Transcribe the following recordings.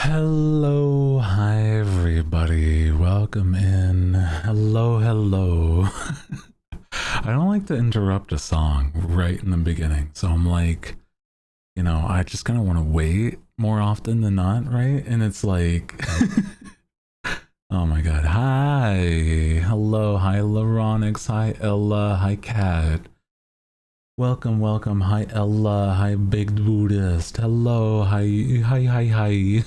Hello, hi everybody. Welcome in. Hello, hello. I don't like to interrupt a song right in the beginning. So I'm like, I just kind of want to wait more often than not, right? And it's like, oh my god. Hi. Hello. Hi, Laronix. Hi, Ella. Hi, Kat. Welcome, welcome. Hi, Ella. Hi, Big Buddhist. Hello. Hi, hi, hi, hi.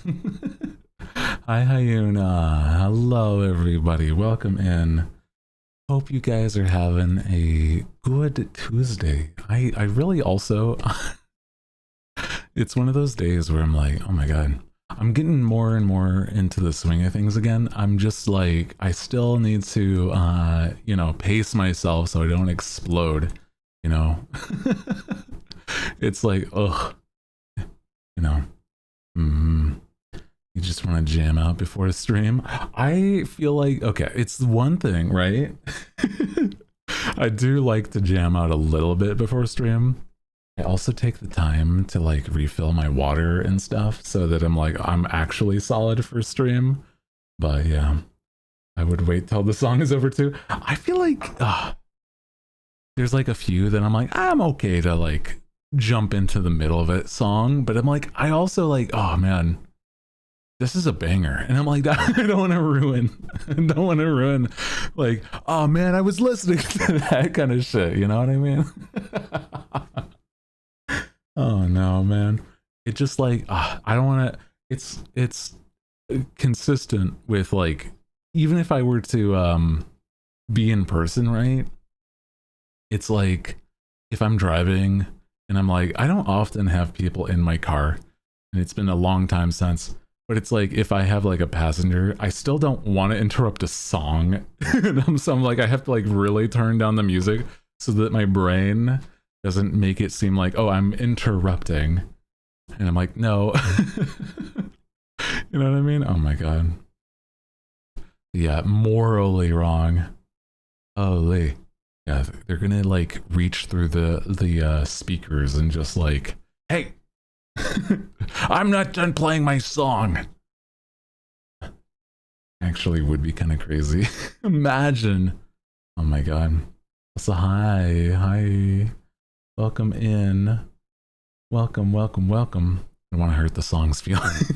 Hi, Hyuna. Hello, everybody. Welcome in. Hope you guys are having a good Tuesday. I really also, it's one of those days where I'm like, oh my god, I'm getting more and more into the swing of things again. I'm just like, I still need to, pace myself so I don't explode, you know? It's like, ugh, you know. Mm-hmm. You just want to jam out before the stream. I feel like, okay, it's one thing, right? I do like to jam out a little bit before stream. I also take the time to like refill my water and stuff so that I'm actually solid for stream. But yeah, I would wait till the song is over too. I feel like there's like a few that I'm like, I'm okay to like jump into the middle of it song, but I'm like, I also like, oh man, this is a banger, and I'm like, I don't want to ruin like, oh man, I was listening to that kind of shit, you know what I mean? Oh no, man, it just like, I don't want to. It's consistent with like, even if I were to be in person, right? It's like if I'm driving and I'm like, I don't often have people in my car, and it's been a long time since. But it's like if I have like a passenger, I still don't want to interrupt a song. So I'm like, I have to like really turn down the music so that my brain doesn't make it seem like, oh, I'm interrupting. And I'm like, no. You know what I mean? Oh my god. Yeah, morally wrong. Holy. Yeah, they're gonna like reach through the speakers and just like, hey, I'm not done playing my song. Actually would be kind of crazy. Imagine. Oh my god. So hi. Welcome in. Welcome. I don't want to hurt the song's feelings.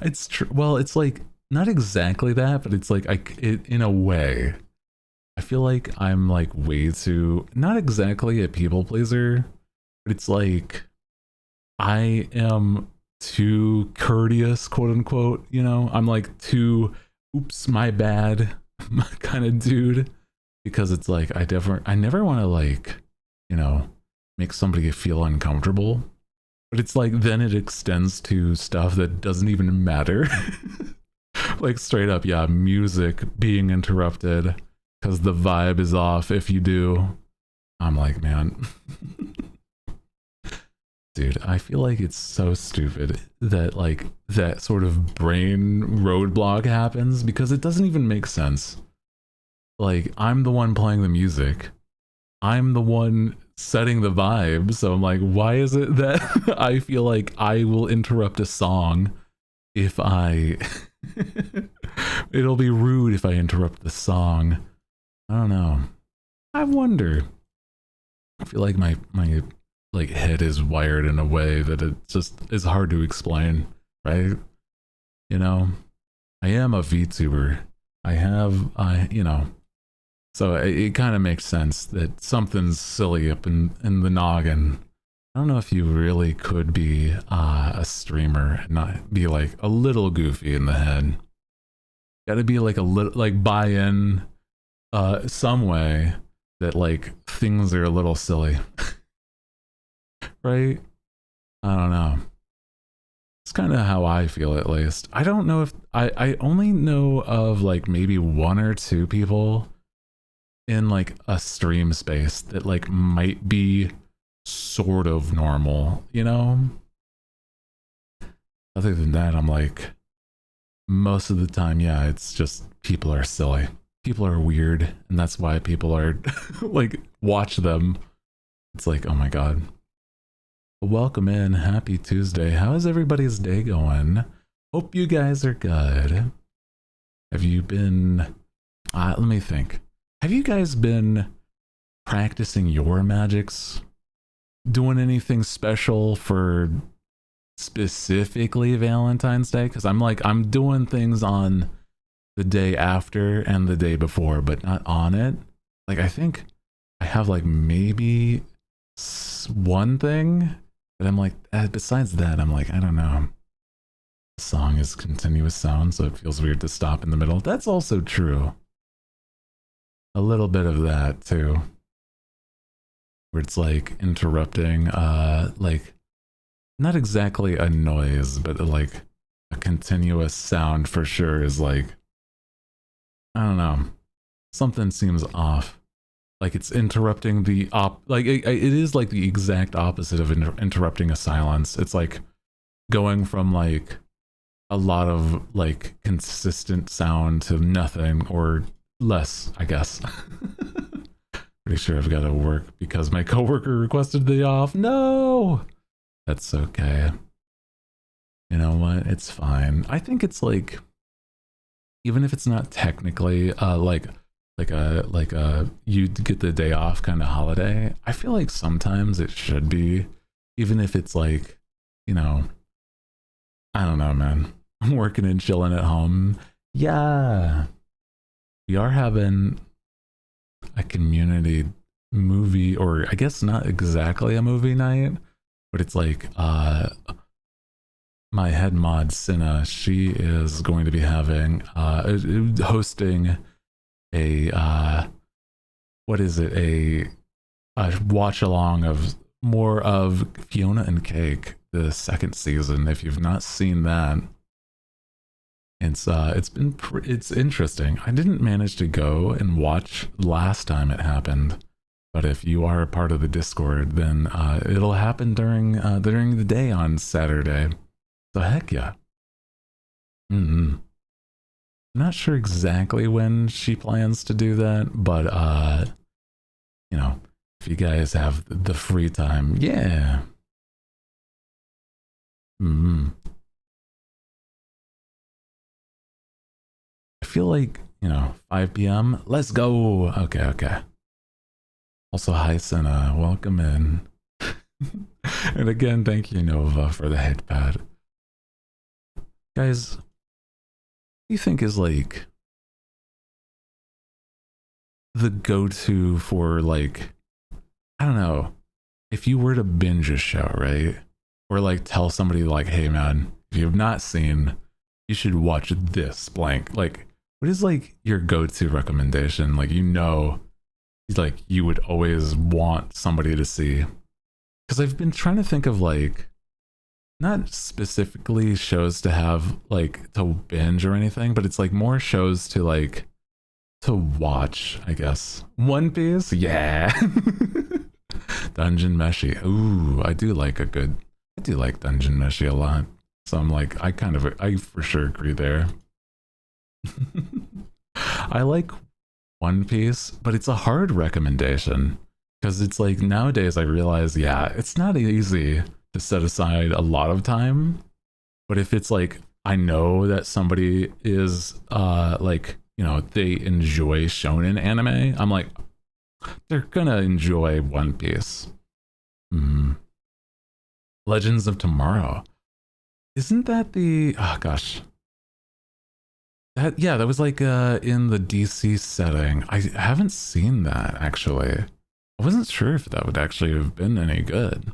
It's true. Well, it's like not exactly that, but it's like in a way. I feel like I'm like way too not exactly a people pleaser, but it's like I am too courteous, quote unquote, I'm like too oops, my bad kind of dude, because it's like I never want to like, make somebody feel uncomfortable. But it's like then it extends to stuff that doesn't even matter. Like straight up, yeah, music being interrupted because the vibe is off if you do. I'm like, man. Dude, I feel like it's so stupid that like that sort of brain roadblock happens because it doesn't even make sense. Like I'm the one playing the music. I'm the one setting the vibe. So I'm like, why is it that I feel like I will interrupt a song if I it'll be rude if I interrupt the song. I don't know. I wonder. I feel like my like head is wired in a way that it just is hard to explain, right? I am a vtuber. So it kind of makes sense that something's silly up in the noggin. I don't know if you really could be a streamer and not be like a little goofy in the head. Got to be like a little like buy in some way that like things are a little silly. Right? I don't know. It's kind of how I feel, at least. I don't know if I only know of like maybe one or two people in like a stream space that like might be sort of normal, Other than that, I'm like, most of the time, yeah, it's just people are silly. People are weird, and that's why people are like, watch them. It's like, oh my god. Welcome in. Happy Tuesday. How is everybody's day going? Hope you guys are good. Have you been, let me think. Have you guys been practicing your magics? Doing anything special for specifically Valentine's Day? Because I'm doing things on the day after and the day before, but not on it. Like, I think I have like maybe one thing, but I'm like, besides that, I'm like, I don't know. The song is continuous sound, so it feels weird to stop in the middle. That's also true. A little bit of that too, where it's like interrupting, like not exactly a noise, but like a continuous sound for sure is like, I don't know, something seems off. Like it's interrupting the like it is like the exact opposite of interrupting a silence. It's like going from like a lot of like consistent sound to nothing or less, I guess. Pretty sure I've got to work because my coworker requested the off. No, that's okay. You know what? It's fine. I think it's like, even if it's not technically like a you get the day off kind of holiday, I feel like sometimes it should be, even if it's like, you know, I don't know, man. I'm working and chilling at home. Yeah, we are having a community movie, or I guess not exactly a movie night, but it's like my head mod Cinna, she is going to be having hosting a what is it, a watch along of more of Fiona and Cake, the second season. If you've not seen that, it's interesting. I didn't manage to go and watch last time it happened, but if you are a part of the Discord, then it'll happen during the day on Saturday. So heck yeah. Not sure exactly when she plans to do that, but you know, if you guys have the free time, yeah. I feel like, you know, 5 p.m. Let's go. Okay. Also, hi Senna, welcome in. And again, thank you Nova for the head pad. Guys, what do you think is like the go-to for, like, I don't know, if you were to binge a show, right? Or like tell somebody like, hey man, if you have not seen, you should watch this blank. Like, what is like your go-to recommendation? Like, you know, like you would always want somebody to see. Because I've been trying to think of like, not specifically shows to have like to binge or anything, but it's like more shows to like to watch, I guess. One Piece, yeah. Dungeon Meshi. Ooh, I do like Dungeon Meshi a lot. So I'm like, I for sure agree there. I like One Piece, but it's a hard recommendation because it's like nowadays I realize, yeah, it's not easy to set aside a lot of time. But if it's like, I know that somebody is like, you know, they enjoy shonen anime, I'm like, they're gonna enjoy One Piece. Legends of Tomorrow. Isn't that the, oh gosh. That was like in the DC setting. I haven't seen that actually. I wasn't sure if that would actually have been any good.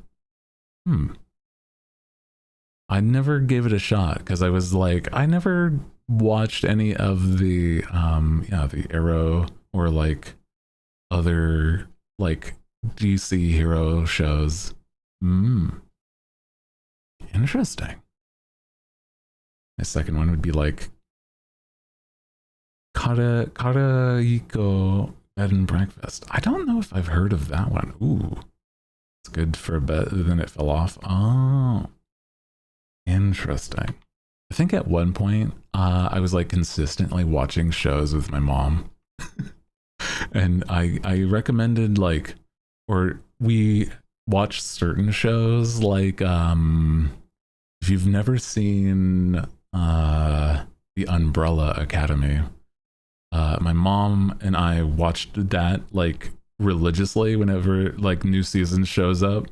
I never gave it a shot because I was like, I never watched any of the the Arrow or like other like DC hero shows. Interesting. My second one would be like Karaiko Bed and Breakfast. I don't know if I've heard of that one. Ooh, it's good for a bit, then it fell off. Oh, interesting. I think at one point I was like consistently watching shows with my mom. And I recommended like, or we watched certain shows like if you've never seen the Umbrella Academy. My mom and I watched that like religiously whenever like new season shows up.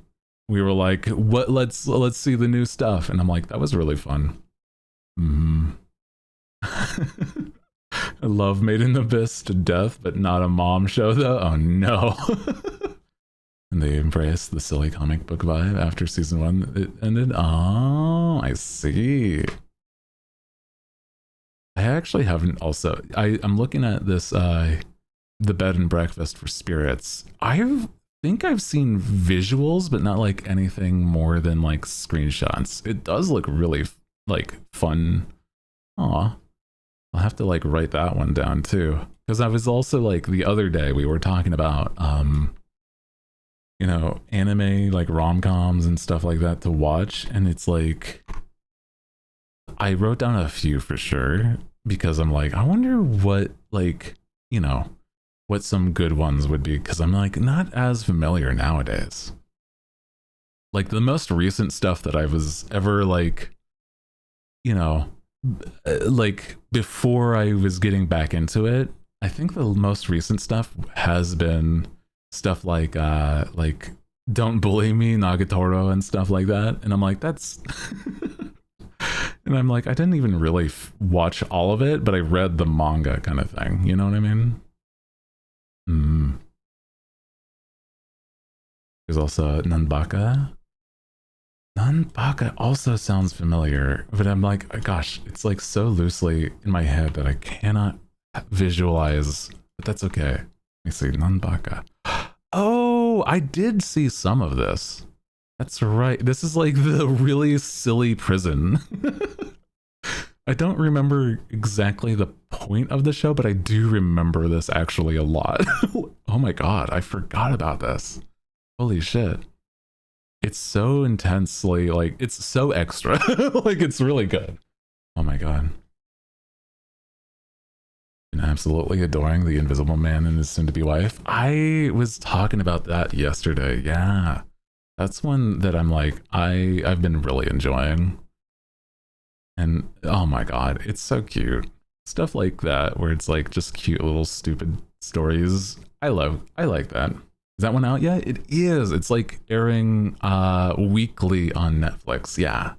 We were like, "What? Let's see the new stuff," and I'm like, "That was really fun." I love Made in Abyss to death, but not a mom show though. Oh no. And they embraced the silly comic book vibe after season 1 it ended. Oh, I see. I actually haven't also. I'm looking at this the bed and breakfast for spirits. I think I've seen visuals, but not like anything more than like screenshots. It does look really like fun. Aw. I'll have to like write that one down too. Because I was also like the other day we were talking about you know, anime like rom-coms and stuff like that to watch, and it's like I wrote down a few for sure because I'm like, I wonder what like, you know, what some good ones would be, because I'm like not as familiar nowadays. Like the most recent stuff that I was ever like, you know, like before I was getting back into it, I think the most recent stuff has been stuff like Don't Bully Me, Nagatoro and stuff like that. And I'm like, that's and I'm like, I didn't even really watch all of it, but I read the manga kind of thing. You know what I mean? There's also Nanbaka. Nanbaka also sounds familiar, but I'm like, gosh, it's like so loosely in my head that I cannot visualize, but that's okay. Let me see, Nanbaka. Oh, I did see some of this. That's right. This is like the really silly prison. I don't remember exactly the point of the show, but I do remember this actually a lot. Oh my god, I forgot about this. Holy shit. It's so intensely, like, it's so extra. Like, it's really good. Oh my god. And absolutely adoring the Invisible Man and his soon-to-be wife. I was talking about that yesterday. Yeah. That's one that I'm like, I've been really enjoying. And oh my god, it's so cute. Stuff like that, where it's like just cute little stupid stories. I like that. Is that one out yet? It is. It's like airing weekly on Netflix. Yeah.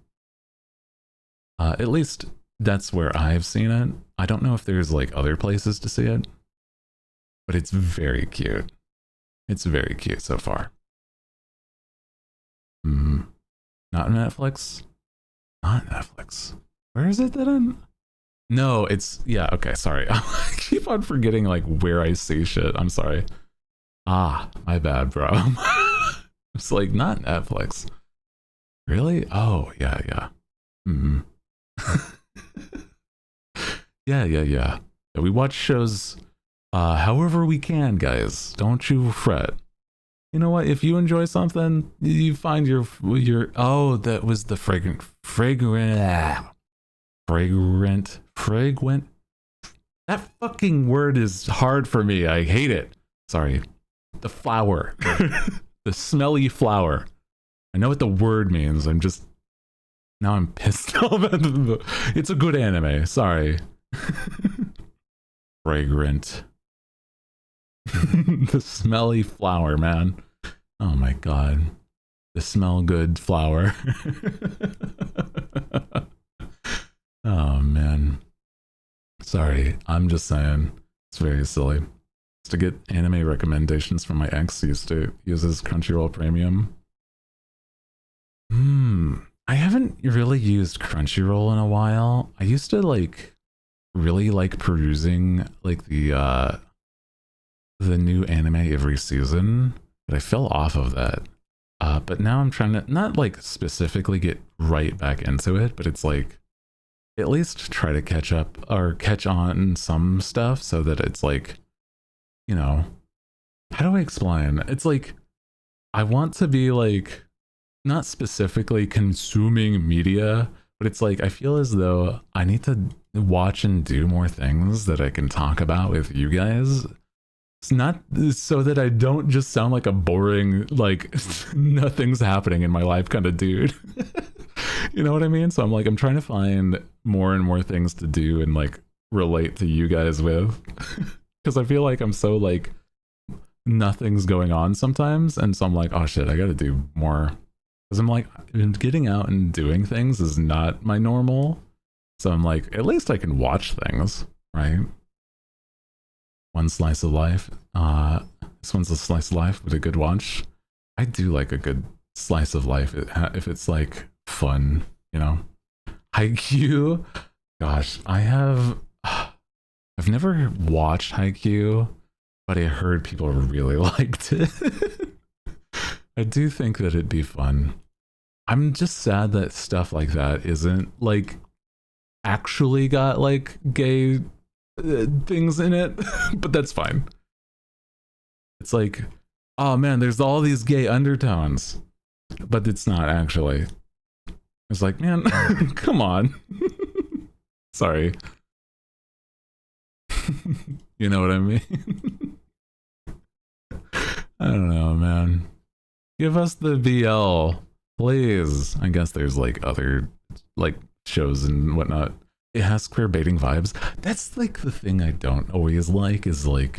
At least that's where I've seen it. I don't know if there's like other places to see it, but it's very cute. It's very cute so far. Not Netflix? Not Netflix. Where is it that I'm? No, it's, yeah, okay, sorry. I keep on forgetting like where I see shit. I'm sorry. Ah, my bad, bro. It's like not Netflix. Really? Oh, yeah, yeah. Yeah. We watch shows however we can, guys. Don't you fret. You know what? If you enjoy something, you find your oh, that was the fragrant. That fucking word is hard for me. I hate it. Sorry. The flower. The smelly flower. I know what the word means. Now I'm pissed off at it's a good anime. Sorry. Fragrant. The smelly flower, man. Oh my god. The smell good flower. Oh man. Sorry, I'm just saying. It's very silly. To get anime recommendations from my ex, he used to use his Crunchyroll Premium. I haven't really used Crunchyroll in a while. I used to like really like perusing like the new anime every season, but I fell off of that. But now I'm trying to not like specifically get right back into it, but it's like at least try to catch up or catch on some stuff so that it's like, you know, how do I explain? It's like I want to be like not specifically consuming media, but it's like I feel as though I need to watch and do more things that I can talk about with you guys. It's not so that I don't just sound like a boring, like nothing's happening in my life kind of dude. You know what I mean? So I'm like, I'm trying to find more and more things to do and like relate to you guys with. Because I feel like I'm so like nothing's going on sometimes. And so I'm like, oh shit, I gotta do more. Because I'm like, getting out and doing things is not my normal. So I'm like, at least I can watch things, right? One slice of life. This one's a slice of life, but a good watch. I do like a good slice of life if it's like fun, you know. Haikyuu, gosh, I've never watched Haikyuu, but I heard people really liked it. I do think that it'd be fun. I'm just sad that stuff like that isn't like actually got like gay things in it, but that's fine. It's like, oh man, there's all these gay undertones, but it's not actually. It's like, man, come on. Sorry. You know what I mean? I don't know, man. Give us the BL, please. I guess there's like other like shows and whatnot. It has queer baiting vibes. That's like the thing I don't always like is like,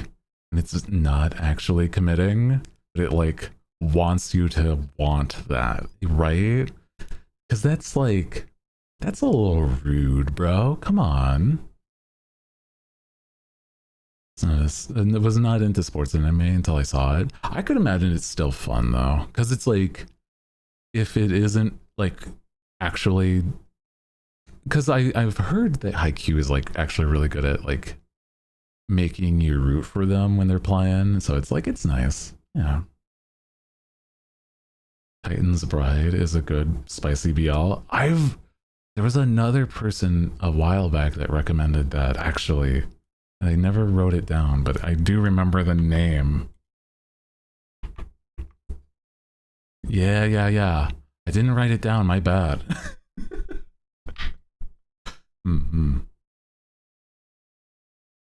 and it's not actually committing, but it like wants you to want that, right? Because that's like, that's a little rude, bro. Come on. And it was not into sports anime until I saw it. I could imagine it's still fun though, because it's like, if it isn't like actually, because I've heard that Haikyuu is like actually really good at like making you root for them when they're playing. So it's like, it's nice. Yeah. Titan's Bride is a good spicy BL. There was another person a while back that recommended that actually. I never wrote it down, but I do remember the name. Yeah. I didn't write it down, my bad.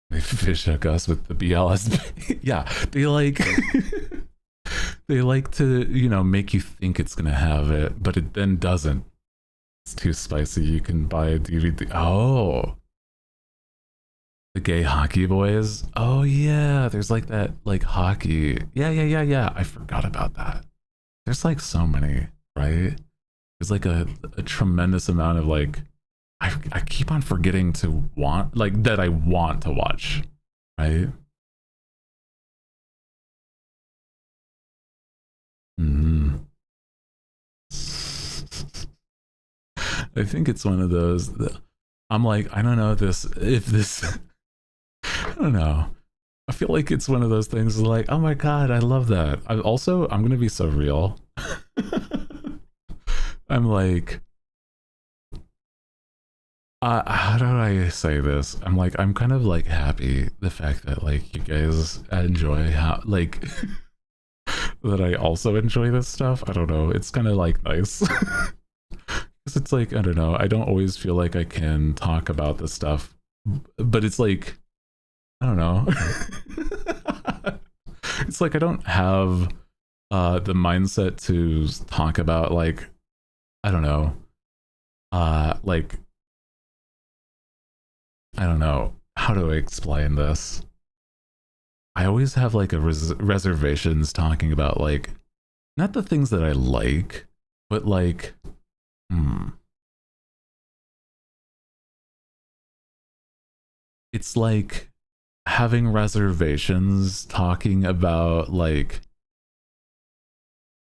They fish hook us with the BLS. Yeah, they like they like to, you know, make you think it's gonna have it, but it then doesn't. It's too spicy. You can buy a DVD. Oh. The gay hockey boys. Oh yeah, there's like that like hockey. Yeah. I forgot about that. There's like so many, right? There's like a tremendous amount of like I keep on forgetting to want like that I want to watch, right? Mm. I think it's one of those that I'm like, I don't know if this I don't know. I feel like it's one of those things like, oh my god, I love that. I'm gonna be so real. I'm like, how do I say this? I'm like, I'm kind of like happy the fact that like you guys enjoy how like that I also enjoy this stuff. I don't know. It's kind of like nice. Because it's like, I don't know. I don't always feel like I can talk about this stuff, but it's like, I don't know. It's like I don't have the mindset to talk about like, I don't know, like, I don't know, how do I explain this? I always have like a reservations talking about like, not the things that I like, but like, it's like having reservations talking about like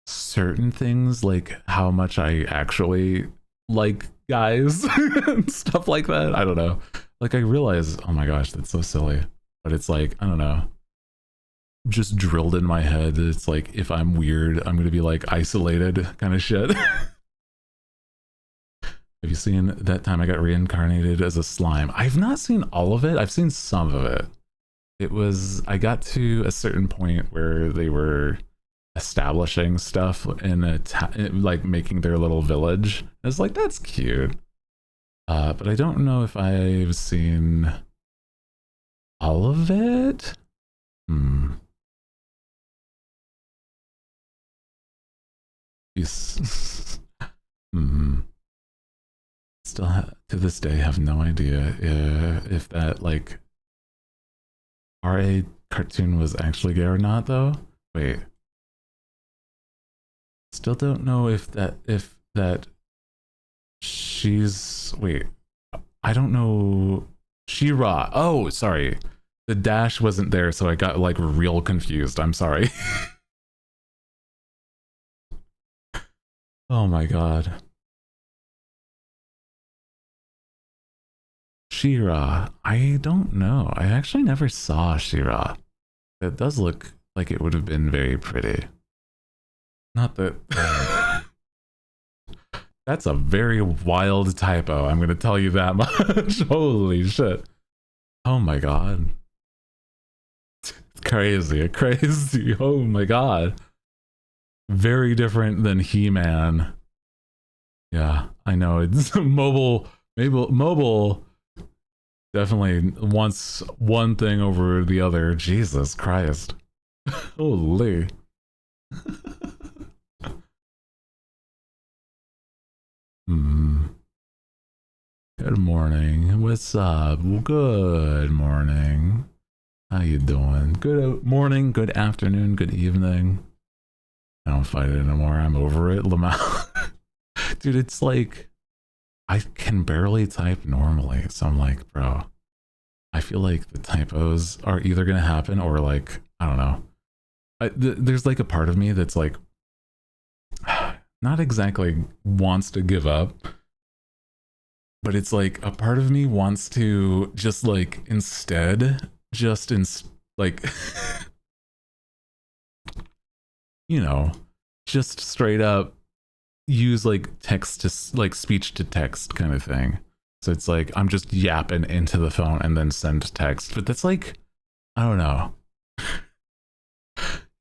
certain things, like how much I actually like guys and stuff like that. I don't know. Like I realize, oh my gosh, that's so silly. But it's like, I don't know. Just drilled in my head. It's like if I'm weird, I'm gonna be like isolated kind of shit. Have you seen That Time I Got Reincarnated as a Slime? I've not seen all of it. I've seen some of it. It was, I got to a certain point where they were establishing stuff in like making their little village. I was like, that's cute. But I don't know if I've seen all of it. Yes. to this day have no idea if that like RA cartoon was actually gay or not though. Wait. Still don't know if that she's wait. I don't know. She-Ra. Oh, sorry. The dash wasn't there, so I got like real confused. I'm sorry. Oh my god. She-Ra. I don't know. I actually never saw She-Ra. It does look like it would have been very pretty. Not that... That's a very wild typo, I'm gonna tell you that much. Holy shit. Oh my god. It's crazy, crazy. Oh my god. Very different than He-Man. Yeah, I know. It's mobile definitely wants one thing over the other. Jesus Christ. Holy. Good morning. What's up? Good morning. How you doing? Good morning, good afternoon, good evening. I don't fight it anymore. I'm over it. Lamau. Dude, it's like I can barely type normally. So I'm like, bro, I feel like the typos are either going to happen or like, I don't know. There's like a part of me that's like, not exactly wants to give up, but it's like a part of me wants to just like instead, like, you know, just straight up use like text to like speech to text kind of thing. So it's like I'm just yapping into the phone and then send text, but that's like, I don't know.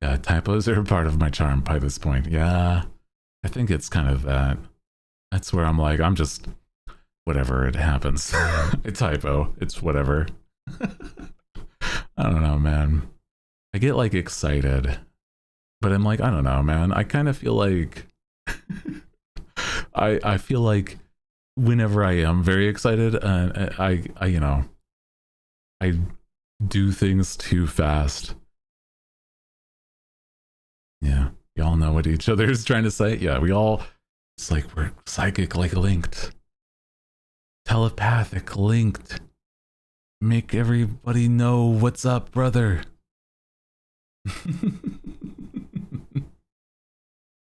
Yeah, typos are part of my charm by this point. Yeah, I think it's kind of that. That's where I'm like, I'm just whatever, it happens. A typo, it's whatever. I don't know, man. I get like excited, but I'm like, I don't know, man. I kind of feel like I feel like whenever I am very excited, I you know, I do things too fast. Yeah, y'all know what each other is trying to say. Yeah, we all, it's like we're psychic, like linked, telepathic linked. Make everybody know what's up, brother.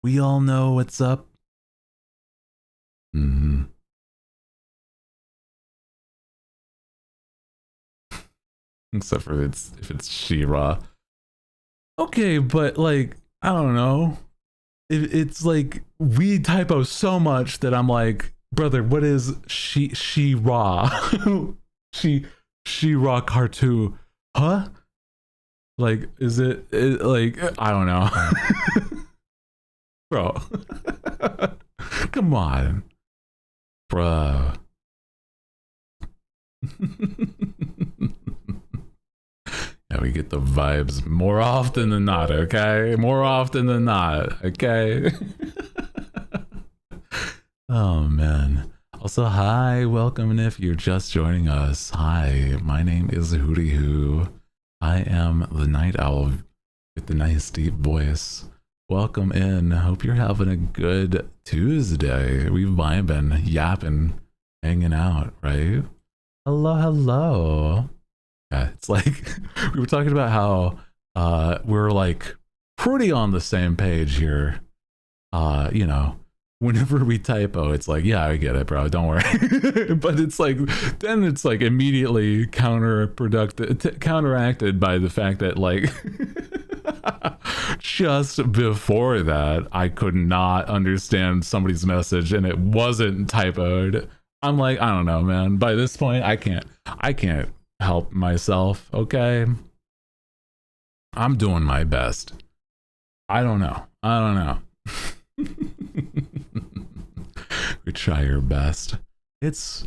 We all know what's up. Except for if it's She-Ra. Okay, but like, I don't know. It's like we typo so much that I'm like, brother, what is She-Ra? She-Ra cartoon? Huh? Like, is it like, I don't know. Bro. Come on. Bro. Yeah, we get the vibes more often than not, okay? More often than not, okay? Oh, man. Also, hi, welcome, and if you're just joining us, hi, my name is Hooty Hoo. I am the night owl with the nice deep voice. Welcome in. Hope you're having a good Tuesday. We've vibing, yapping, hanging out, right? Hello, hello. Yeah, it's like we were talking about how we're like pretty on the same page here. You know, whenever we typo, it's like, yeah, I get it, bro, don't worry. But it's like, then it's like immediately counteracted by the fact that like just before that, I could not understand somebody's message and it wasn't typoed. I'm like, I don't know, man. By this point, I can't help myself, okay? I'm doing my best. I don't know. We try your best. It's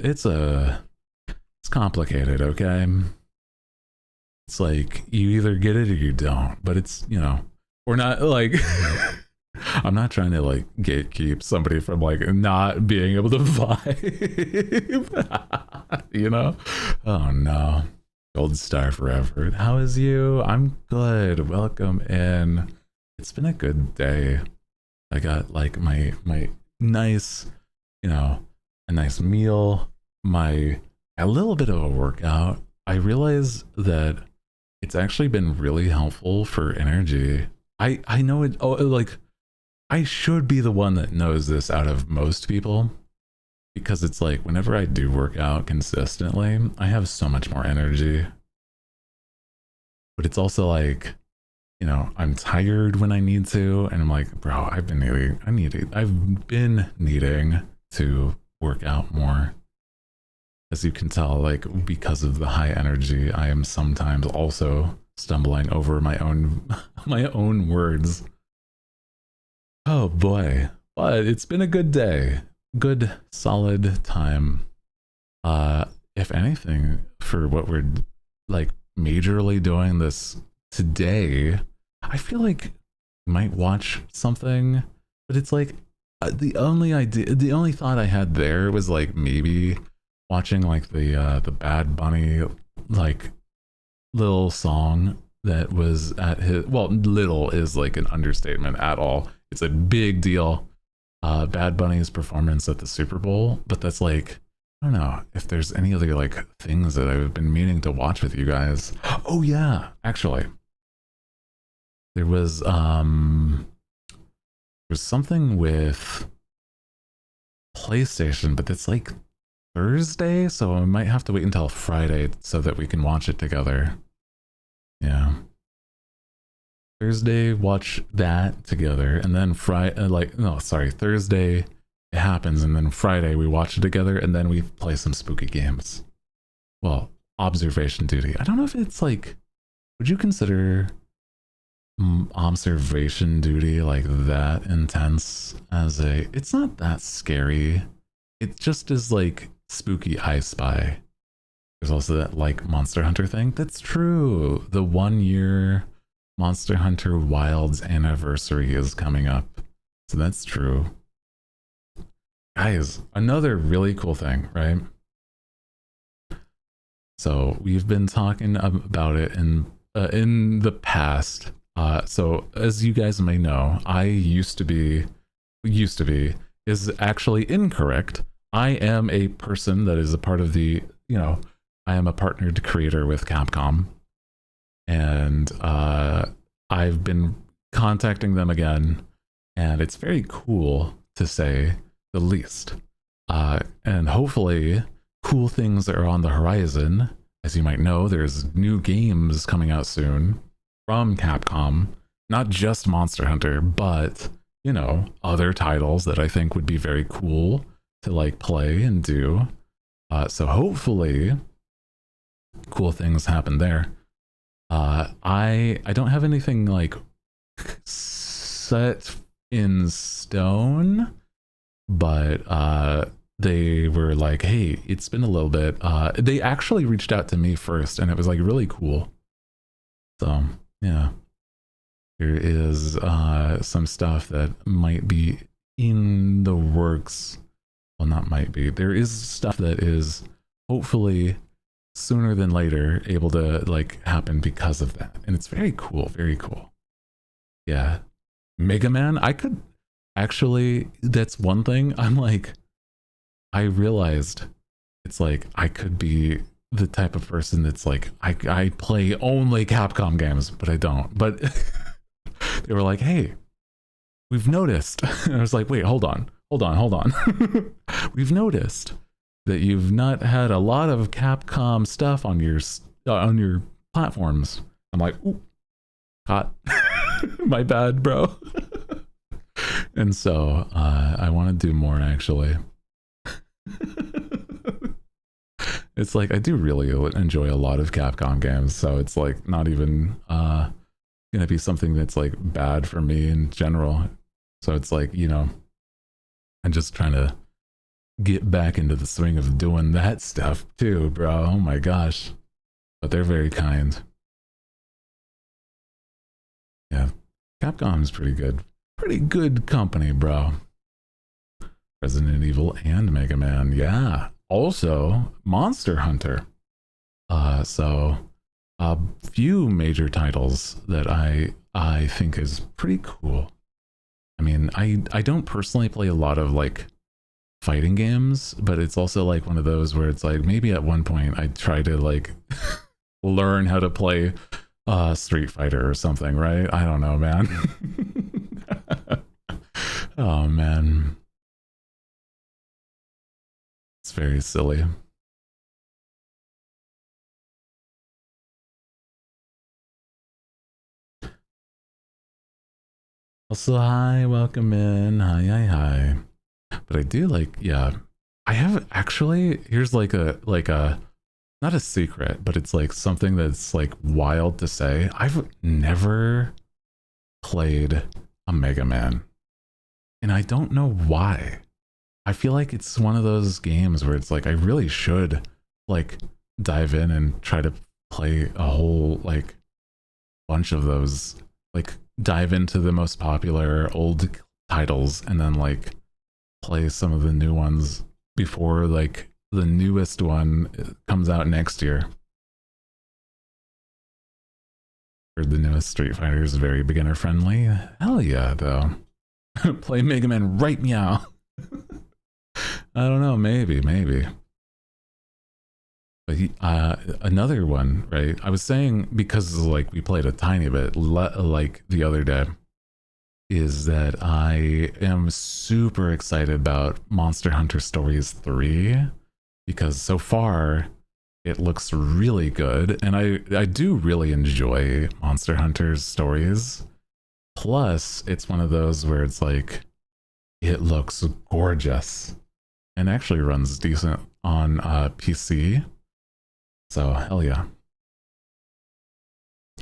complicated, okay? It's like you either get it or you don't, but it's, you know, we're not like I'm not trying to like gatekeep somebody from like not being able to vibe. You know? Oh no. Gold star forever. How is you? I'm good. Welcome in. It's been a good day. I got like my nice, you know, a nice meal, a little bit of a workout. I realize that it's actually been really helpful for energy. I know it. Oh, like I should be the one that knows this out of most people, because it's like whenever I do work out consistently, I have so much more energy. But it's also like, you know, I'm tired when I need to, and I'm like, bro, I've been needing to work out more. As you can tell, like because of the high energy, I am sometimes also stumbling over my own my own words. Oh boy. But it's been a good day. Good solid time. If anything, for what we're like majorly doing this today, I feel like we might watch something, but it's like the only thought I had there was like maybe watching like the Bad Bunny like little song that was at his, well, little is like an understatement at all. It's a big deal. Bad Bunny's performance at the Super Bowl, but that's like, I don't know if there's any other like things that I've been meaning to watch with you guys. Oh yeah, actually, there was something with PlayStation, but it's like Thursday, so I might have to wait until Friday so that we can watch it together. Yeah. Thursday, watch that together, and then Thursday it happens, and then Friday we watch it together, and then we play some spooky games. Well, observation duty. I don't know if it's like, would you consider observation duty like that intense as a, it's not that scary. It just is like spooky I Spy. There's also that like Monster Hunter thing. That's true. The 1 year Monster Hunter Wilds anniversary is coming up. So that's true. Guys, another really cool thing, right? So we've been talking about it in the past. So as you guys may know, I used to be is actually incorrect. I am a person that is a part of the, you know, I am a partnered creator with Capcom, and I've been contacting them again, and it's very cool to say the least. And hopefully cool things are on the horizon. As you might know, there's new games coming out soon from Capcom, not just Monster Hunter, but, you know, other titles that I think would be very cool to like play and do. So hopefully cool things happen there. I don't have anything like set in stone, but they were like, hey, it's been a little bit. They actually reached out to me first, and it was like really cool. So yeah, there is some stuff that might be in the works. Well, not might be. There is stuff that is hopefully sooner than later able to like happen because of that, and it's very cool. Very cool. Yeah, Mega Man. I could actually. That's one thing. I'm like, I realized it's like I could be the type of person that's like I play only Capcom games, but I don't. But they were like, hey, we've noticed. And I was like, wait, hold on. We've noticed that you've not had a lot of Capcom stuff on your platforms. I'm like, ooh, hot. My bad, bro. And so I want to do more, actually. It's like I do really enjoy a lot of Capcom games, so it's like not even gonna be something that's like bad for me in general. So it's like, you know, I'm just trying to get back into the swing of doing that stuff too, bro. Oh my gosh. But they're very kind. Yeah. Capcom is pretty good. pretty good company, bro. Resident Evil and Mega Man, yeah. Also, Monster Hunter. So a few major titles that I think is pretty cool. I mean, I don't personally play a lot of like fighting games, but it's also like one of those where it's like maybe at one point I try to like learn how to play Street Fighter or something, right? I don't know, man. Oh man, it's very silly. Also, hi, welcome in. Hi. But I do like, yeah. I have actually, here's like a not a secret, but it's like something that's like wild to say. I've never played a Mega Man. And I don't know why. I feel like it's one of those games where it's like I really should like dive in and try to play a whole like bunch of those, like dive into the most popular old titles and then like play some of the new ones before like the newest one comes out next year. Heard the newest Street Fighter is very beginner friendly. Hell yeah, though. Play Mega Man right meow. I don't know, maybe. But another one, right? I was saying because like we played a tiny bit like the other day, is that I am super excited about Monster Hunter Stories 3 because so far it looks really good, and I do really enjoy Monster Hunter's stories. Plus, it's one of those where it's like it looks gorgeous and actually runs decent on PC. So hell yeah.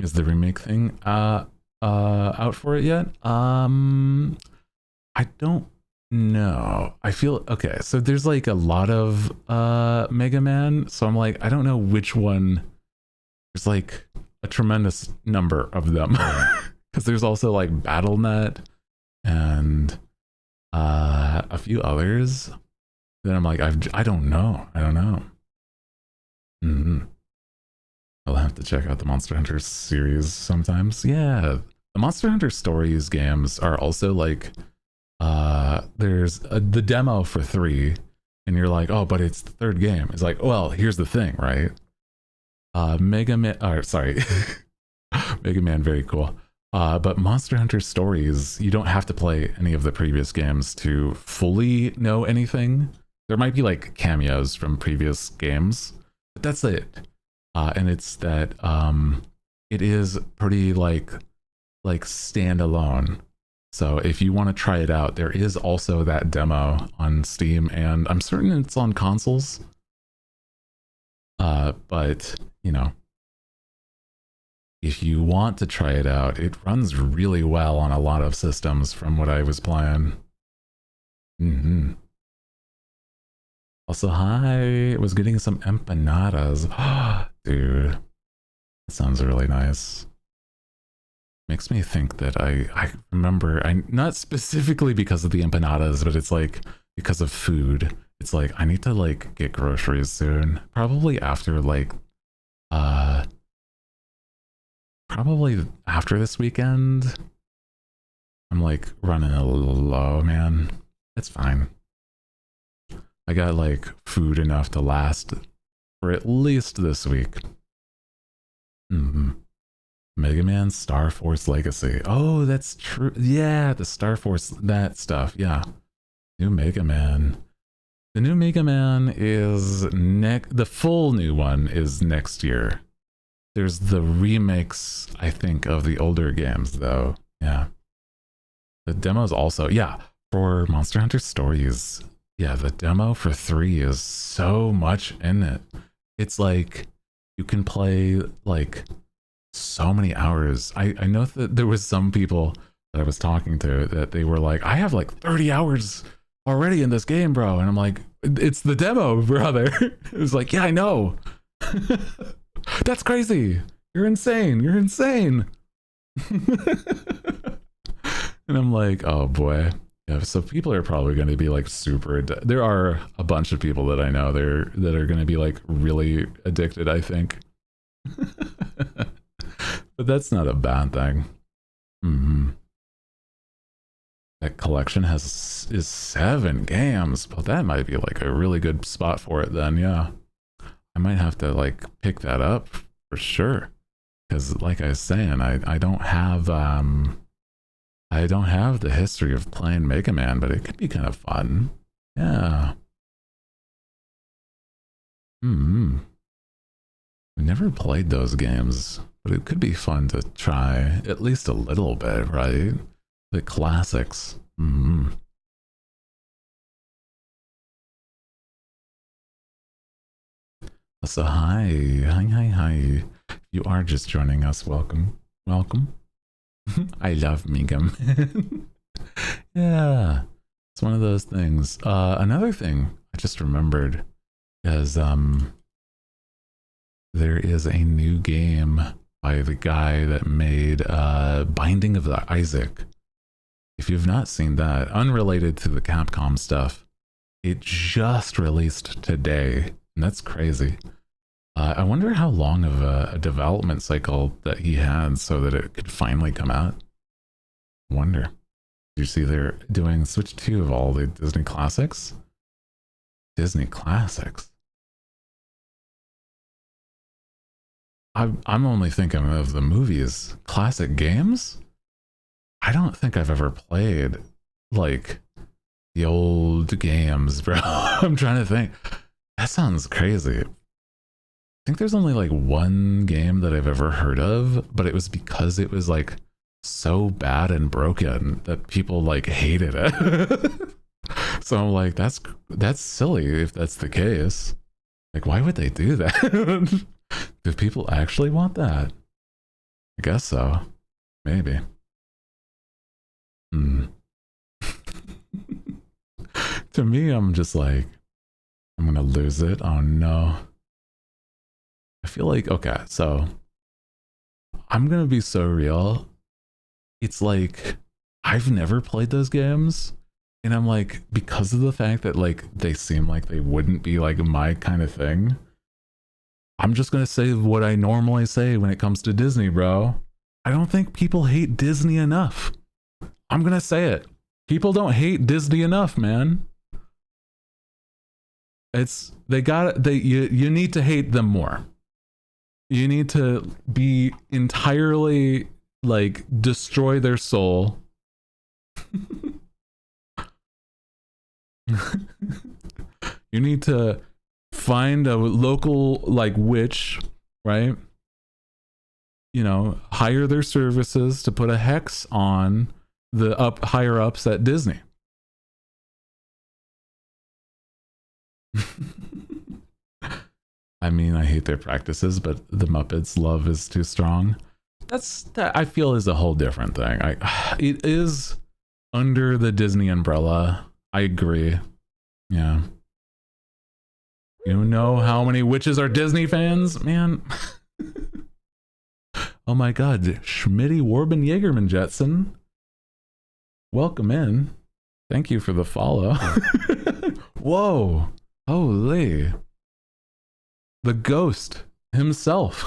Is the remake thing out for it yet? I don't know. I feel okay, so there's like a lot of Mega Man, so I'm like I don't know which one. There's like a tremendous number of them. Because there's also like BattleNet and a few others. Then I'm like, I don't know. Mm-hmm. I'll have to check out the Monster Hunter series sometimes. Yeah, the Monster Hunter Stories games are also like, there's the demo for 3, and you're like, oh, but it's the third game. It's like, well, here's the thing, right? Mega Man, sorry, Mega Man, very cool. But Monster Hunter Stories, you don't have to play any of the previous games to fully know anything. There might be like cameos from previous games, but that's it. And it's that it is pretty like standalone. So if you want to try it out, there is also that demo on Steam, and I'm certain it's on consoles. But you know, if you want to try it out, it runs really well on a lot of systems from what I was playing. Mm-hmm. Also, hi, I was getting some empanadas. Dude, that sounds really nice. Makes me think that I remember, not specifically because of the empanadas, but it's like because of food. It's like I need to like get groceries soon. Probably after like probably after this weekend. I'm like running a little low, man. It's fine. I got like food enough to last for at least this week. Mm-hmm. Mega Man Star Force Legacy. Oh, that's true. Yeah, the Star Force, that stuff. Yeah. New Mega Man. The new Mega Man is the full new one is next year. There's the remakes, I think, of the older games, though. Yeah. The demos also, yeah, for Monster Hunter Stories. Yeah, the demo for 3 is so much in it. It's like you can play like so many hours. I know that there was some people that I was talking to that they were like, I have like 30 hours already in this game, bro. And I'm like, it's the demo, brother. It was like, yeah, I know. That's crazy. You're insane. And I'm like, oh boy. Yeah, so people are probably going to be like super. There are a bunch of people that I know that are going to be like really addicted, I think. But that's not a bad thing. Mm-hmm. That collection is 7 games. Well, that might be like a really good spot for it then. Yeah, I might have to like pick that up for sure. Because like I was saying, I don't have the history of playing Mega Man, but it could be kind of fun. Yeah. Hmm. We never played those games, but it could be fun to try at least a little bit, right? The classics. Hmm. So hi. If you are just joining us, welcome. I love Mega Man. Yeah, it's one of those things. Another thing I just remembered is there is a new game by the guy that made Binding of the Isaac. If you've not seen that, unrelated to the Capcom stuff, it just released today, and that's crazy. I wonder how long of a development cycle that he had so that it could finally come out. I wonder. You see they're doing Switch 2 of all the Disney classics? Disney classics? I'm only thinking of the movies. Classic games? I don't think I've ever played, like, the old games, bro. I'm trying to think. That sounds crazy. I think there's only, like, one game that I've ever heard of, but it was because it was, like, so bad and broken that people, like, hated it. So I'm like, that's silly if that's the case. Like, why would they do that? Do people actually want that? I guess so. Maybe. Hmm. To me, I'm just like, I'm gonna lose it. Oh no. I feel like, okay, so I'm gonna be so real. It's like, I've never played those games. And I'm like, because of the fact that like they seem like they wouldn't be like my kind of thing, I'm just gonna say what I normally say when it comes to Disney, bro. I don't think people hate Disney enough. I'm gonna say it. People don't hate Disney enough, man. It's you need to hate them more. You need to be entirely like destroy their soul. You need to find a local like witch, right? You know, hire their services to put a hex on the higher ups at Disney. I mean, I hate their practices, but the Muppets' love is too strong. That I feel is a whole different thing. It is under the Disney umbrella. I agree. Yeah. You know how many witches are Disney fans, man? Oh my God, Schmitty Warben Jaegerman Jetson. Welcome in. Thank you for the follow. Whoa. Holy. The ghost himself.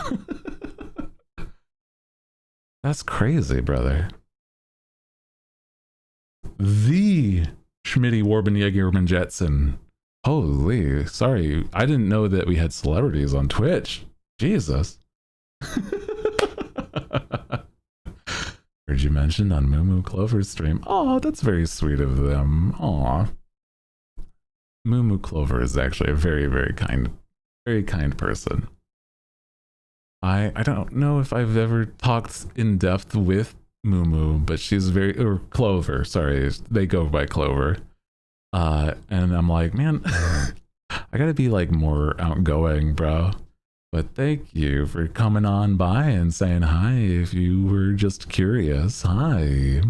That's crazy, brother. The Schmitty Warben Jaegerman Jetson. Holy, sorry. I didn't know that we had celebrities on Twitch. Jesus. Heard you mentioned on Moo Moo Clover's stream. Oh, that's very sweet of them. Aw. Moo Moo Clover is actually a very, very kind person. I don't know if I've ever talked in depth with Moo Moo, but she's or Clover, sorry, they go by Clover. And I'm like, man, I gotta be like more outgoing, bro. But thank you for coming on by and saying hi if you were just curious. Hi.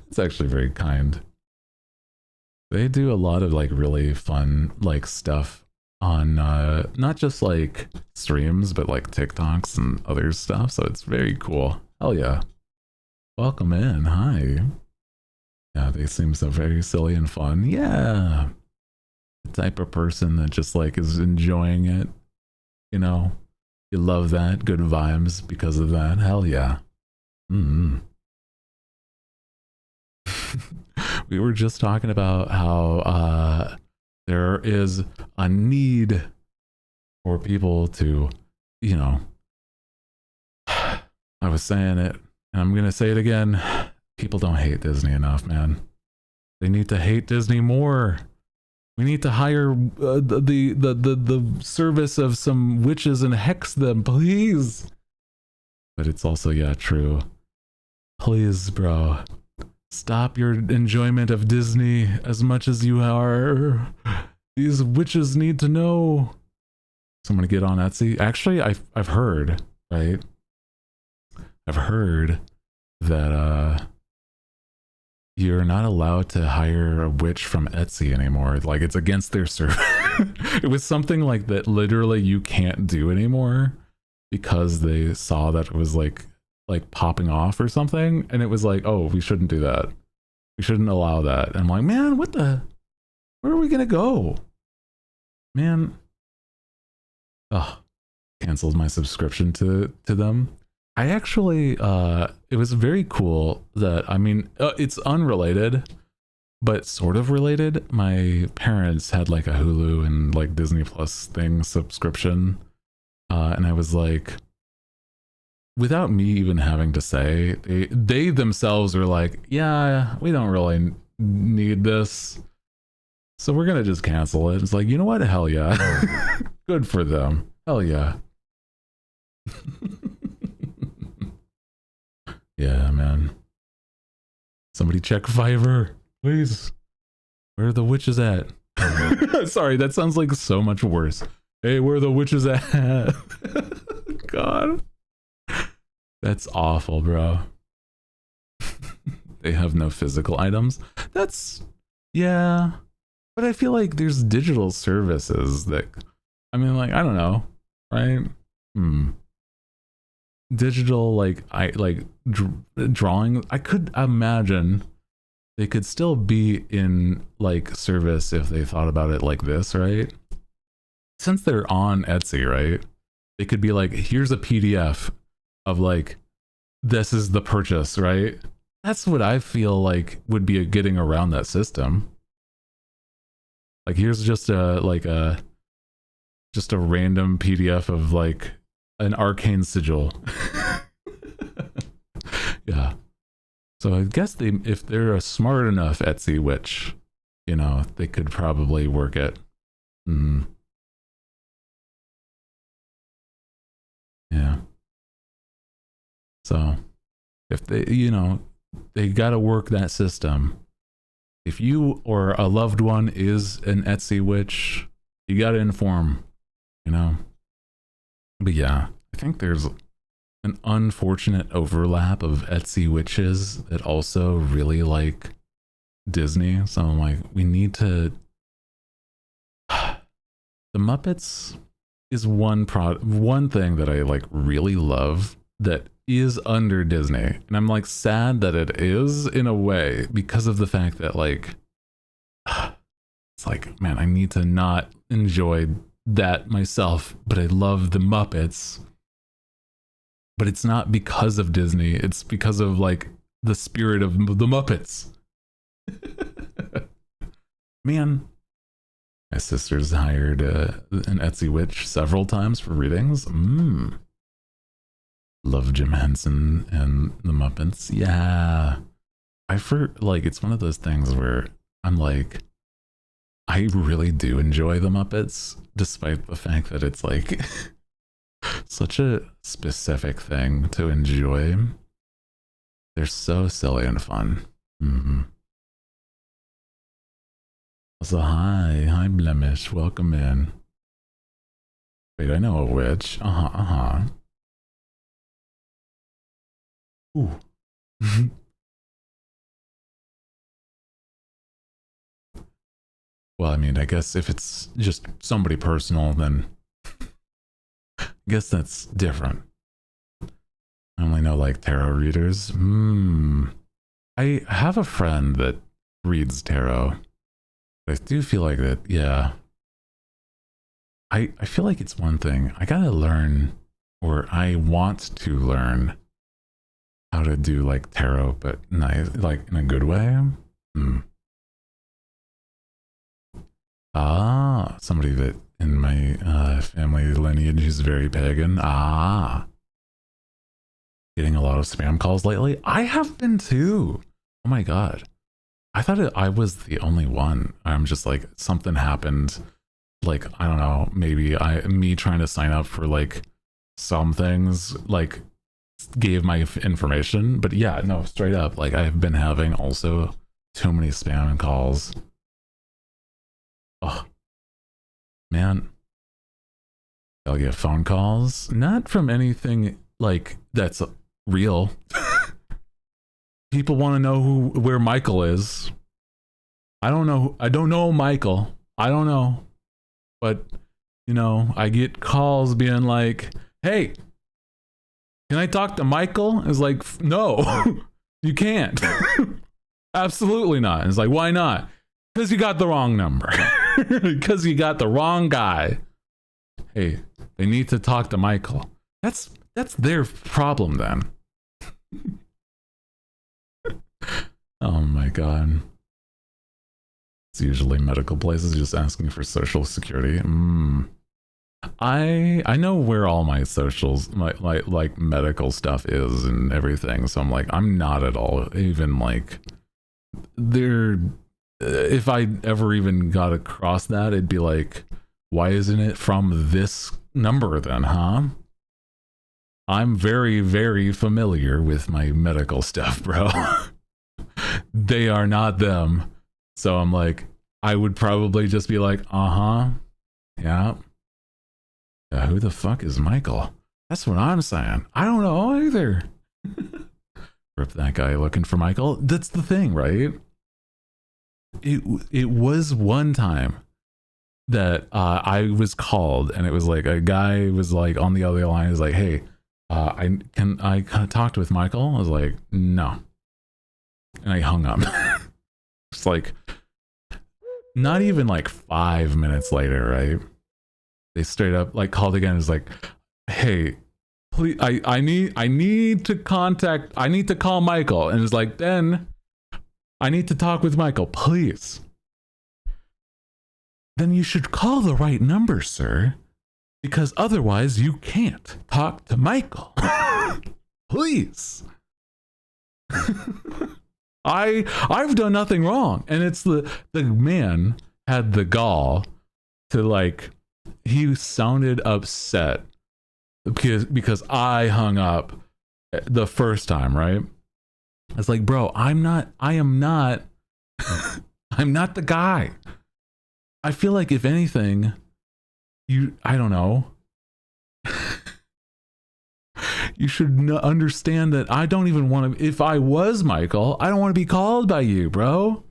It's actually very kind. They do a lot of like really fun like stuff on not just like streams, but like TikToks and other stuff. So it's very cool. Hell yeah. Welcome in. Hi. Yeah, they seem so very silly and fun. Yeah. The type of person that just like is enjoying it. You know, you love that. Good vibes because of that. Hell yeah. Mm. We were just talking about how there is a need for people to, you know, I was saying it and I'm going to say it again. People don't hate Disney enough, man. They need to hate Disney more. We need to hire the service of some witches and hex them, please. But it's also, yeah, true. Please, bro. Stop your enjoyment of Disney as much as you are. These witches need to know. Someone get on Etsy. Actually, I've heard, right? I've heard that you're not allowed to hire a witch from Etsy anymore. Like it's against their service. It was something like that literally you can't do anymore because they saw that it was like popping off or something, and it was like, oh, we shouldn't do that. We shouldn't allow that. And I'm like, man, where are we gonna go? Man. Oh, canceled my subscription to them. I actually it was very cool that, I mean, it's unrelated but sort of related. My parents had like a Hulu and like Disney Plus thing subscription, and I was like, without me even having to say, they themselves were like, yeah, we don't really need this, so we're gonna just cancel it. It's like, you know what, hell yeah. Good for them. Hell yeah. Yeah, man. Somebody check Fiverr, please. Where are the witches at? Sorry, that sounds like so much worse. Hey, where are the witches at? God. That's awful, bro. They have no physical items. That's, yeah. But I feel like there's digital services that, I mean, like, I don't know, right? Digital, like, drawing. I could imagine they could still be in like service if they thought about it like this, right? Since they're on Etsy, right? They could be like, here's a PDF of like, this is the purchase, right? That's what I feel like would be getting around that system. Like, here's just a random PDF of like an arcane sigil. Yeah. So I guess if they're a smart enough Etsy witch, you know, they could probably work it. Yeah. So if they, you know, they got to work that system. If you or a loved one is an Etsy witch, you got to inform, you know. But yeah, I think there's an unfortunate overlap of Etsy witches that also really like Disney. So I'm like, we need to. The Muppets is one thing that I like really love that is under Disney, and I'm like sad that it is in a way because of the fact that like it's like, man, I need to not enjoy that myself, but I love the Muppets. But it's not because of Disney, it's because of like the spirit of the Muppets. Man, my sister's hired an Etsy witch several times for readings. Love Jim Henson and the Muppets. Yeah. Like, it's one of those things where I'm like, I really do enjoy the Muppets, despite the fact that it's like such a specific thing to enjoy. They're so silly and fun. So hi Blemish, welcome in. Wait, I know a witch. Ooh. Well, I mean, I guess if it's just somebody personal, then I guess that's different. I only know like tarot readers. I have a friend that reads tarot. But I do feel like that, yeah. I feel like it's one thing. I gotta learn, or I want to learn how to do like tarot, but nice, like in a good way. Ah, somebody that in my family lineage is very pagan. Ah. Getting a lot of spam calls lately. I have been too. Oh my god. I thought I was the only one. I'm just like, something happened. Like, I don't know, maybe me trying to sign up for like some things, like gave my information. But yeah, no, straight up, like I've been having also too many spam calls. Oh, man. I'll get phone calls, not from anything like that's real. People want to know where Michael is. I don't know. I don't know Michael. I don't know. But, you know, I get calls being like, hey, can I talk to Michael? It's like, no, you can't. Absolutely not. And it's like, why not? Because you got the wrong number. Because you got the wrong guy. Hey, they need to talk to Michael. That's their problem then. Oh my god. It's usually medical places just asking for social security. I know where all my socials, my like medical stuff is and everything. So I'm like, I'm not at all even like there. If I ever even got across that, it'd be like, why isn't it from this number then, huh? I'm very, very familiar with my medical stuff, bro. They are not them. So I'm like, I would probably just be like, yeah. Yeah, who the fuck is Michael? That's what I'm saying. I don't know either. Rip that guy looking for Michael. That's the thing, right? It was one time that I was called, and it was like a guy was like on the other line. Is like, hey, I talked with Michael. I was like, no, and I hung up. It's like not even like 5 minutes later, right? They straight up like called again. It's like, hey, please, I need to call Michael, and it's like, then I need to talk with Michael, please. Then you should call the right number, sir, because otherwise you can't talk to Michael. Please. I've done nothing wrong. And it's the man had the gall to like, he sounded upset because I hung up the first time, right? It's like, bro, I am not I'm not the guy. I feel like if anything, I don't know. You should understand that I don't even want to, if I was Michael, I don't want to be called by you, bro.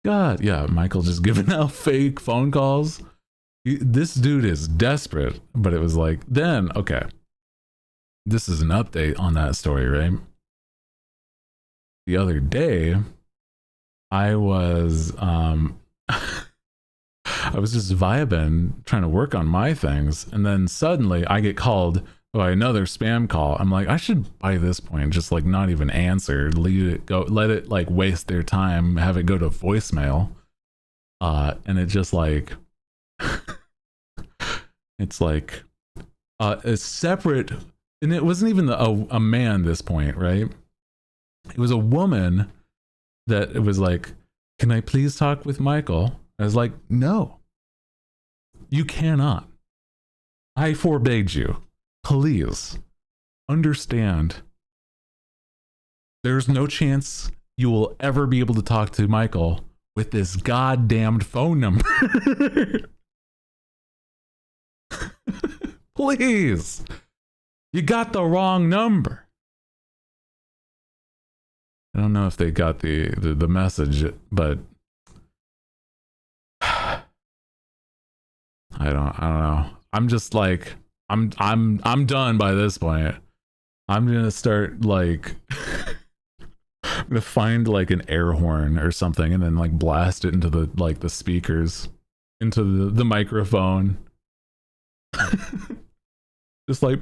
God, yeah, Michael just giving out fake phone calls. This dude is desperate, but it was like, then, okay. This is an update on that story, right? The other day, I was I was just vibing, trying to work on my things, and then suddenly I get called by another spam call. I'm like, I should by this point just like not even answer, leave it go, let it like waste their time, have it go to voicemail. And it just like it's like a separate, and it wasn't even a man this point, right? It was a woman that it was like, can I please talk with Michael? I was like, no, you cannot. I forbade you. Please understand. There's no chance you will ever be able to talk to Michael with this goddamned phone number. Please. You got the wrong number. I don't know if they got the message, but I don't know. I'm just like, I'm done by this point. I'm gonna start like I'm gonna find like an air horn or something and then like blast it into the like the speakers, into the microphone. Just like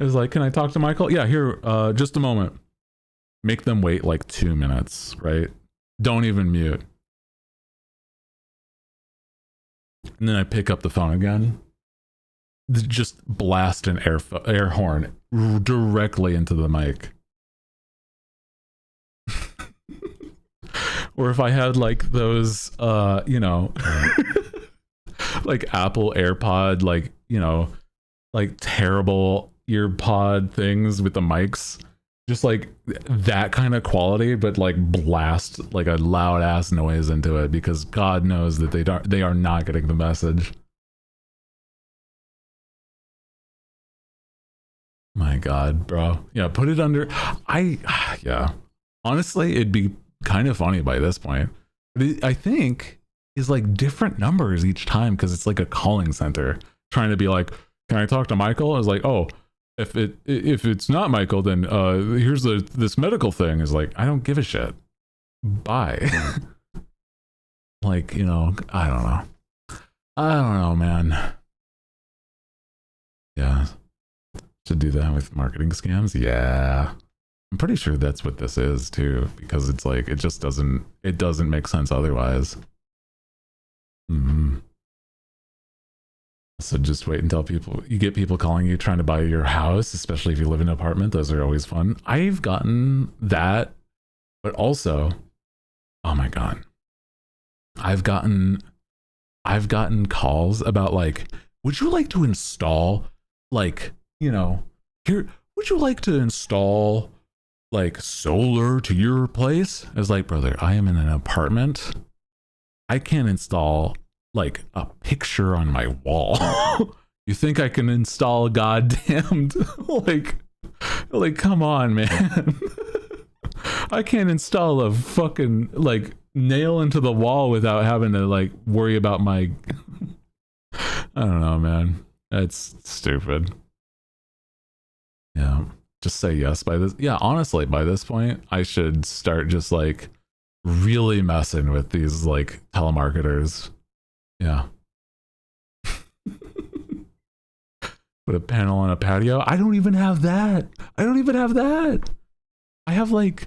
it's like, can I talk to Michael? Yeah, here, just a moment. Make them wait like 2 minutes, right? Don't even mute. And then I pick up the phone again. Just blast an air horn directly into the mic. Or if I had like those, you know, like Apple AirPod, like, you know, like terrible ear pod things with the mics, just like that kind of quality, but like blast like a loud ass noise into it, because God knows that they are not getting the message. My God, bro. Yeah, put it under. Yeah. Honestly, it'd be kind of funny by this point. But I think is like different numbers each time, because it's like a calling center trying to be like, can I talk to Michael? I was like, oh, if it's not Michael, then here's this medical thing. Is like, I don't give a shit. Bye. Like, you know, I don't know, man. Yeah. To do that with marketing scams. Yeah. I'm pretty sure that's what this is too, because it's like, it just doesn't make sense otherwise. So just wait until you get people calling you trying to buy your house, especially if you live in an apartment. Those are always fun. I've gotten that, but also, oh my God, I've gotten calls about like, would you like to install like, you know, here, would you like to install like solar to your place? I was like, brother, I am in an apartment. I can't install like a picture on my wall. You think I can install goddamned like come on, man. I can't install a fucking like nail into the wall without having to like worry about my I don't know, man. That's stupid. Yeah. Just say yes by this. Yeah, honestly, by this point, I should start just like really messing with these like telemarketers. Yeah. Put a panel on a patio. I don't even have that. I have like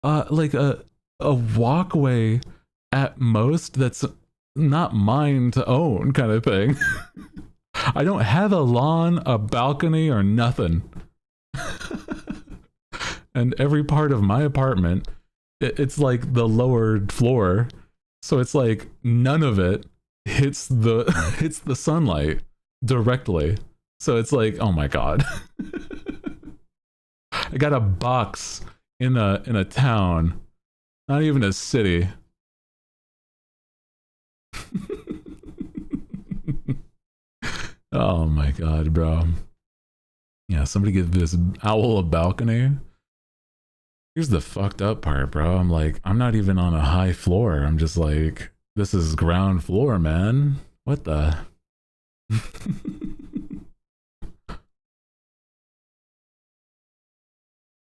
a walkway at most that's not mine to own kind of thing. I don't have a lawn, a balcony, or nothing. And every part of my apartment, it's like the lower floor, so it's like none of it hits the sunlight directly. So it's like, oh my God. I got a box in a town, not even a city. Oh my God, bro. Yeah, somebody give this owl a balcony. Here's the fucked up part, bro. I'm like, I'm not even on a high floor. I'm just like, this is ground floor, man. What the?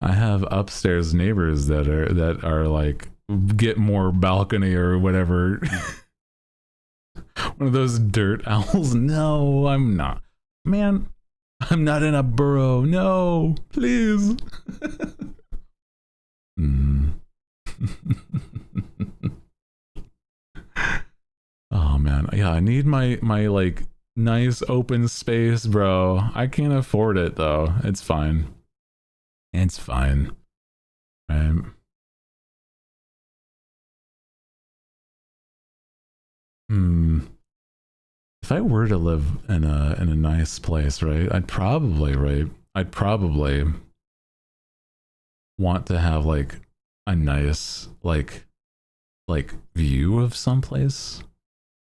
I have upstairs neighbors that are like, get more balcony or whatever. One of those dirt owls. No, I'm not. Man, I'm not in a burrow. No, please. Oh man, yeah, I need my like nice open space, bro. I can't afford it though. It's fine. It's fine. Right. If I were to live in a nice place, right? I'd probably want to have like a nice like view of someplace.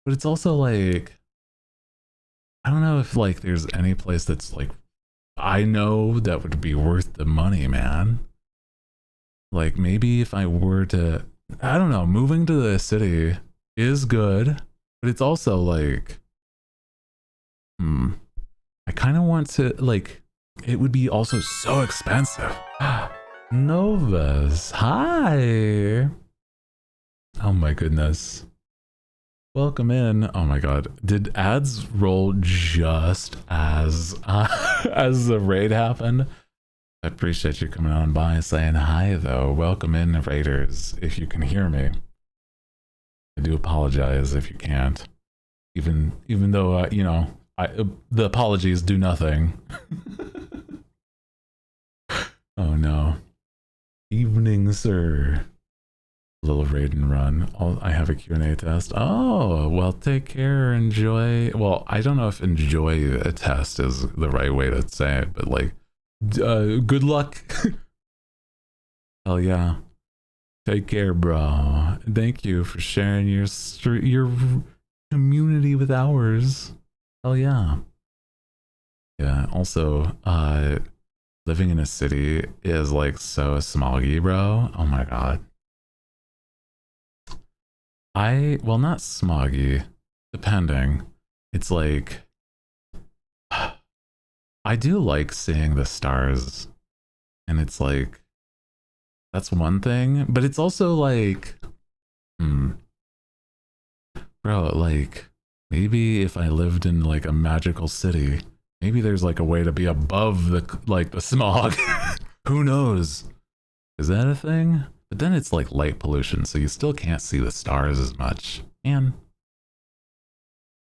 But it's also like, I don't know if like there's any place that's like, I know that would be worth the money, man. Like maybe if I were to, I don't know, moving to the city is good, but it's also like, I kind of want to, like, it would be also so expensive. Novas, hi. Oh my goodness. Welcome in. Oh my god. Did ads roll just as as the raid happened? I appreciate you coming on by saying hi though. Welcome in, raiders, if you can hear me. I do apologize if you can't. Even though you know, the apologies do nothing. Oh no. Evening, sir. Little raid and run. I have a Q&A test. Oh, well, take care, enjoy. Well, I don't know if enjoy a test is the right way to say it, but like, good luck. Hell yeah. Take care, bro. Thank you for sharing your community with ours. Hell yeah. Yeah, also, living in a city is like so smoggy, bro. Oh my god. Well, not smoggy, depending. It's like, I do like seeing the stars, and it's like, that's one thing, but it's also like, bro, like, maybe if I lived in like a magical city, maybe there's like a way to be above the, like, the smog. Who knows? Is that a thing? But then it's like light pollution, so you still can't see the stars as much. And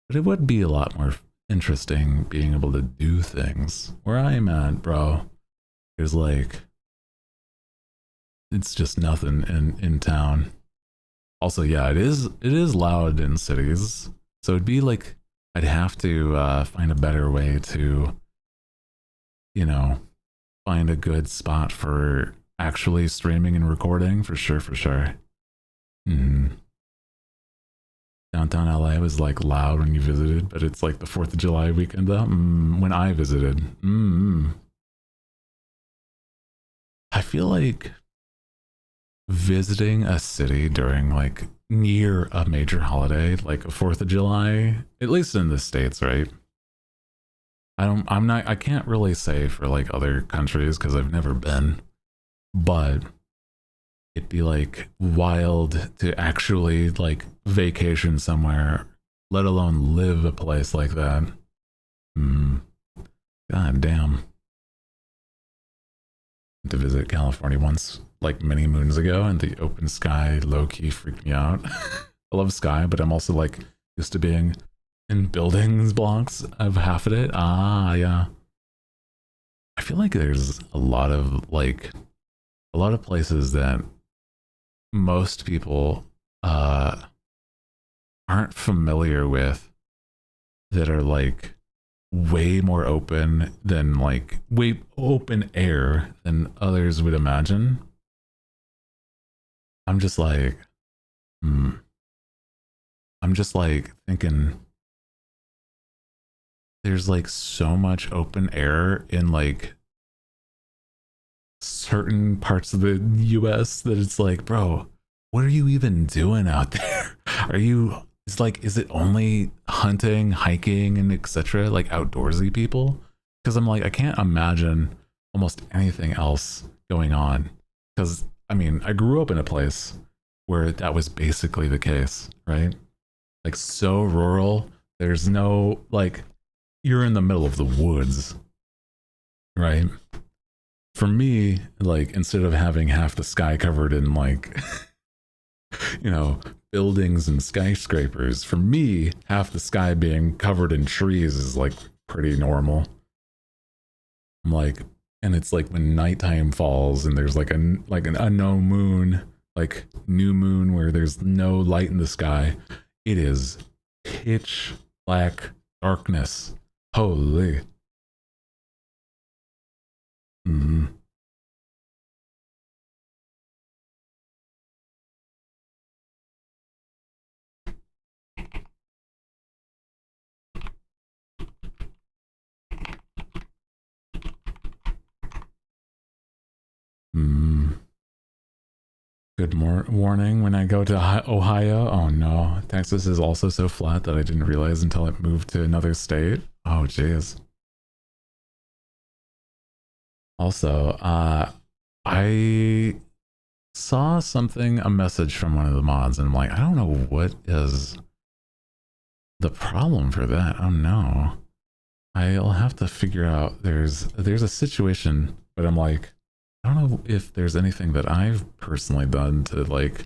but it would be a lot more interesting being able to do things. Where I'm at, bro, there's like, it's just nothing in town. Also, yeah, it is loud in cities, so it'd be like I'd have to find a better way to, you know, find a good spot for actually streaming and recording, for sure, for sure. Downtown LA was like loud when you visited, but it's like the 4th of July weekend though. When I visited. I feel like visiting a city during like near a major holiday, like a 4th of July, at least in the States, right? I can't really say for like other countries because I've never been, but it'd be like wild to actually like vacation somewhere, let alone live a place like that. God damn. To visit California once, like many moons ago, and the open sky low-key freaked me out. I love sky, but I'm also like used to being in buildings blocks of half of it. Yeah. I feel like there's a lot of places that most people aren't familiar with, that are like way more open than like way open air than others would imagine. I'm just like, I'm just like thinking there's like so much open air in like certain parts of the US that it's like, bro, what are you even doing out there? Are you, it's like, is it only hunting, hiking, and etc., like outdoorsy people? Because I'm like, I can't imagine almost anything else going on. Because I mean, I grew up in a place where that was basically the case, right? Like so rural. There's no, like, you're in the middle of the woods, right? For me, like, instead of having half the sky covered in like you know, buildings and skyscrapers, for me, half the sky being covered in trees is like pretty normal. I'm like, and it's like when nighttime falls and there's like an unknown moon, like new moon, where there's no light in the sky, it is pitch black darkness. Holy. Good warning when I go to Ohio. Oh no, Texas is also so flat that I didn't realize until I moved to another state. Oh jeez. Also, I saw a message from one of the mods, and I'm like, I don't know what is the problem for that. Oh no. I'll have to figure out there's a situation, but I'm like, I don't know if there's anything that I've personally done to like,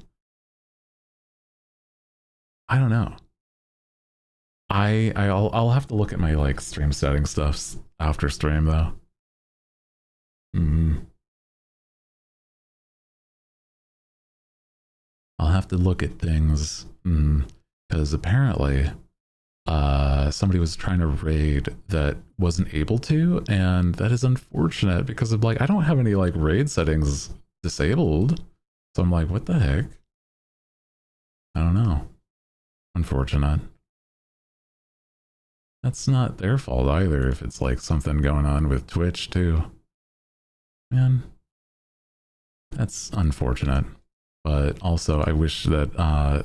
I don't know. I'll have to look at my like stream setting stuffs after stream though. I'll have to look at things because apparently somebody was trying to raid that wasn't able to, and that is unfortunate because of like I don't have any like raid settings disabled, so I'm like, what the heck? I don't know. Unfortunate. That's not their fault either if it's like something going on with Twitch too. Man, that's unfortunate. But also I wish that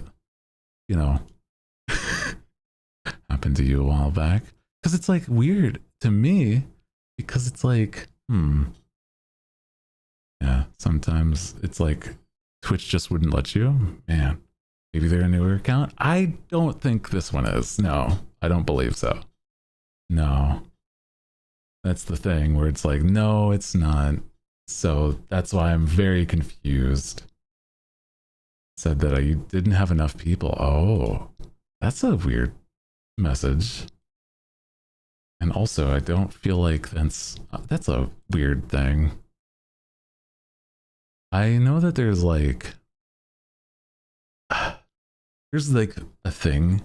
you know happened to you a while back, because it's like weird to me because it's like yeah, sometimes it's like Twitch just wouldn't let you. Man, maybe they're a newer account. I don't think this one is. No, I don't believe so. No, that's the thing where it's like, no, it's not. So that's why I'm very confused. Said that I didn't have enough people. Oh, that's a weird message. And also, I don't feel like that's a weird thing. I know that there's like a thing.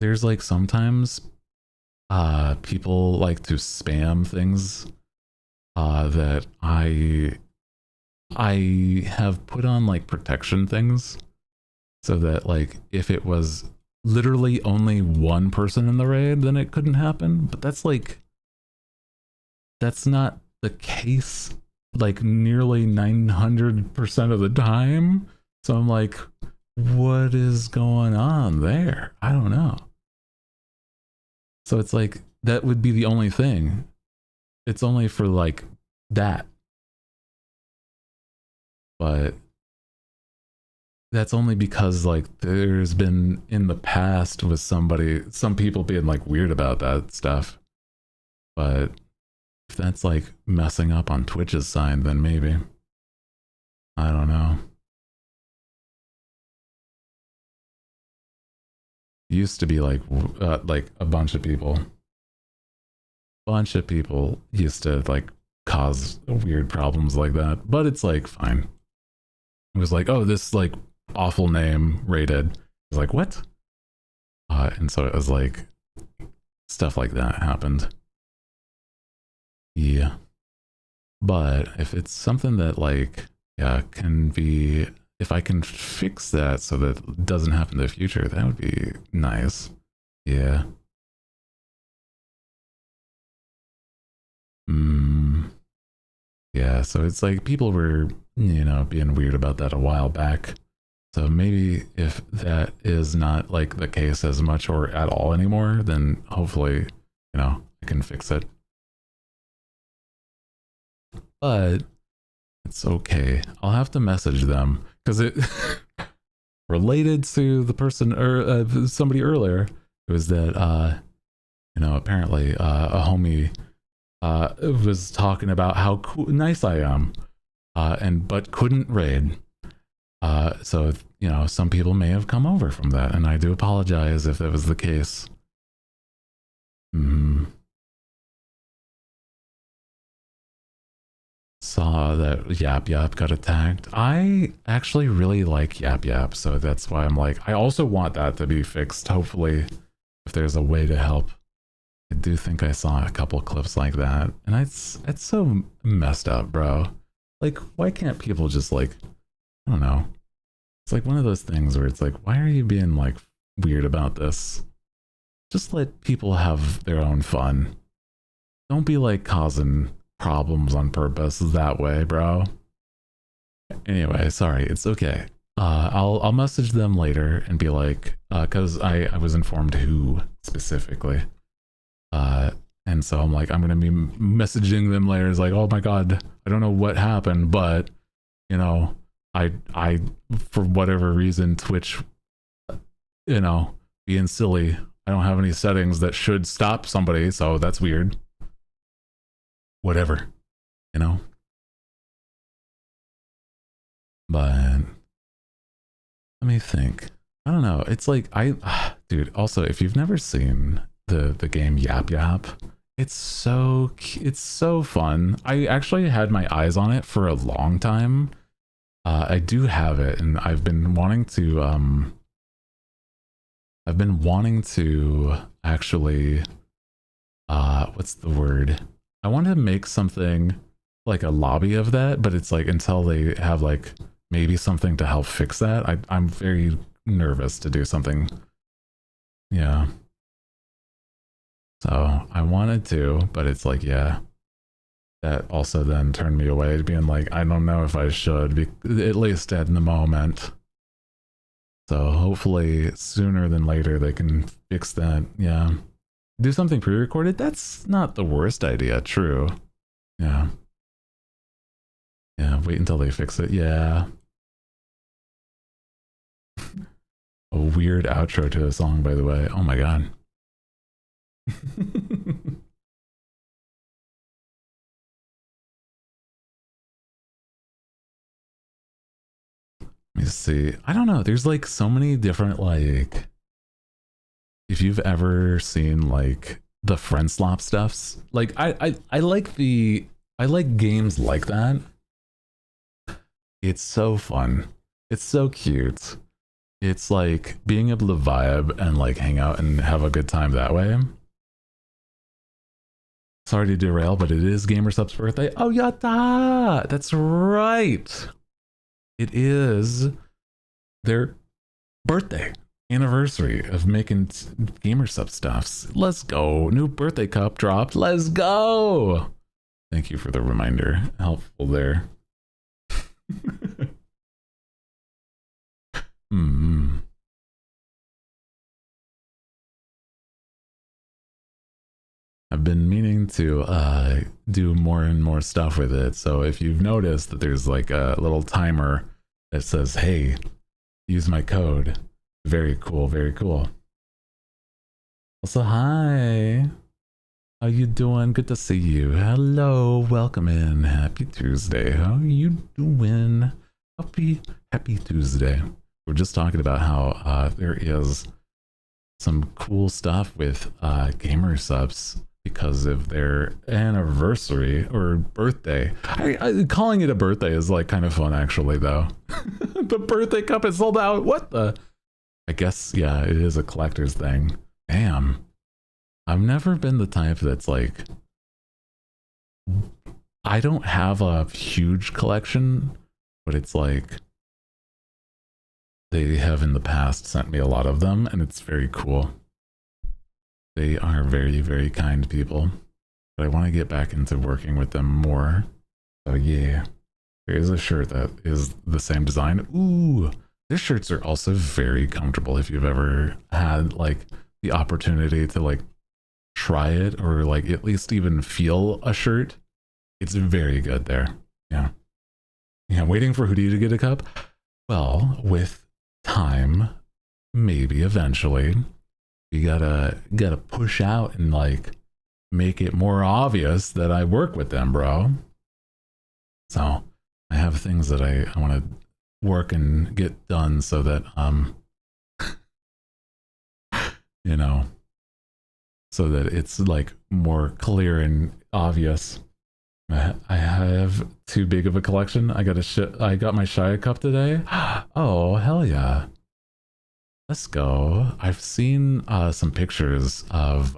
There's like sometimes people like to spam things that I have put on like protection things so that like if it was literally only one person in the raid, then it couldn't happen. But that's not the case like nearly 900% of the time. So I'm like, what is going on there? I don't know. So it's like, that would be the only thing. It's only for like that. But that's only because like there's been in the past with some people being like weird about that stuff. But if that's like messing up on Twitch's side, then maybe. I don't know. Used to be like a bunch of people used to like cause weird problems like that, but it's like fine. It was like, oh, this like awful name rated. I was like, what? And so it was like stuff like that happened. Yeah. But if it's something that like, yeah, can be, if I can fix that so that it doesn't happen in the future, that would be nice. Yeah. Yeah, so it's like people were, being weird about that a while back. So maybe if that is not like the case as much or at all anymore, then hopefully, I can fix it. But it's okay. I'll have to message them because it related to the person or somebody earlier. It was that, apparently a homie was talking about how nice I am, but couldn't raid. So some people may have come over from that, and I do apologize if that was the case. Saw that Yap Yap got attacked. I actually really like Yap Yap, so that's why I'm like, I also want that to be fixed. Hopefully, if there's a way to help. I do think I saw a couple clips like that, and it's so messed up, bro. Like, why can't people just like, I don't know. It's like one of those things where it's like, why are you being like weird about this? Just let people have their own fun. Don't be like causing problems on purpose that way, bro. Anyway, sorry, it's okay. I'll message them later and be like, because I was informed who specifically, and so I'm like, I'm gonna be messaging them later. It's like, oh my god, I don't know what happened, but you know, I for whatever reason, Twitch, you know, being silly, I don't have any settings that should stop somebody, so that's weird. Whatever, you know. But let me think. I don't know. It's like dude. Also, if you've never seen the game Yap Yap, it's so fun. I actually had my eyes on it for a long time. I do have it, and I've been wanting to actually what's the word? I want to make something like a lobby of that, but it's like until they have like maybe something to help fix that. I'm very nervous to do something. Yeah. So I wanted to, but it's like, yeah, that also then turned me away, being like, I don't know if I should, at least at the moment. So hopefully sooner than later they can fix that. Yeah. Do something pre-recorded? That's not the worst idea, true. Yeah. Yeah, wait until they fix it. Yeah. A weird outro to a song, by the way. Oh my god. Let me see. I don't know. There's like so many different, like, if you've ever seen like the friend slop stuffs, like I like games like that. It's so fun. It's so cute. It's like being able to vibe and like hang out and have a good time that way. Sorry to derail, but it is GamerSup's birthday. Oh, yata! That's right. It is their birthday anniversary of making GamerSup stuffs. Let's go. New birthday cup dropped. Let's go. Thank you for the reminder. Helpful there. I've been meaning to do more and more stuff with it. So if you've noticed that there's like a little timer that says, hey, use my code. Very cool, very cool. Also, hi. How you doing? Good to see you. Hello, welcome in. Happy Tuesday. How are you doing? Happy Tuesday. We're just talking about how there is some cool stuff with GamerSupps because of their anniversary or birthday. Calling it a birthday is like kind of fun, actually, though. The birthday cup is sold out. What the? I guess, yeah, it is a collector's thing. Damn. I've never been the type that's like, I don't have a huge collection, but it's like they have in the past sent me a lot of them, and it's very cool. They are very, very kind people, but I want to get back into working with them more. So yeah, there is a shirt that is the same design. Ooh, their shirts are also very comfortable. If you've ever had like the opportunity to like try it or like at least even feel a shirt, it's very good there. Yeah. Yeah, waiting for Hooty to get a cup. Well, with time, maybe eventually. You gotta push out and like make it more obvious that I work with them, bro. So I have things that I want to work and get done so that you know, so that it's like more clear and obvious. I have too big of a collection. I got my Shia cup today. Oh hell yeah. Let's go. I've seen some pictures of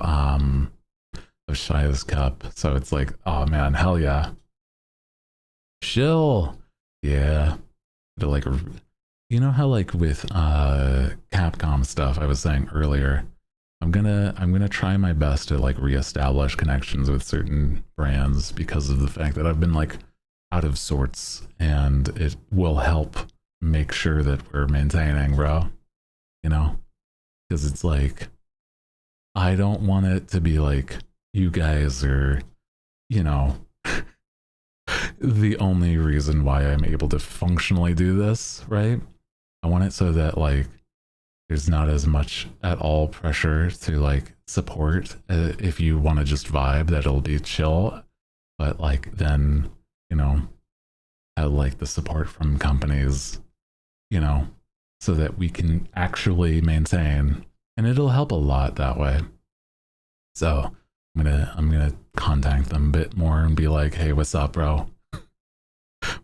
Shia's cup, so it's like, oh man, hell yeah. Chill. Yeah. To like, you know how like with Capcom stuff I was saying earlier, I'm gonna try my best to like reestablish connections with certain brands because of the fact that I've been like out of sorts, and it will help make sure that we're maintaining, bro. You know, because it's like, I don't want it to be like you guys are, you know, the only reason why I'm able to functionally do this, right? I want it so that like there's not as much at all pressure to like support. If you want to just vibe, that it'll be chill, but like then, you know, I like the support from companies, you know, so that we can actually maintain, and it'll help a lot that way. So I'm gonna contact them a bit more and be like, hey, what's up, bro?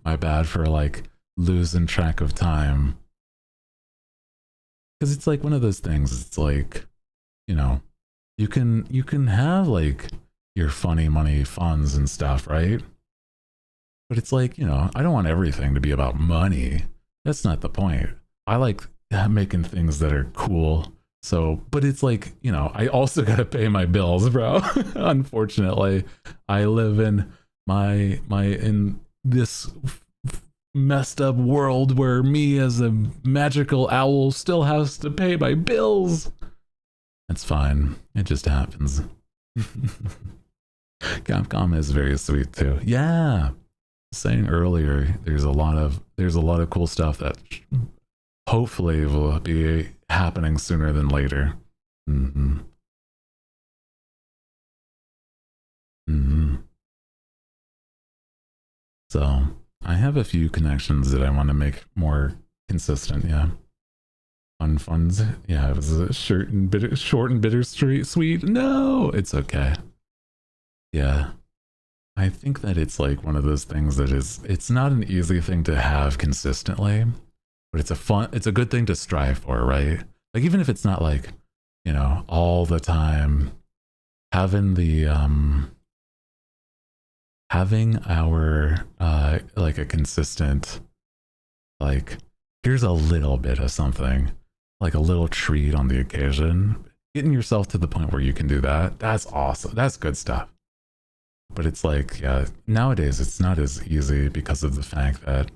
My bad for like losing track of time. Because it's like one of those things, it's like, you know, you can have like your funny money funds and stuff, right? But it's like, you know, I don't want everything to be about money. That's not the point. I like making things that are cool. So, but it's like, you know, I also got to pay my bills, bro. Unfortunately, I live in in this messed up world where me as a magical owl still has to pay my bills. That's fine. It just happens. Capcom is very sweet too. Yeah. Saying earlier, there's a lot of cool stuff that hopefully will be happening sooner than later. Mm-hmm. Mm-hmm. So I have a few connections that I want to make more consistent. Yeah. Fun funds. Yeah, it was a short and bittersweet. Sweet. No, it's okay. Yeah. I think that it's like one of those things that it's not an easy thing to have consistently, but it's a good thing to strive for, right? Like even if it's not like, you know, all the time, having having our like a consistent, like here's a little bit of something, like a little treat on the occasion, getting yourself to the point where you can do that. That's awesome. That's good stuff. But it's like, yeah, nowadays it's not as easy because of the fact that,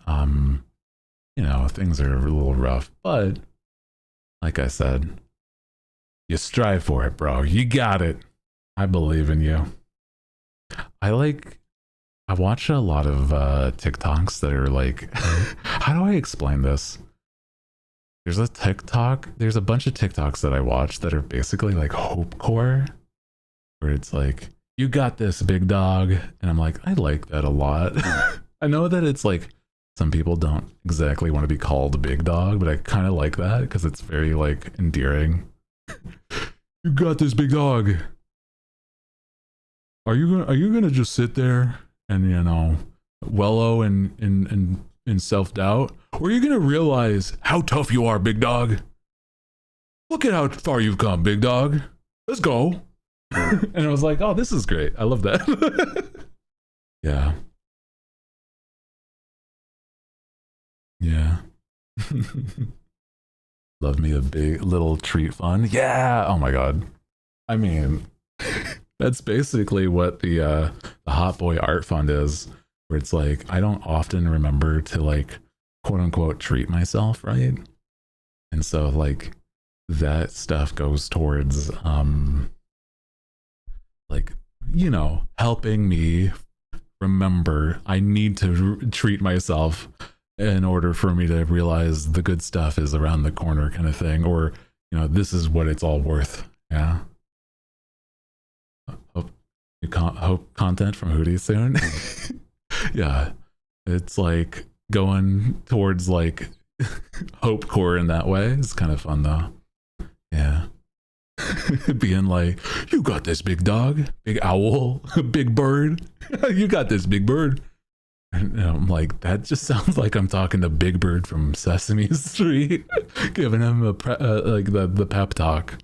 you know, things are a little rough. But like I said, you strive for it, bro. You got it. I believe in you. I watch a lot of TikToks that are like, how do I explain this? There's a bunch of TikToks that I watch that are basically like hopecore, where it's like, you got this, big dog. And I'm like, I like that a lot. I know that it's like, some people don't exactly want to be called a big dog, but I kind of like that because it's very like endearing. You got this, big dog. Are you gonna just sit there and, you know, wallow in self-doubt? Or are you gonna realize how tough you are, big dog? Look at how far you've come, big dog. Let's go. And I was like, oh, this is great. I love that. Yeah. Yeah. Love me a big little treat fund. Yeah. Oh my God. I mean, that's basically what the Hot Boy Art Fund is, where it's like, I don't often remember to like, quote unquote, treat myself, right? And so like that stuff goes towards, like, you know, helping me remember I need to treat myself in order for me to realize the good stuff is around the corner, kind of thing, or, you know, this is what it's all worth. Yeah. Hope content from Hooty soon. Yeah, it's like going towards like hope core in that way. It's kind of fun though. Yeah. Being like, you got this, big dog, big owl, big bird. You got this, big bird. And I'm like, that just sounds like I'm talking to Big Bird from Sesame Street, giving him like the pep talk.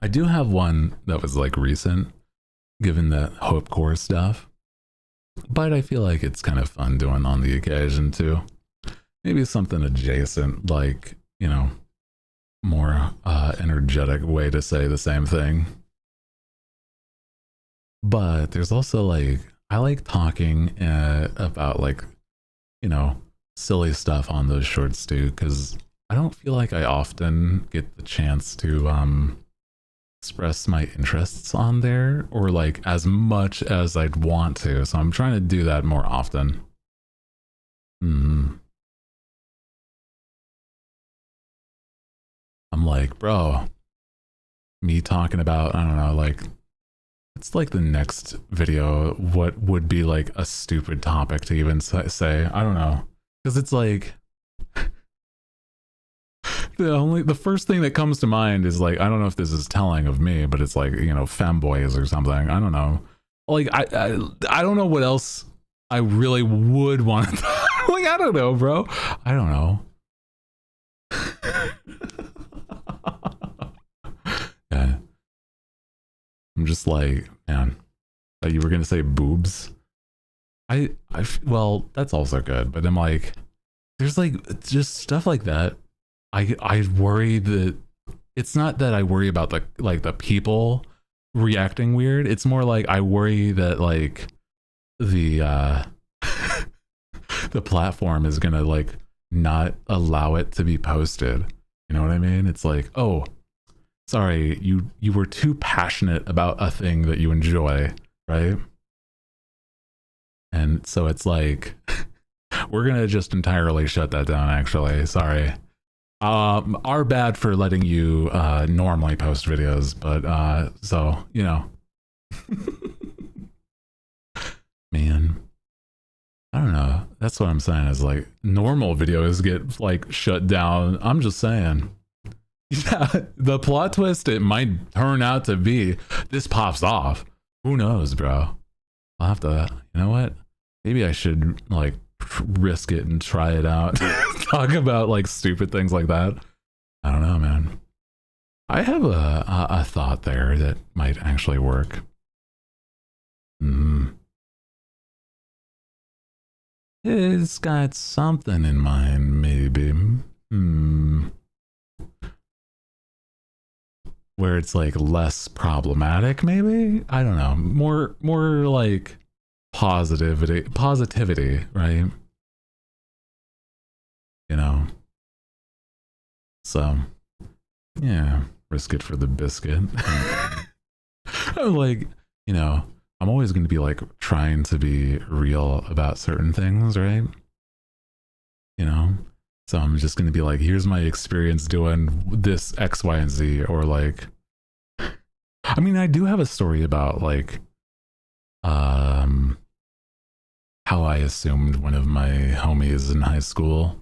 I do have one that was like recent, given that hope core stuff, but I feel like it's kind of fun doing on the occasion too. Maybe something adjacent, like, you know, more energetic way to say the same thing. But there's also like, I like talking about like, you know, silly stuff on those shorts too, because I don't feel like I often get the chance to express my interests on there, or like as much as I'd want to. So I'm trying to do that more often. I'm like, bro, me talking about, I don't know, like, it's like the next video, what would be like a stupid topic to even say? I don't know. Because it's like, the first thing that comes to mind is like, I don't know if this is telling of me, but it's like, you know, femboys or something. I don't know. Like, I don't know what else I really would want to like, I don't know, bro. I don't know. Yeah. I'm just like, man, you were gonna say boobs. Well, that's also good, but I'm like, there's like just stuff like that. I worry that it's not that I worry about the people reacting weird. It's more like I worry that like the the platform is gonna like not allow it to be posted. You know what I mean? It's like, oh, sorry, you were too passionate about a thing that you enjoy, right? And so it's like, we're gonna just entirely shut that down. Actually, sorry. Our bad for letting you normally post videos, but so you know, man, I don't know. That's what I'm saying. Is like normal videos get like shut down. I'm just saying. Yeah, the plot twist it might turn out to be this pops off. Who knows, bro? I'll have to. You know what? Maybe I should like risk it and try it out. Talk about like stupid things like that. I don't know, man. I have a thought there that might actually work. It's got something in mind, maybe. Where it's like less problematic, maybe. I don't know. More like positivity, right? You know. So yeah, risk it for the biscuit. I'm like, you know, I'm always going to be like trying to be real about certain things, right? You know, so I'm just going to be like, here's my experience doing this X, Y, and Z, or like, I mean, I do have a story about like, how I assumed one of my homies in high school,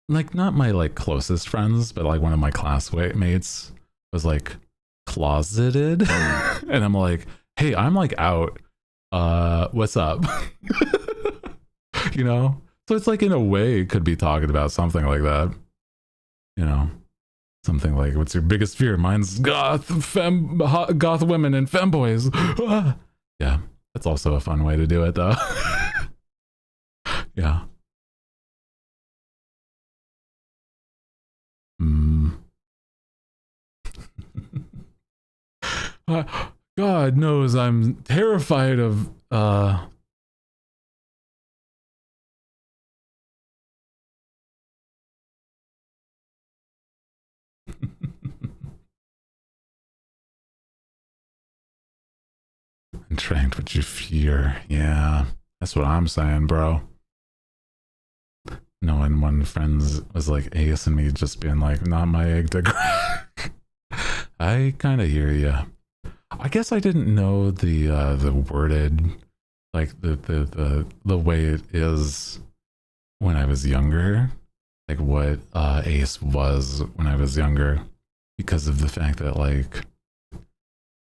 like not my like closest friends, but like one of my classmates was like closeted, and I'm like, hey, I'm like out. What's up? You know? So it's like in a way it could be talking about something like that. You know? Something like, what's your biggest fear? Mine's goth women and femboys. Yeah. That's also a fun way to do it though. Yeah. God knows I'm terrified of trained what you fear. Yeah. That's what I'm saying, bro. Knowing one friends was like Ace and me just being like, not my egg to crack. I kind of hear you. I guess I didn't know the worded, like the way it is when I was younger, like what Ace was when I was younger, because of the fact that like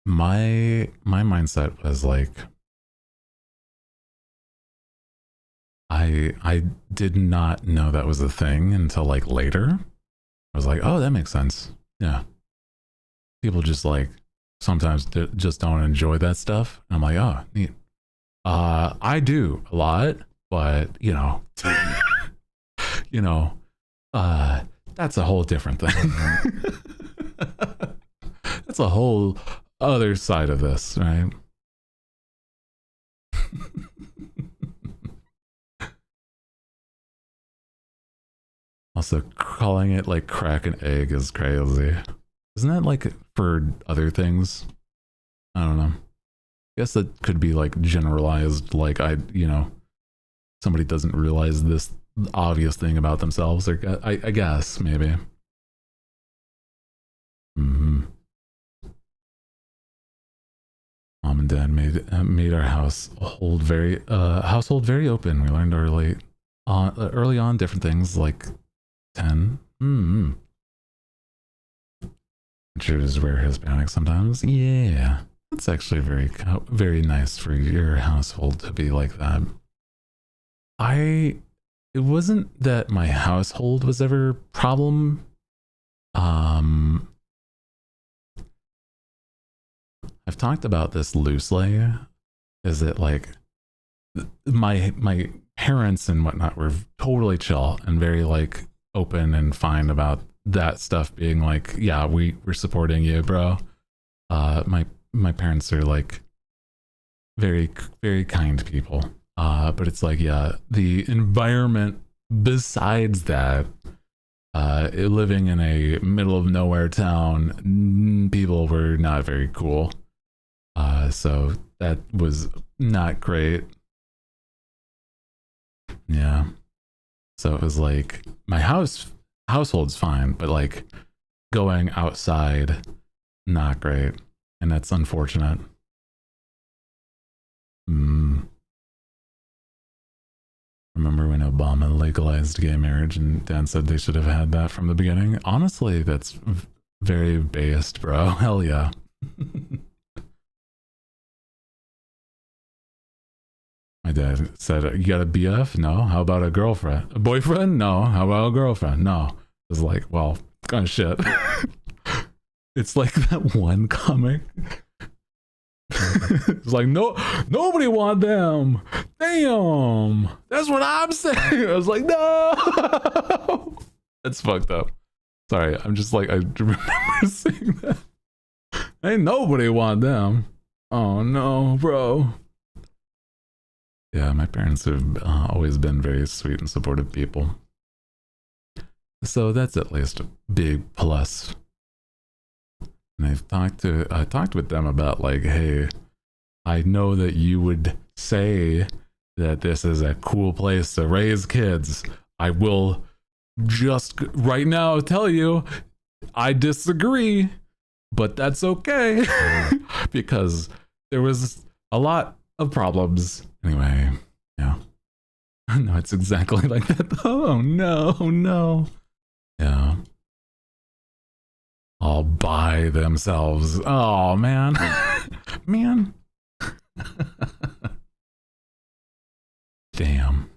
my mindset was like, I did not know that was a thing until like later. I was like, oh, that makes sense. Yeah. People just like sometimes just don't enjoy that stuff. And I'm like, oh, neat. I do a lot, but you know, you know, that's a whole different thing. That's a whole other side of this, right? Also, calling it like crack an egg is crazy. Isn't that like for other things? I don't know. I guess that could be like generalized, like somebody doesn't realize this obvious thing about themselves, or I guess maybe. Mom and Dad made our household very open. We learned early on different things like 10. Choose wear Hispanic sometimes. Yeah, that's actually very nice for your household to be like that. It wasn't that my household was ever a problem. I've talked about this loosely. Is it like my parents and whatnot were totally chill and very like open and fine about that stuff being like, yeah, we're supporting you, bro. My parents are like very kind people. But it's like, yeah, the environment besides that, living in a middle of nowhere town, people were not very cool. So that was not great. Yeah. So it was like my household's fine, but like going outside, not great. And that's unfortunate. Remember when Obama legalized gay marriage and Dan said they should have had that from the beginning? Honestly, that's very based, bro. Hell yeah. My dad said, you got a BF? No. How about a girlfriend? A boyfriend? No. How about a girlfriend? No. It was like, well, kind of shit. It's like that one comic. It's like, no, nobody want them. Damn. That's what I'm saying. I was like, no. That's fucked up. Sorry. I'm just like, I remember saying that. Ain't nobody want them. Oh no, bro. Yeah, my parents have always been very sweet and supportive people. So that's at least a big plus. And I talked with them about like, hey, I know that you would say that this is a cool place to raise kids. I will just right now tell you, I disagree, but that's okay. Because there was a lot of problems. Anyway, yeah. No, it's exactly like that. Oh no. Yeah. All by themselves. Oh man. Man. Damn.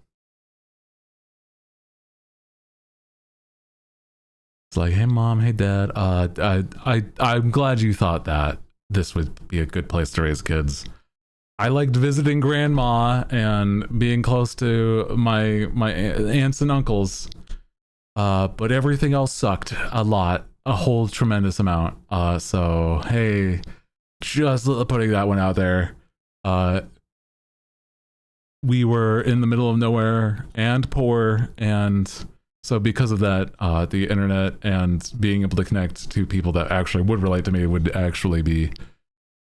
It's like, hey mom, hey dad, I'm glad you thought that this would be a good place to raise kids. I liked visiting grandma and being close to my aunts and uncles. But everything else sucked a lot, a whole tremendous amount. So hey, just putting that one out there. We were in the middle of nowhere and poor, and so because of that, the internet and being able to connect to people that actually would relate to me would actually be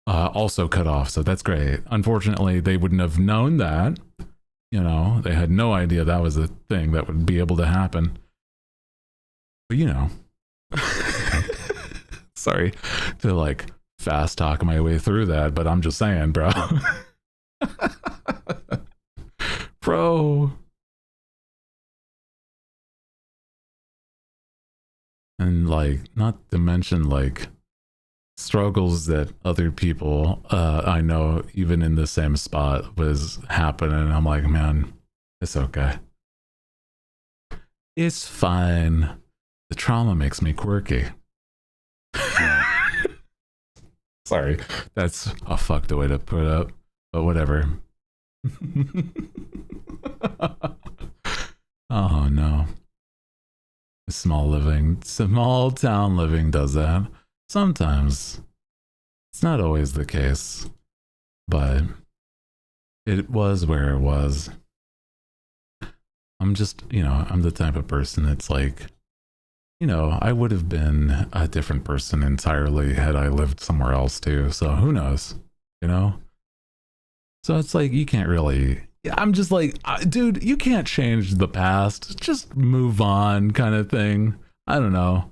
also cut off. So that's great. Unfortunately, they wouldn't have known that. You know, they had no idea that was a thing that would be able to happen. But you know, sorry to like fast talk my way through that, but I'm just saying, bro. Bro. And like, not to mention like struggles that other people I know even in the same spot was happening. I'm like, man, it's okay. It's fine. The trauma makes me quirky. Sorry, that's a fucked way to put it, but whatever. Oh no. Small town living does that. Sometimes. It's not always the case, but it was where it was. I'm just, I'm the type of person that's like, I would have been a different person entirely had I lived somewhere else too. So who knows, you know? So it's like, you can't really, I'm just like, dude, you can't change the past. Just move on, kind of thing. I don't know.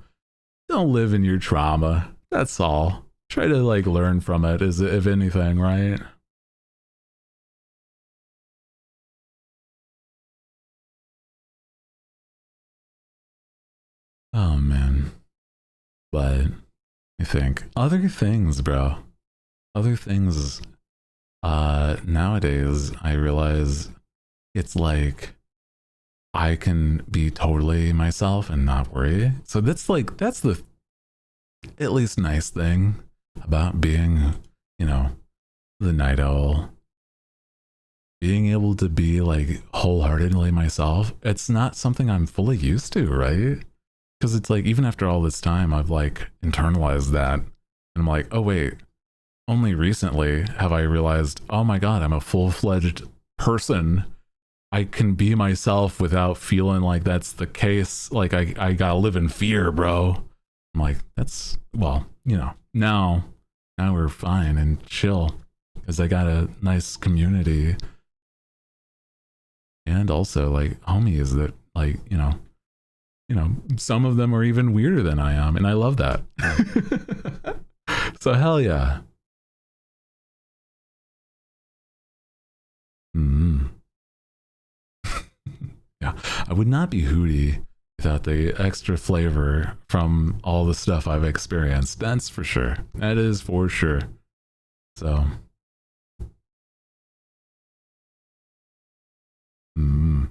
Don't live in your trauma. That's all. Try to like learn from it, is if anything, right? Oh man. But I think other things, bro. Other things. Nowadays I realize it's like I can be totally myself and not worry. So that's the at least nice thing about being, you know, the night owl. Being able to be like wholeheartedly myself. It's not something I'm fully used to, right? Because it's like even after all this time I've like internalized that. And I'm like, oh wait, only recently have I realized, oh my god, I'm a full-fledged person. I can be myself without feeling like that's the case. Like I gotta live in fear, bro. I'm like, that's, well, now we're fine and chill because I got a nice community, and also like homies that like, some of them are even weirder than I am, and I love that. So hell yeah. Mm. Yeah, I would not be Hooty without the extra flavor from all the stuff I've experienced. That's for sure. That is for sure. So, mm,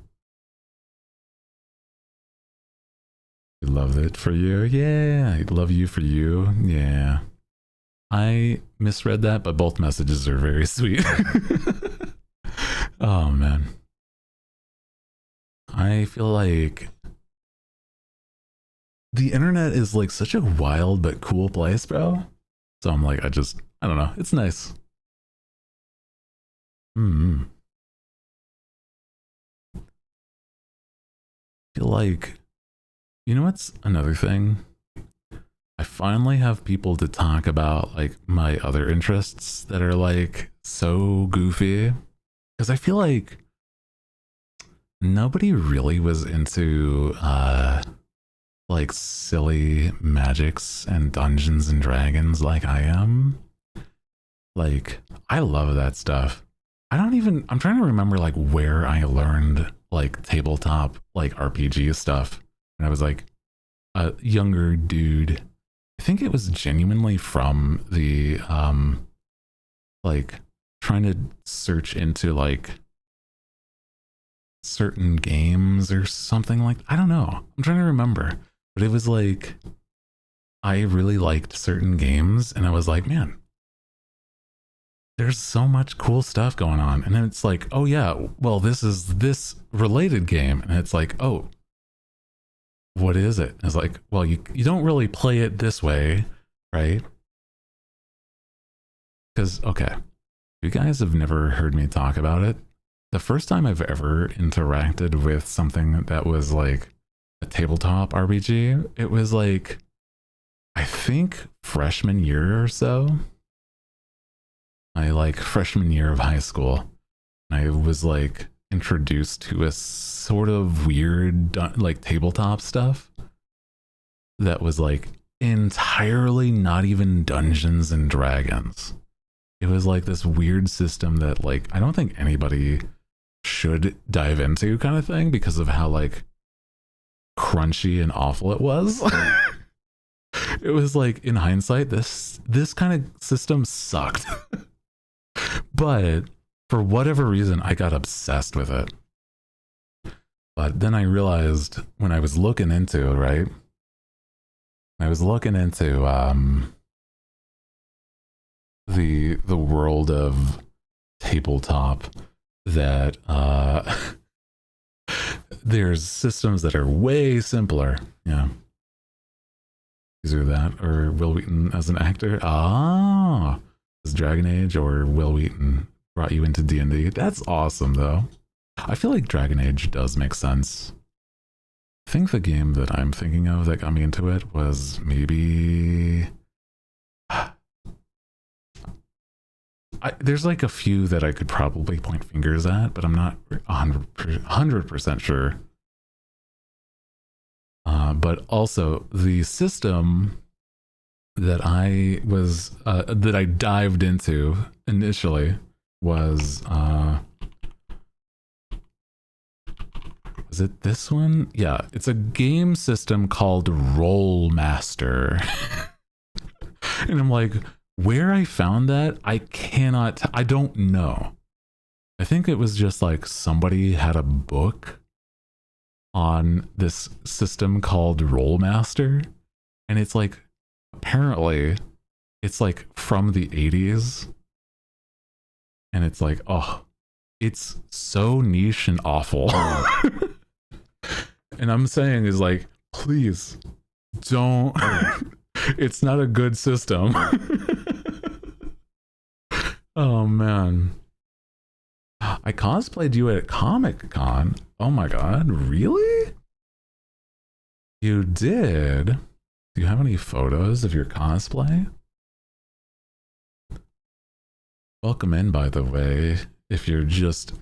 I love it for you. Yeah, I love you for you. Yeah. I misread that, but both messages are very sweet. Oh man. I feel like the internet is like such a wild but cool place, bro. So I'm like, I don't know. It's nice. Hmm. Feel like, what's another thing? I finally have people to talk about like my other interests that are like so goofy. Because I feel like nobody really was into like silly magics and Dungeons and Dragons like I am. Like, I love that stuff. I'm trying to remember like where I learned like tabletop like RPG stuff when I was like a younger dude. I think it was genuinely from the like trying to search into like certain games or something, like I don't know. I'm trying to remember. But it was like I really liked certain games and I was like, man, there's so much cool stuff going on. And then it's like, oh yeah, well, this is this related game. And it's like, oh, what is it? And it's like, well, you don't really play it this way, right? Because, okay, you guys have never heard me talk about it. The first time I've ever interacted with something that was like a tabletop RPG, it was like, I think freshman year or so. I like freshman year of high school. I was like introduced to a sort of weird like tabletop stuff that was like entirely not even Dungeons and Dragons. It was like this weird system that like I don't think anybody should dive into, kind of thing, because of how like crunchy and awful it was. It was like, in hindsight, this kind of system sucked. But for whatever reason, I got obsessed with it. But then I realized when I was looking into it, right? I was looking into the world of tabletop, that there's systems that are way simpler. Yeah. Either that or Will Wheaton as an actor. Ah, is Dragon Age or Will Wheaton brought you into D&D. That's awesome, though. I feel like Dragon Age does make sense. I think the game that I'm thinking of that got me into it was maybe... there's like a few that I could probably point fingers at, but I'm not 100% sure. But also, the system that I dived into initially was it this one? Yeah, it's a game system called Roll Master. And I'm like, where I found that, I don't know. I think it was just like somebody had a book on this system called Roll Master, and it's like, apparently it's like from the 80s, and it's like, oh, it's so niche and awful. And I'm saying is like, please don't. It's not a good system. Oh man, I cosplayed you at Comic-Con. Oh my god, really? You did? Do you have any photos of your cosplay? Welcome in, by the way. If you're just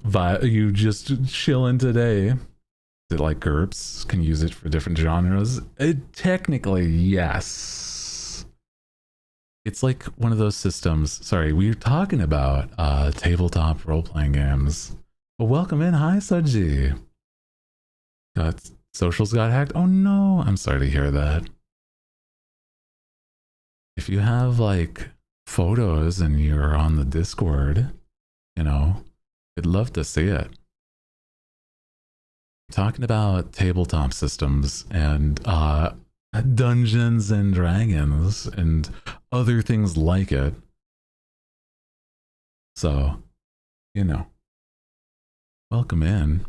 chilling today. Is it like GURPS? Can use it for different genres? Technically, yes. It's like one of those systems. Sorry, we were talking about tabletop role-playing games. Well, welcome in. Hi, Suji. Socials got hacked? Oh no, I'm sorry to hear that. If you have like photos and you're on the Discord, you know, I'd love to see it. Talking about tabletop systems and Dungeons and Dragons and other things like it. So, you know, welcome in.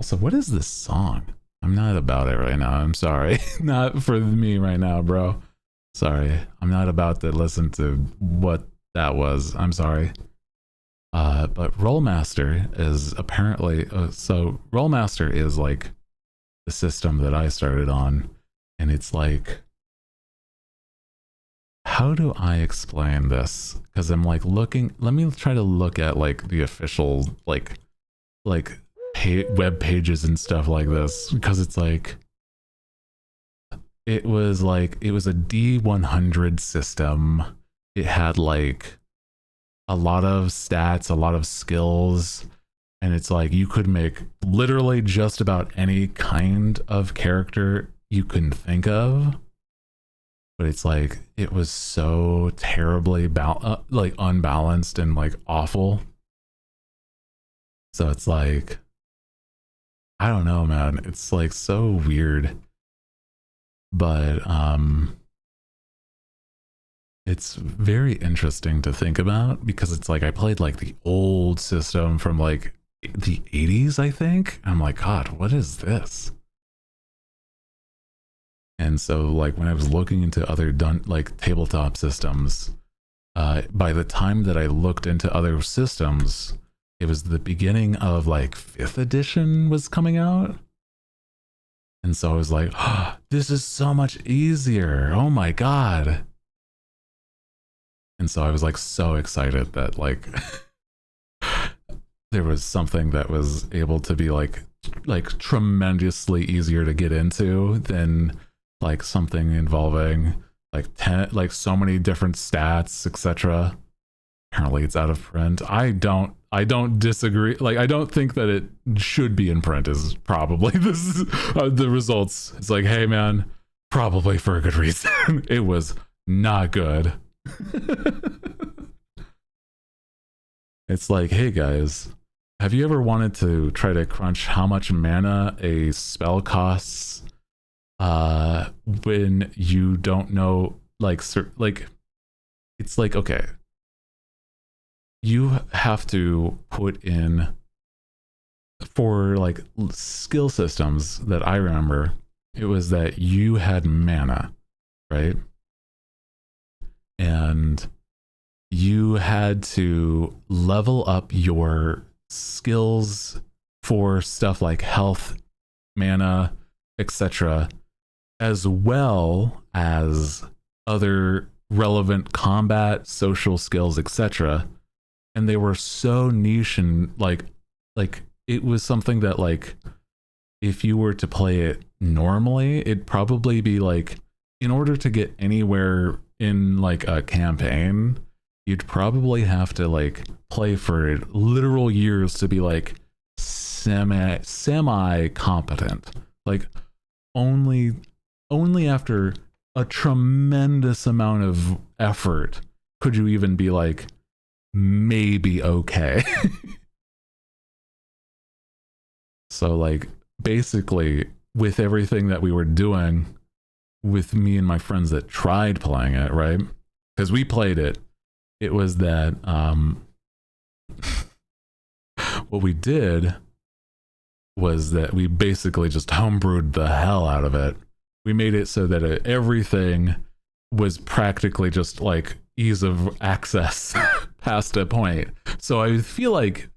Also, what is this song? I'm not about it right now. I'm sorry. Not for me right now, bro. Sorry. I'm not about to listen to what that was. I'm sorry. But Rollmaster is apparently... so Rollmaster is like the system that I started on. And it's like... How do I explain this? Because I'm like looking... Let me try to look at like the official like web pages and stuff like this, because it's like it was a D100 system. It had like a lot of stats, a lot of skills, and it's like you could make literally just about any kind of character you can think of. But it's like it was so terribly like unbalanced and like awful. So it's like, I don't know, man. It's like so weird. But it's very interesting to think about, because it's like I played like the old system from like the 80s, I think. I'm like, God, what is this? And so like when I was looking into other like tabletop systems, by the time that I looked into other systems, it was the beginning of like 5th edition was coming out. And so I was like, oh, this is so much easier. Oh my God. And so I was like so excited that like there was something that was able to be like tremendously easier to get into than like something involving like so many different stats, etc. Apparently it's out of print. I don't disagree. Like, I don't think that it should be in print is probably this the results. It's like, hey man, probably for a good reason. It was not good. It's like, hey guys, have you ever wanted to try to crunch how much mana a spell costs when you don't know like it's like, okay, you have to put in, for like skill systems that I remember, it was that you had mana, right? And you had to level up your skills for stuff like health, mana, etc., as well as other relevant combat, social skills, etc. And they were so niche and like it was something that like if you were to play it normally, it'd probably be like, in order to get anywhere in like a campaign, you'd probably have to like play for literal years to be like semi competent. Like only after a tremendous amount of effort could you even be like maybe okay. So like basically with everything that we were doing with me and my friends that tried playing it, right? Because we played it, it was that what we did was that we basically just homebrewed the hell out of it. We made it so that everything was practically just like ease of access past a point. So I feel like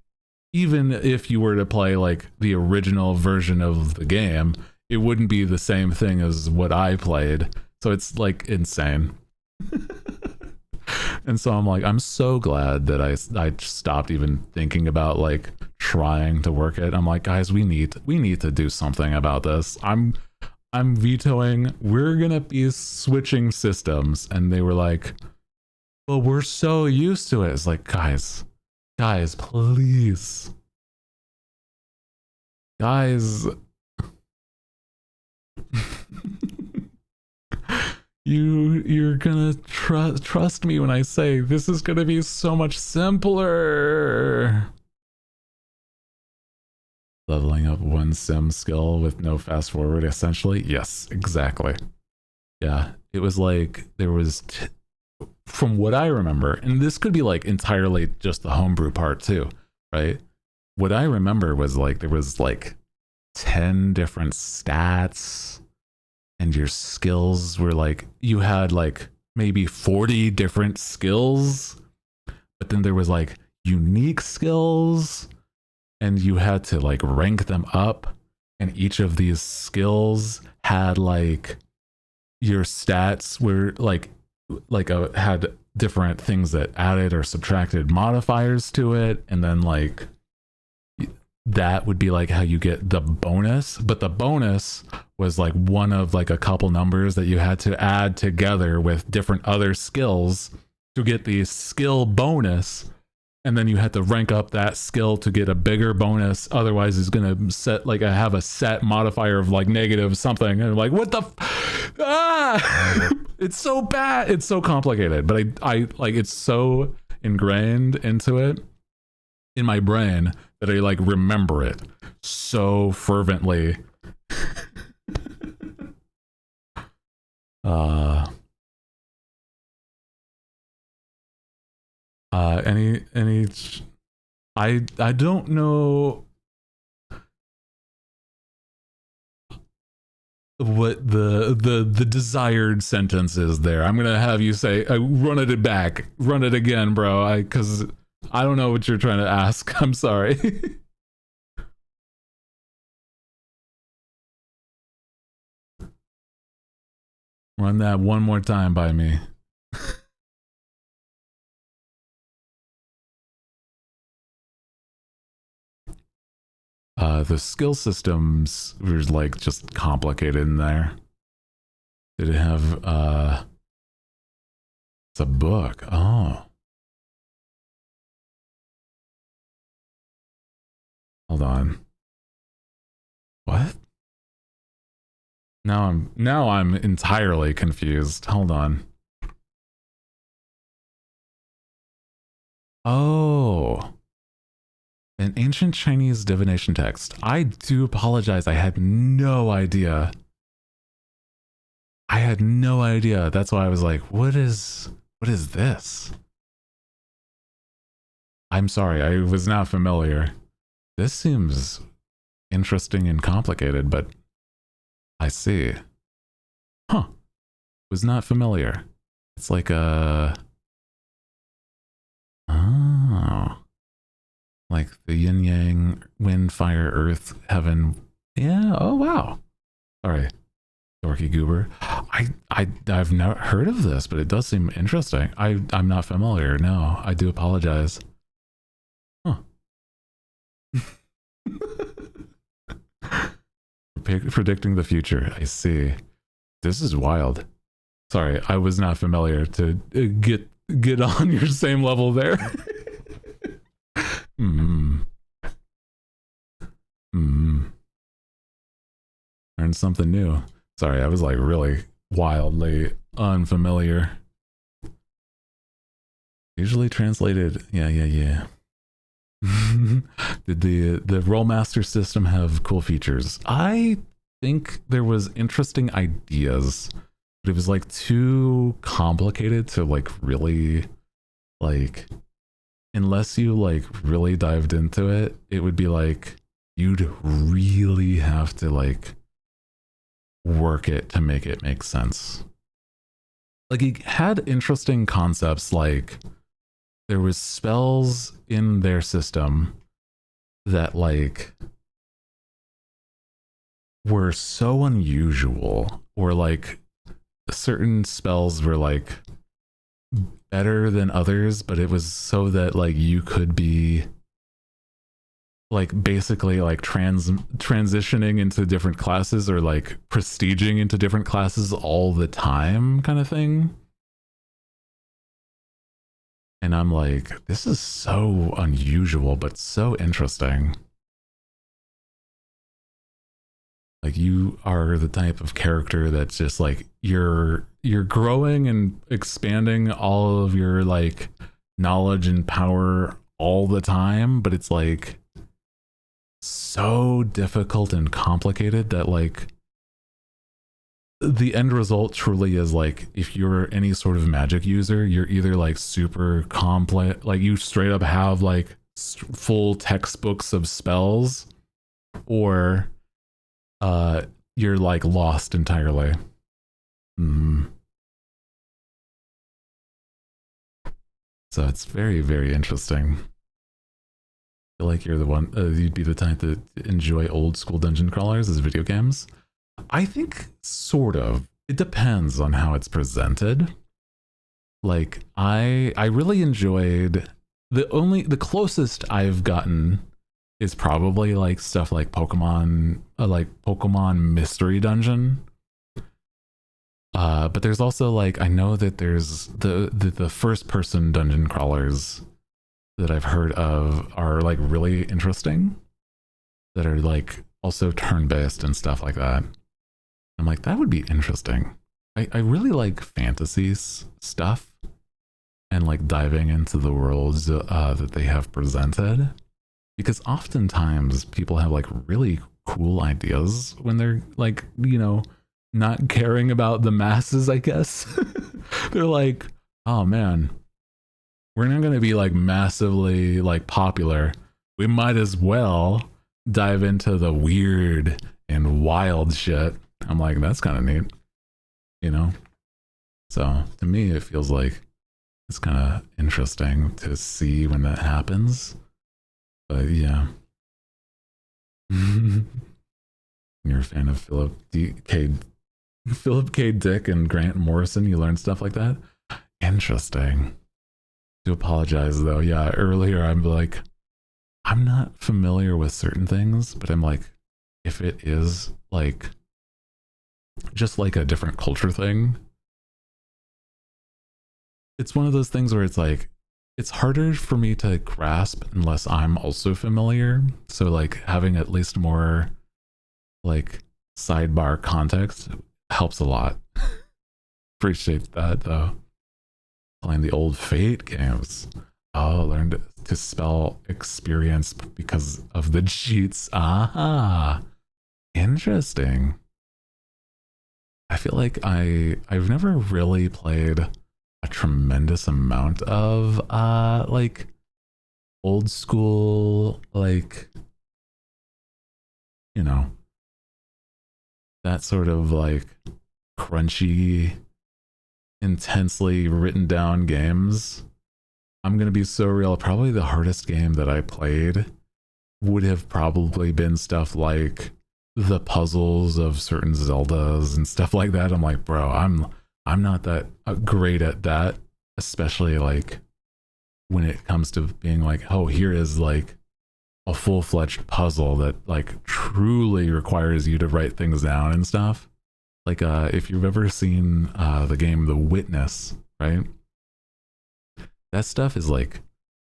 even if you were to play like the original version of the game, it wouldn't be the same thing as what I played. So it's like insane. And so I'm like, I'm so glad that I stopped even thinking about like trying to work it. I'm like, guys, we need to do something about this. I'm vetoing, we're gonna be switching systems. And they were like, well, we're so used to it. It's like, guys, please. Guys. You're gonna trust me when I say this is gonna be so much simpler. Leveling up one sim skill with no fast forward, essentially. Yes, exactly. Yeah, it was like there was, from what I remember, and this could be like entirely just the homebrew part too, right? What I remember was like there was like 10 different stats, and your skills were like, you had like maybe 40 different skills, but then there was like unique skills, and you had to like rank them up, and each of these skills had like your stats were like had different things that added or subtracted modifiers to it, and then like that would be like how you get the bonus, but the bonus was like one of like a couple numbers that you had to add together with different other skills to get the skill bonus, and then you had to rank up that skill to get a bigger bonus, otherwise it's gonna set like have a set modifier of like negative something, and like what the it's so bad, it's so complicated, but I like it's so ingrained into it in my brain that I like remember it so fervently. Any I don't know what the desired sentence is there. I'm gonna have you say, run it back, run it again, bro. Because I don't know what you're trying to ask. I'm sorry. Run that one more time by me. The skill systems were like just complicated in there. Did it have it's a book. Oh. Hold on. What? Now I'm entirely confused. Hold on. Oh. An ancient Chinese divination text. I do apologize. I had no idea. I had no idea. That's why I was like, what is this? I'm sorry. I was not familiar. This seems interesting and complicated, but I see. Huh. Was not familiar. It's like a Oh, like the yin yang, wind, fire, earth, heaven. Yeah. Oh wow. Sorry, dorky goober. I've never heard of this, but it does seem interesting. I'm not familiar. No, I do apologize. Huh. Predicting the future. I see. This is wild. Sorry, I was not familiar to get on your same level there. Hmm. Hmm. Learned something new. Sorry, I was like really wildly unfamiliar. Usually translated. Yeah, yeah, yeah. Did the Rollmaster system have cool features? I think there was interesting ideas, but it was like too complicated to like really like unless you like really dived into it, it would be like you'd really have to like work it to make it make sense. Like it had interesting concepts like there was spells in their system that like were so unusual or like certain spells were like better than others, but it was so that like you could be like basically like transitioning into different classes or like prestiging into different classes all the time kind of thing. And I'm like, this is so unusual but so interesting. Like you are the type of character that's just like you're growing and expanding all of your like knowledge and power all the time, but it's like so difficult and complicated that like the end result truly is like if you're any sort of magic user, you're either like super complex, like you straight up have like full textbooks of spells, or you're like lost entirely. Mm. So it's very, very interesting. I feel like you're the one, you'd be the type to enjoy old school dungeon crawlers as video games. I think sort of. It depends on how it's presented. Like I really enjoyed the closest I've gotten is probably like stuff like Pokemon Mystery Dungeon. But there's also like I know that there's the first person dungeon crawlers that I've heard of are like really interesting. That are like also turn based and stuff like that. I'm like that would be interesting. I really like fantasy stuff and like diving into the worlds that they have presented because oftentimes people have like really cool ideas when they're like not caring about the masses, I guess. They're like, oh man, we're not going to be like massively like popular. We might as well dive into the weird and wild shit. I'm like, that's kind of neat, you know? So to me, it feels like it's kind of interesting to see when that happens. But yeah. You're a fan of Philip K. Dick and Grant Morrison. You learn stuff like that. Interesting. Do apologize though. Yeah, earlier I'm like, I'm not familiar with certain things, but I'm like, if it is like just like a different culture thing, it's one of those things where it's like it's harder for me to grasp unless I'm also familiar. So like having at least more like sidebar context helps a lot. Appreciate that though. Playing the old Fate games. Oh, learned to spell experience because of the cheats. Aha. Interesting. I feel like I've never really played a tremendous amount of like old school like that sort of like crunchy intensely written down games. I'm gonna be so real. Probably the hardest game that I played would have probably been stuff like the puzzles of certain Zeldas and stuff like that. I'm like, bro, I'm not that great at that, especially like when it comes to being like, oh, here is like a full-fledged puzzle that like truly requires you to write things down and stuff. Like if you've ever seen the game The Witness, right? That stuff is like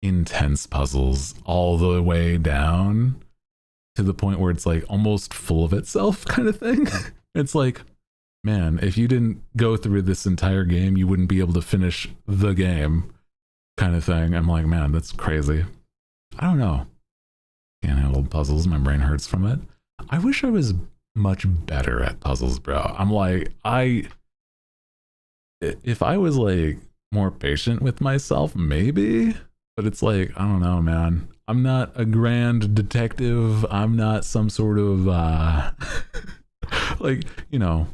intense puzzles all the way down to the point where it's like almost full of itself kind of thing. It's like, man, if you didn't go through this entire game, you wouldn't be able to finish the game kind of thing. I'm like, man, that's crazy. I don't know. Can't handle puzzles. My brain hurts from it. I wish I was much better at puzzles, bro. I'm like, if I was like more patient with myself, maybe, but it's like, I don't know, man. I'm not a grand detective. I'm not some sort of like, you know,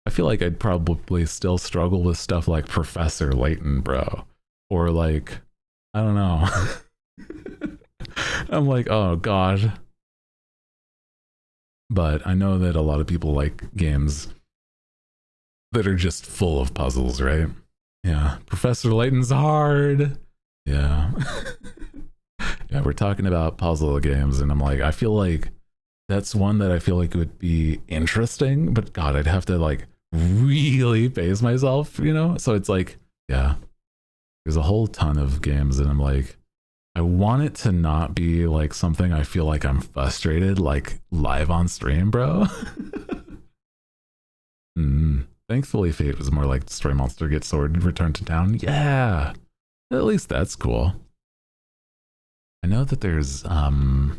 I feel like I'd probably still struggle with stuff like Professor Layton, bro, or like, I don't know. I'm like, oh god. But I know that a lot of people like games that are just full of puzzles, right? Yeah, Professor Layton's hard. Yeah. Yeah, we're talking about puzzle games, and I'm like, I feel like that's one that I feel like would be interesting, but god, I'd have to like really pace myself, you know? So it's like, yeah, there's a whole ton of games, and I'm like, I want it to not be like something I feel like I'm frustrated, like live on stream, bro. Thankfully, Fate was more like Destroy Monster, Get Sword, Return to Town. Yeah, at least that's cool. I know that there's there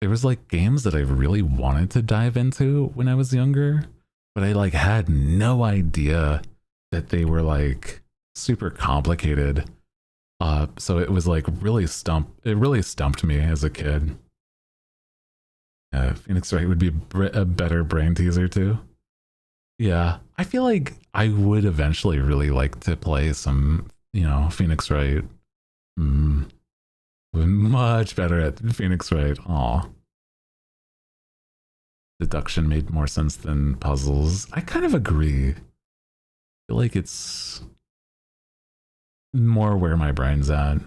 was like games that I really wanted to dive into when I was younger, but I like had no idea that they were like super complicated. So it was like it really stumped me as a kid. Phoenix Wright would be a better brain teaser too. Yeah, I feel like I would eventually really like to play some, you know, Phoenix Wright. Much better at Phoenix Wright. Aw. Deduction made more sense than puzzles. I kind of agree. I feel like it's more where my brain's at.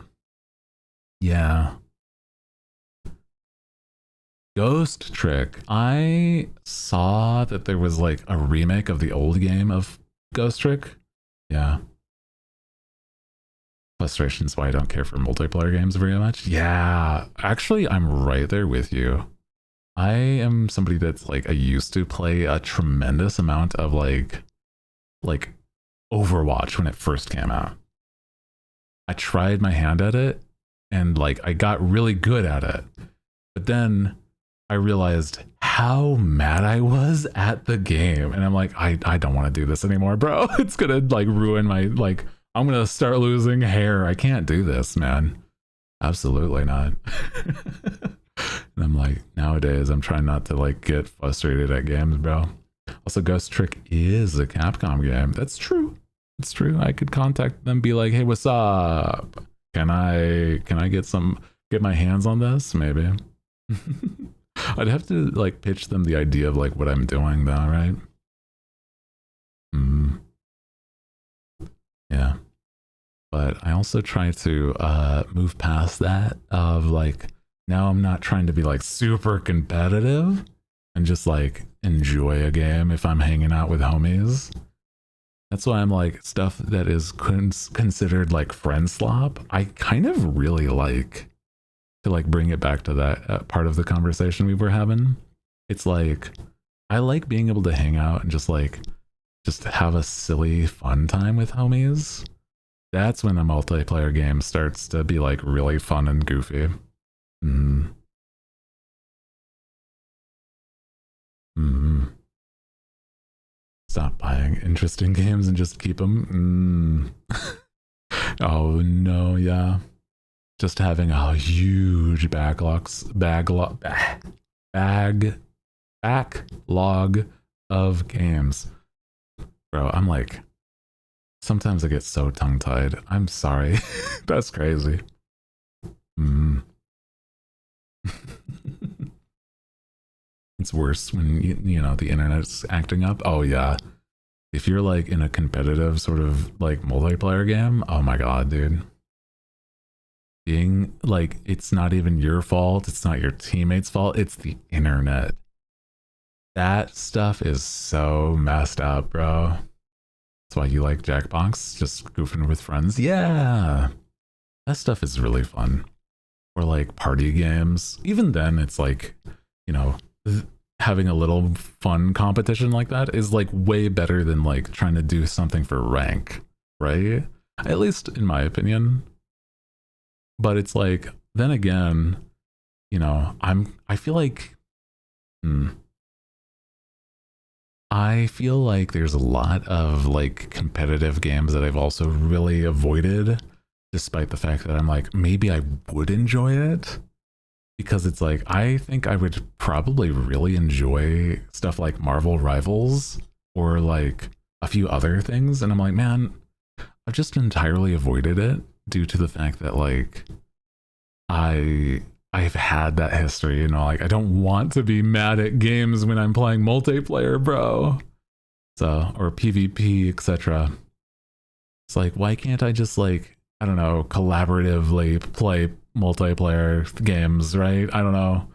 Yeah. Ghost Trick. I saw that there was like a remake of the old game of Ghost Trick. Yeah. Frustrations why I don't care for multiplayer games very much. Yeah. Actually, I'm right there with you. I am somebody that's like, I used to play a tremendous amount of like Overwatch when it first came out. I tried my hand at it and like I got really good at it. But then I realized how mad I was at the game. And I'm like, I don't want to do this anymore, bro. It's gonna like ruin my like, I'm gonna start losing hair. I can't do this, man. Absolutely not. And I'm like, nowadays I'm trying not to like get frustrated at games, bro. Also, Ghost Trick is a Capcom game. That's true. It's true. I could contact them, be like, hey, what's up? Can I get my hands on this? Maybe. I'd have to like pitch them the idea of like what I'm doing though, right? Yeah. But I also try to move past that of like, now I'm not trying to be like super competitive and just like enjoy a game if I'm hanging out with homies. That's why I'm like, stuff that is considered like friend slop, I kind of really like to like bring it back to that part of the conversation we were having. It's like, I like being able to hang out and just have a silly fun time with homies. That's when a multiplayer game starts to be like really fun and goofy. Stop buying interesting games and just keep them. Oh no, yeah. Just having a huge backlog of games. Bro, I'm like, Sometimes I get so tongue-tied. I'm sorry. That's crazy. Mm. It's worse when you know the internet's acting up. Oh yeah. If you're like in a competitive sort of like multiplayer game, oh my god, dude. Being like, it's not even your fault, it's not your teammates' fault, it's the internet. That stuff is so messed up, bro. That's why you like Jackbox, just goofing with friends. Yeah, that stuff is really fun. Or like party games. Even then, it's like, you know, having a little fun competition like that is like way better than like trying to do something for rank, right? At least in my opinion. But it's like, then again, you know, I feel like, I feel like there's a lot of like competitive games that I've also really avoided, despite the fact that I'm like, maybe I would enjoy it. Because it's like, I think I would probably really enjoy stuff like Marvel Rivals or like a few other things. And I'm like, man, I've just entirely avoided it due to the fact that like, I've had that history, you know, like I don't want to be mad at games when I'm playing multiplayer, bro. So, or PvP, etc. It's like, why can't I just like, I don't know, collaboratively play multiplayer games, right? I don't know.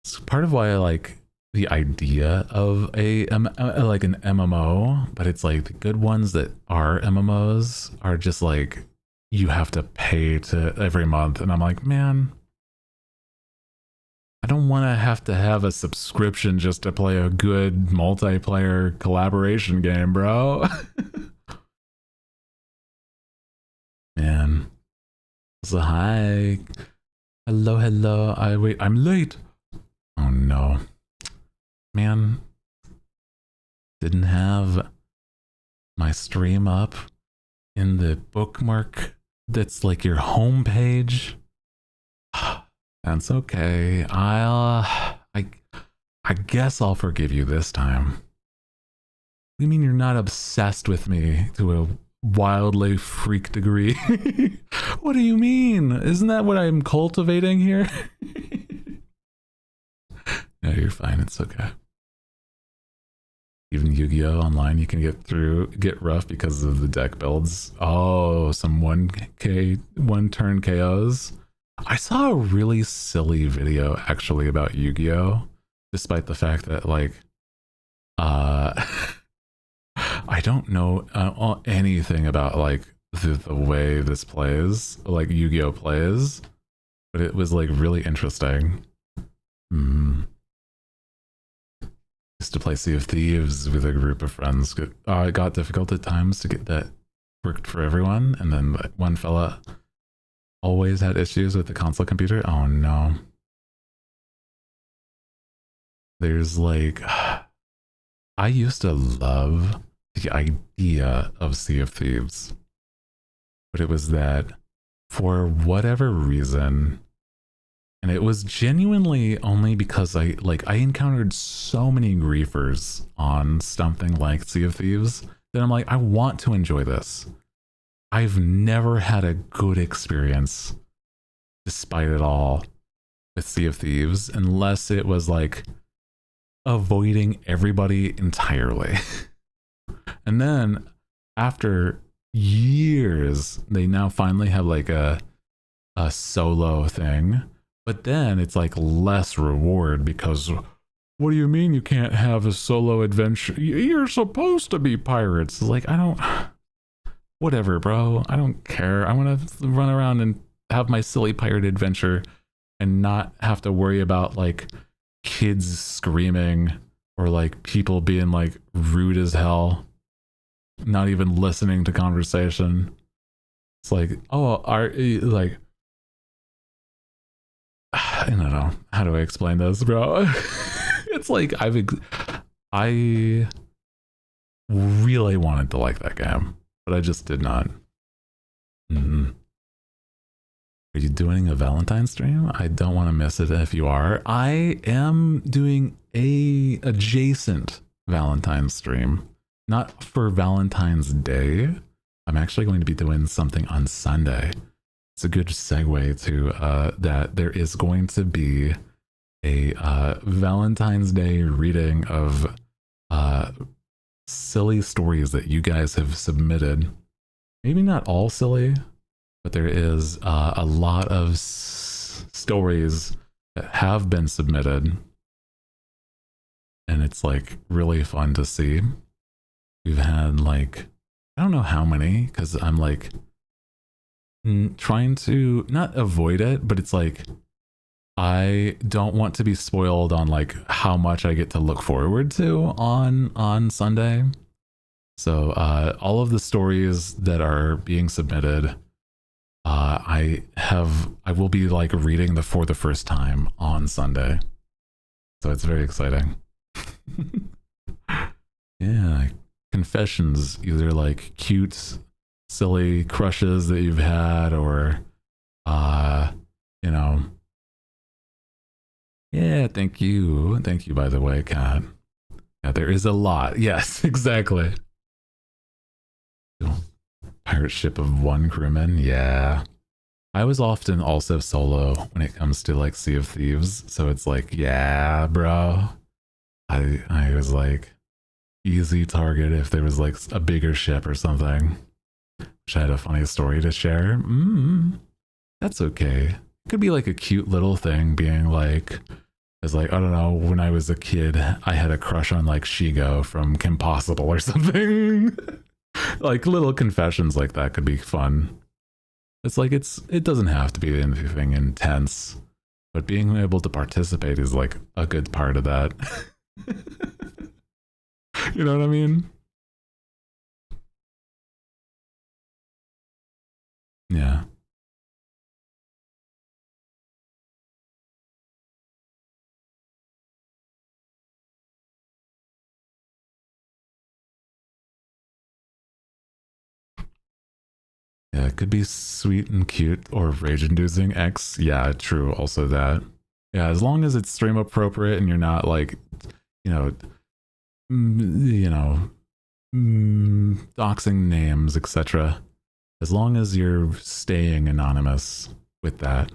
It's part of why I like the idea of like an MMO, but it's like the good ones that are MMOs are just like you have to pay to every month, and I'm like, man, I don't want to have a subscription just to play a good multiplayer collaboration game, bro. Man. So hi. Hello, hello. I'm late. Oh no. Man. Didn't have my stream up in the bookmark that's like your homepage. That's okay. I guess I'll forgive you this time. What do you mean you're not obsessed with me to a wildly freak degree? What do you mean? Isn't that what I'm cultivating here? No, you're fine. It's okay. Even Yu-Gi-Oh! Online, you can get rough because of the deck builds. Oh, some 1K, one turn KOs. I saw a really silly video actually about Yu-Gi-Oh! Despite the fact that like, I don't know anything about like the way this plays, like Yu-Gi-Oh! Plays, but it was like really interesting. Used to play Sea of Thieves with a group of friends. It got difficult at times to get that worked for everyone, and then one fella always had issues with the console computer. Oh no. There's like, I used to love the idea of Sea of Thieves, but it was that for whatever reason, and it was genuinely only because I encountered so many griefers on something like Sea of Thieves that I'm like, I want to enjoy this. I've never had a good experience, despite it all, with Sea of Thieves, unless it was like avoiding everybody entirely. And then after years, they now finally have like a solo thing, but then it's like less reward because what do you mean you can't have a solo adventure? You're supposed to be pirates. Like, I don't, whatever, bro. I don't care. I want to run around and have my silly pirate adventure and not have to worry about like kids screaming or like people being like rude as hell, not even listening to conversation. It's like, oh, like, I don't know. How do I explain this, bro? It's like I really wanted to like that game, but I just did not. Are you doing a Valentine's stream? I don't want to miss it if you are. I am doing a adjacent Valentine's stream. not for Valentine's Day. I'm actually going to be doing something on Sunday. It's a good segue to that. There is going to be a Valentine's Day reading of silly stories that you guys have submitted. Maybe not all silly, but there is a lot of stories that have been submitted, and it's like really fun to see. We've had like, I don't know how many, because I'm like trying to not avoid it, but it's like I don't want to be spoiled on like how much I get to look forward to on Sunday. So all of the stories that are being submitted, I will be like reading for the first time on Sunday. So it's very exciting. Yeah, confessions, either like cute, silly crushes that you've had, or you know. Yeah, thank you by the way, Kat. Yeah, there is a lot. Yes, exactly. Pirate ship of one crewman. Yeah, I was often also solo when it comes to like Sea of Thieves, so it's like, yeah, bro, I was like easy target if there was like a bigger ship or something. Which I had a funny story to share. That's okay. It could be like a cute little thing, being like, as like, I don't know, when I was a kid, I had a crush on like Shigo from Kim Possible or something. Like little confessions like that could be fun. It's like, it doesn't have to be anything intense, but being able to participate is like a good part of that. You know what I mean? Yeah. Yeah, it could be sweet and cute or rage-inducing X. Yeah, true. Also that. Yeah, as long as it's stream appropriate and you're not like, you know, doxing names, etc. As long as you're staying anonymous with that.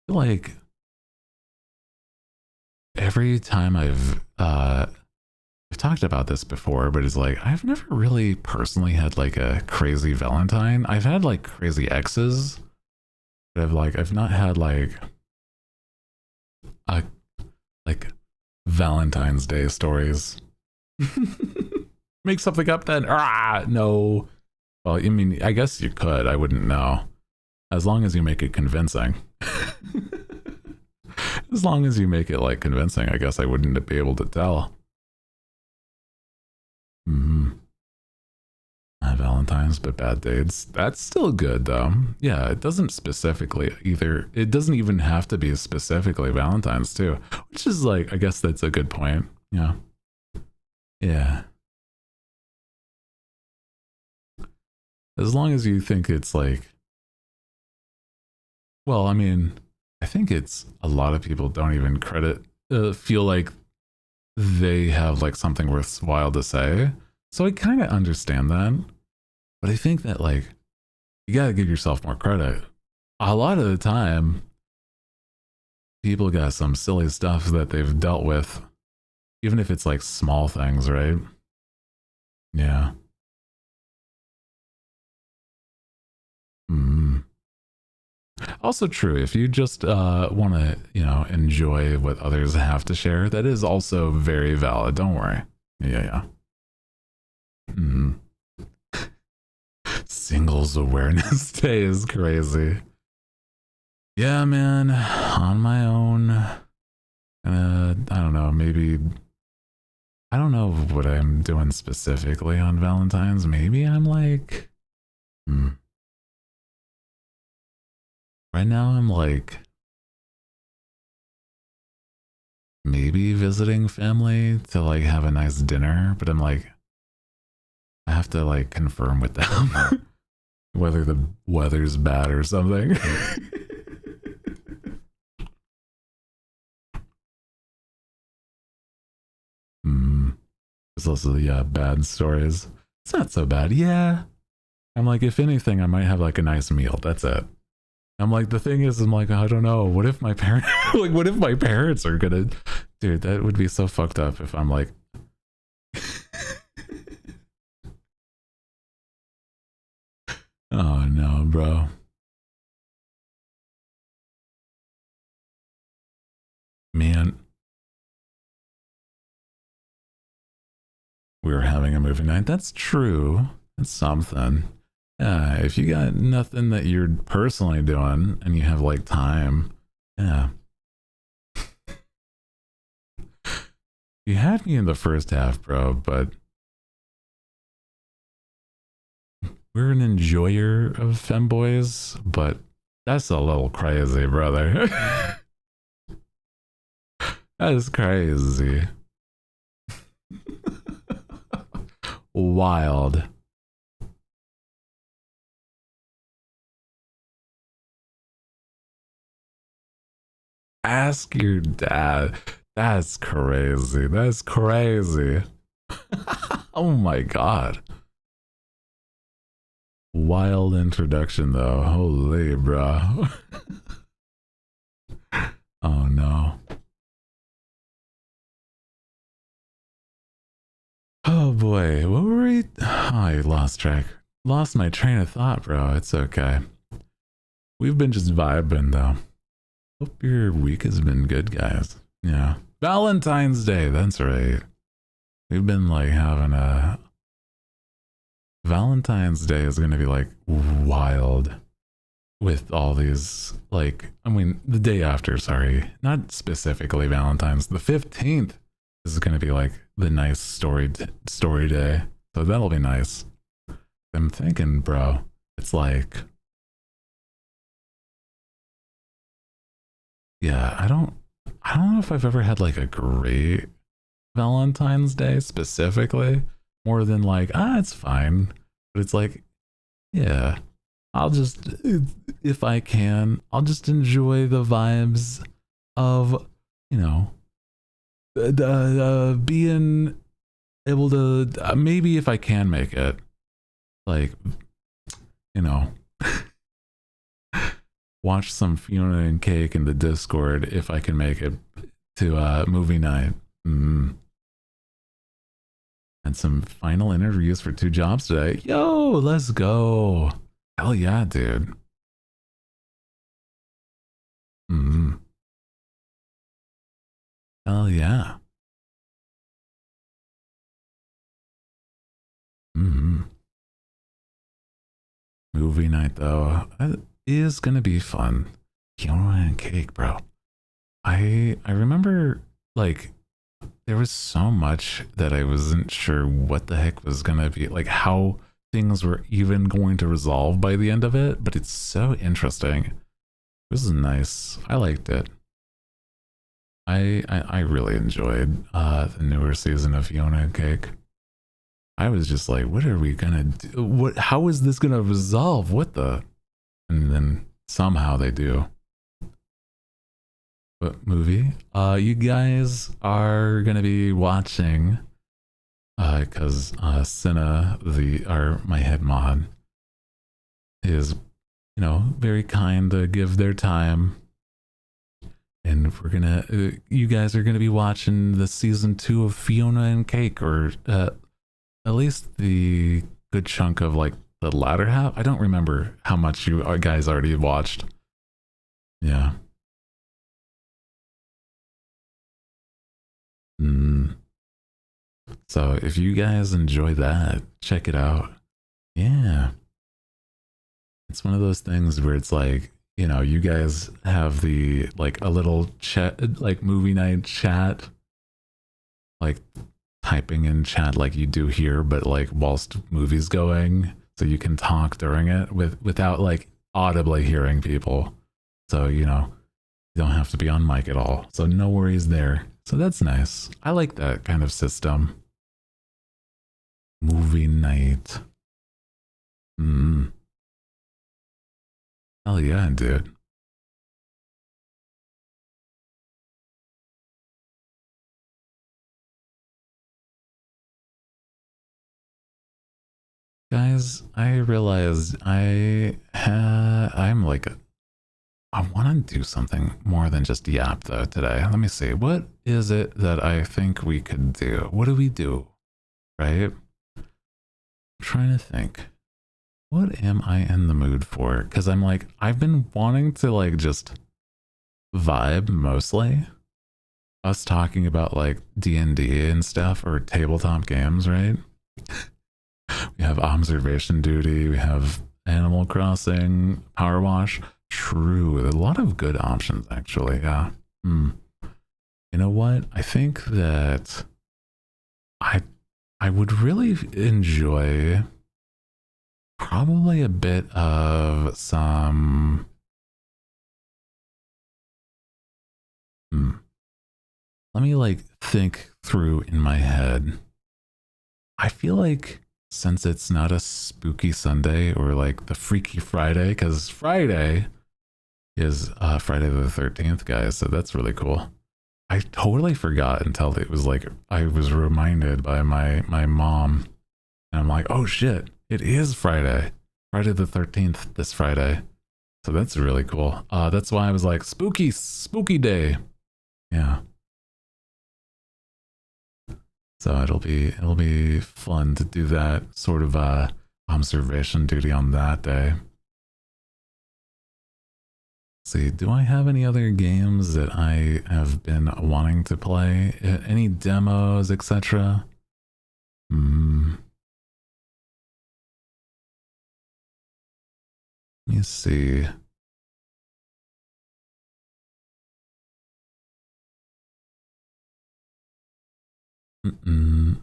Like every time I've talked about this before, but it's like I've never really personally had like a crazy Valentine. I've had like crazy exes, but I've not had like a like Valentine's Day stories. Make something up then. No. Well, I mean, I guess you could. I wouldn't know. As long as you make it convincing. As long as you make it like convincing, I guess I wouldn't be able to tell. Valentine's, but bad dates. That's still good though. Yeah, it doesn't specifically either. It doesn't even have to be specifically Valentine's too, which is like, I guess that's a good point. Yeah. Yeah. As long as you think it's like, well, I mean, I think it's a lot of people don't even feel like they have like something worthwhile to say. So I kind of understand that. But I think that like, you got to give yourself more credit. A lot of the time, people got some silly stuff that they've dealt with, even if it's like small things, right? Yeah. Also true. If you just want to, enjoy what others have to share, that is also very valid. Don't worry. Yeah. Singles Awareness Day is crazy. Yeah, man. On my own. I don't know. Maybe. I don't know what I'm doing specifically on Valentine's. Maybe I'm like. Right now, I'm like. Maybe visiting family to like have a nice dinner, but I'm like. I have to like confirm with them whether the weather's bad or something. There's also the bad stories. It's not so bad. Yeah. I'm like, if anything, I might have like a nice meal. That's it. I'm like, the thing is, I'm like, I don't know. What if my parents, like, what if my parents are gonna, dude, that would be so fucked up if I'm like, oh no, bro. Man, we were having a movie night. That's true. That's something. Yeah, if you got nothing that you're personally doing and you have like time, yeah. You had me in the first half, bro, but we're an enjoyer of femboys, but that's a little crazy, brother. That is crazy. Wild. Ask your dad. That's crazy. That's crazy. Oh my god. Wild introduction though. Holy bro. Oh no. Oh boy. What were we? Oh, I lost track. Lost my train of thought, bro. It's okay. We've been just vibing though. Hope your week has been good, guys. Yeah. Valentine's Day. That's right. We've been like having a Valentine's Day is going to be like wild with all these like I mean the day after, sorry, not specifically Valentine's. The 15th is going to be like the nice story day. So that'll be nice. I'm thinking, bro, it's like yeah, I don't know if I've ever had like a great Valentine's Day specifically, more than like, it's fine. But it's like, yeah, I'll just, if I can, I'll just enjoy the vibes of, you know, being able to, maybe if I can make it, like, you know, watch some Fiona and Cake in the Discord if I can make it to movie night. And some final interviews for 2 jobs today. Yo, let's go. Hell yeah, dude. Hell yeah. Movie night though is gonna be fun. Fiona and Cake, bro. I remember like there was so much that I wasn't sure what the heck was gonna be like how things were even going to resolve by the end of it, but it's so interesting. This is nice. I liked it. I really enjoyed the newer season of Fiona and Cake. I was just like, what are we gonna do? What how is this gonna resolve? What the and then somehow they do. What movie? You guys are gonna be watching because Cinna, my head mod, is very kind to give their time, and we're gonna you guys are gonna be watching the season 2 of Fiona and Cake, or at least the good chunk of like the latter half. I don't remember how much you guys already watched. Yeah. So if you guys enjoy that, check it out. Yeah. It's one of those things where it's like, you guys have the like a little chat, like movie night chat, like typing in chat like you do here, but like whilst movies going, so you can talk during it without like audibly hearing people. So, you don't have to be on mic at all. So no worries there. So that's nice. I like that kind of system. Movie night. Hell yeah, dude. Guys, I realized I'm like I want to do something more than just yap though today. Let me see. What is it that I think we could do? What do we do? Right? I'm trying to think. What am I in the mood for? Because I'm like, I've been wanting to like just vibe mostly. Us talking about like D&D and stuff or tabletop games, right? We have observation duty, we have Animal Crossing, Power Wash. True, a lot of good options actually. Yeah. Hmm. You know what? I think that I I would really enjoy probably a bit of some. Hmm, let me like think through in my head. I feel like since it's not a spooky Sunday or like the Freaky Friday, because Friday is Friday the 13th, guys. So that's really cool. I totally forgot until it was like I was reminded by my mom, and I'm like, oh shit, it is Friday, Friday the 13th, this Friday. So that's really cool. That's why I was like, spooky day. Yeah. So it'll be fun to do that sort of observation duty on that day. See, do I have any other games that I have been wanting to play? Any demos, etc.? Hmm. Let me see. Mm-mm.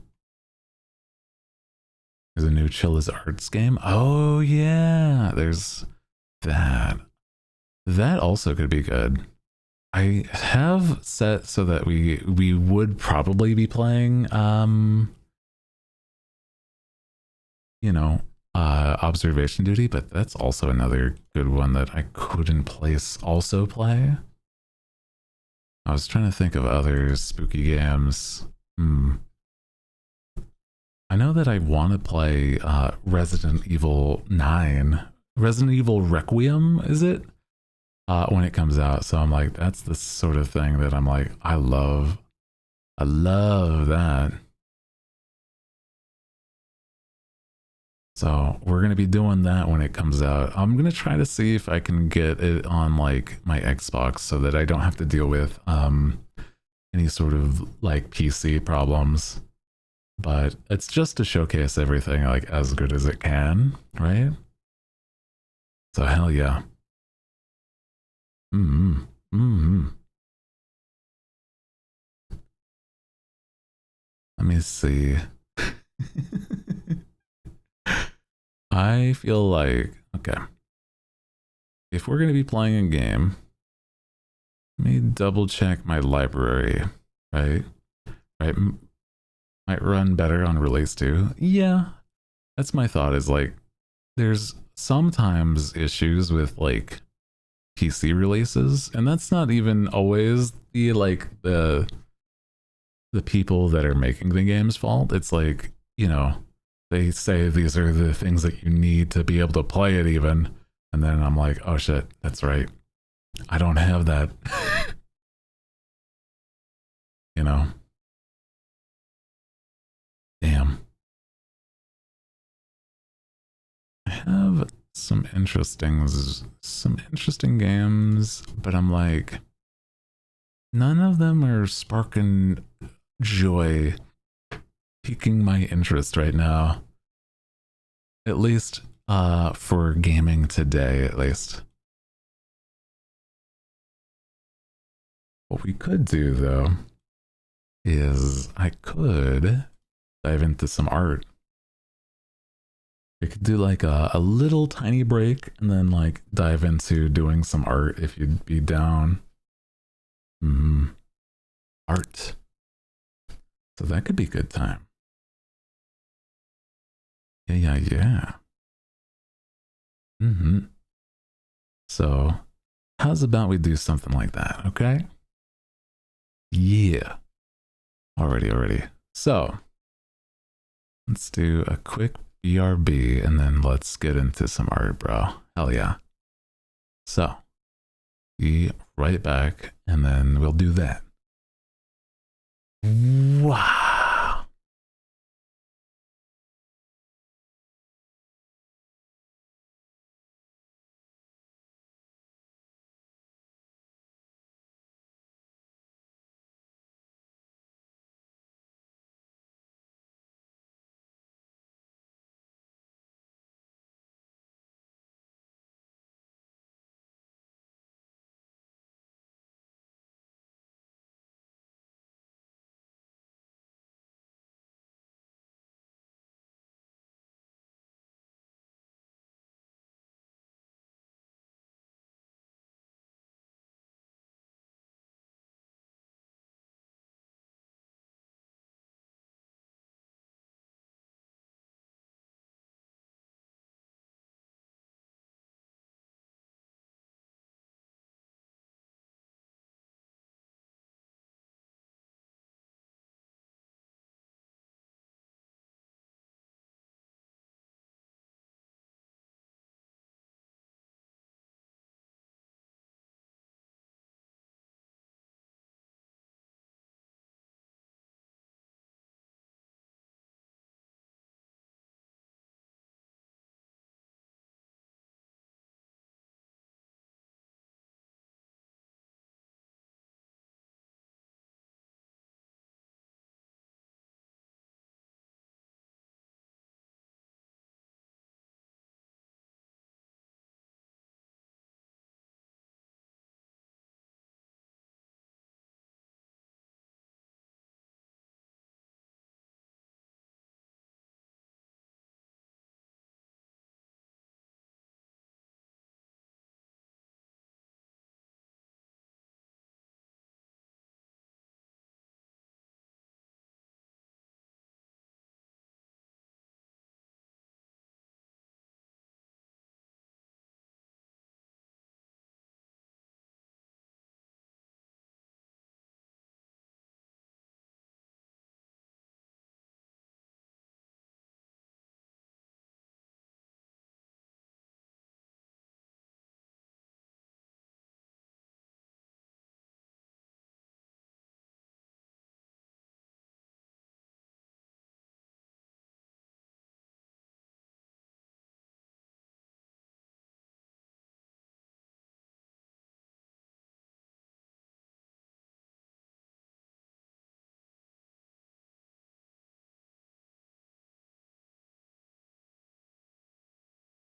There's a new Chilla's Arts game. Oh yeah, there's that. That also could be good. I have set so that we would probably be playing you know, observation duty, but that's also another good one that I couldn't place also play. I was trying to think of other spooky games. Hmm. I know that I want to play Resident Evil 9. Resident Evil Requiem, is it? When it comes out. So I'm like, that's the sort of thing that I'm like, I love. I love that. So we're going to be doing that when it comes out. I'm going to try to see if I can get it on like my Xbox so that I don't have to deal with any sort of like PC problems. But it's just to showcase everything like as good as it can, right? So hell yeah. Mm-hmm. Mm-hmm. Let me see. I feel like okay. If we're gonna be playing a game, let me double check my library. Right? Right? Might run better on release 2. Yeah. That's my thought is like there's sometimes issues with like PC releases, and that's not even always the like the people that are making the game's fault. It's like, you know, they say these are the things that you need to be able to play it even. And then I'm like, oh shit, that's right. I don't have that. You know? Damn. I have some interesting games, but I'm like, none of them are sparking joy, piquing my interest right now. At least for gaming today, at least. What we could do though is I could dive into some art. We could do like a little tiny break and then like dive into doing some art if you'd be down. Art. So that could be a good time. Yeah. So how's about we do something like that, okay? Yeah. Already. So let's do a quick BRB, and then let's get into some art, bro. Hell yeah. So, be right back, and then we'll do that. Wow.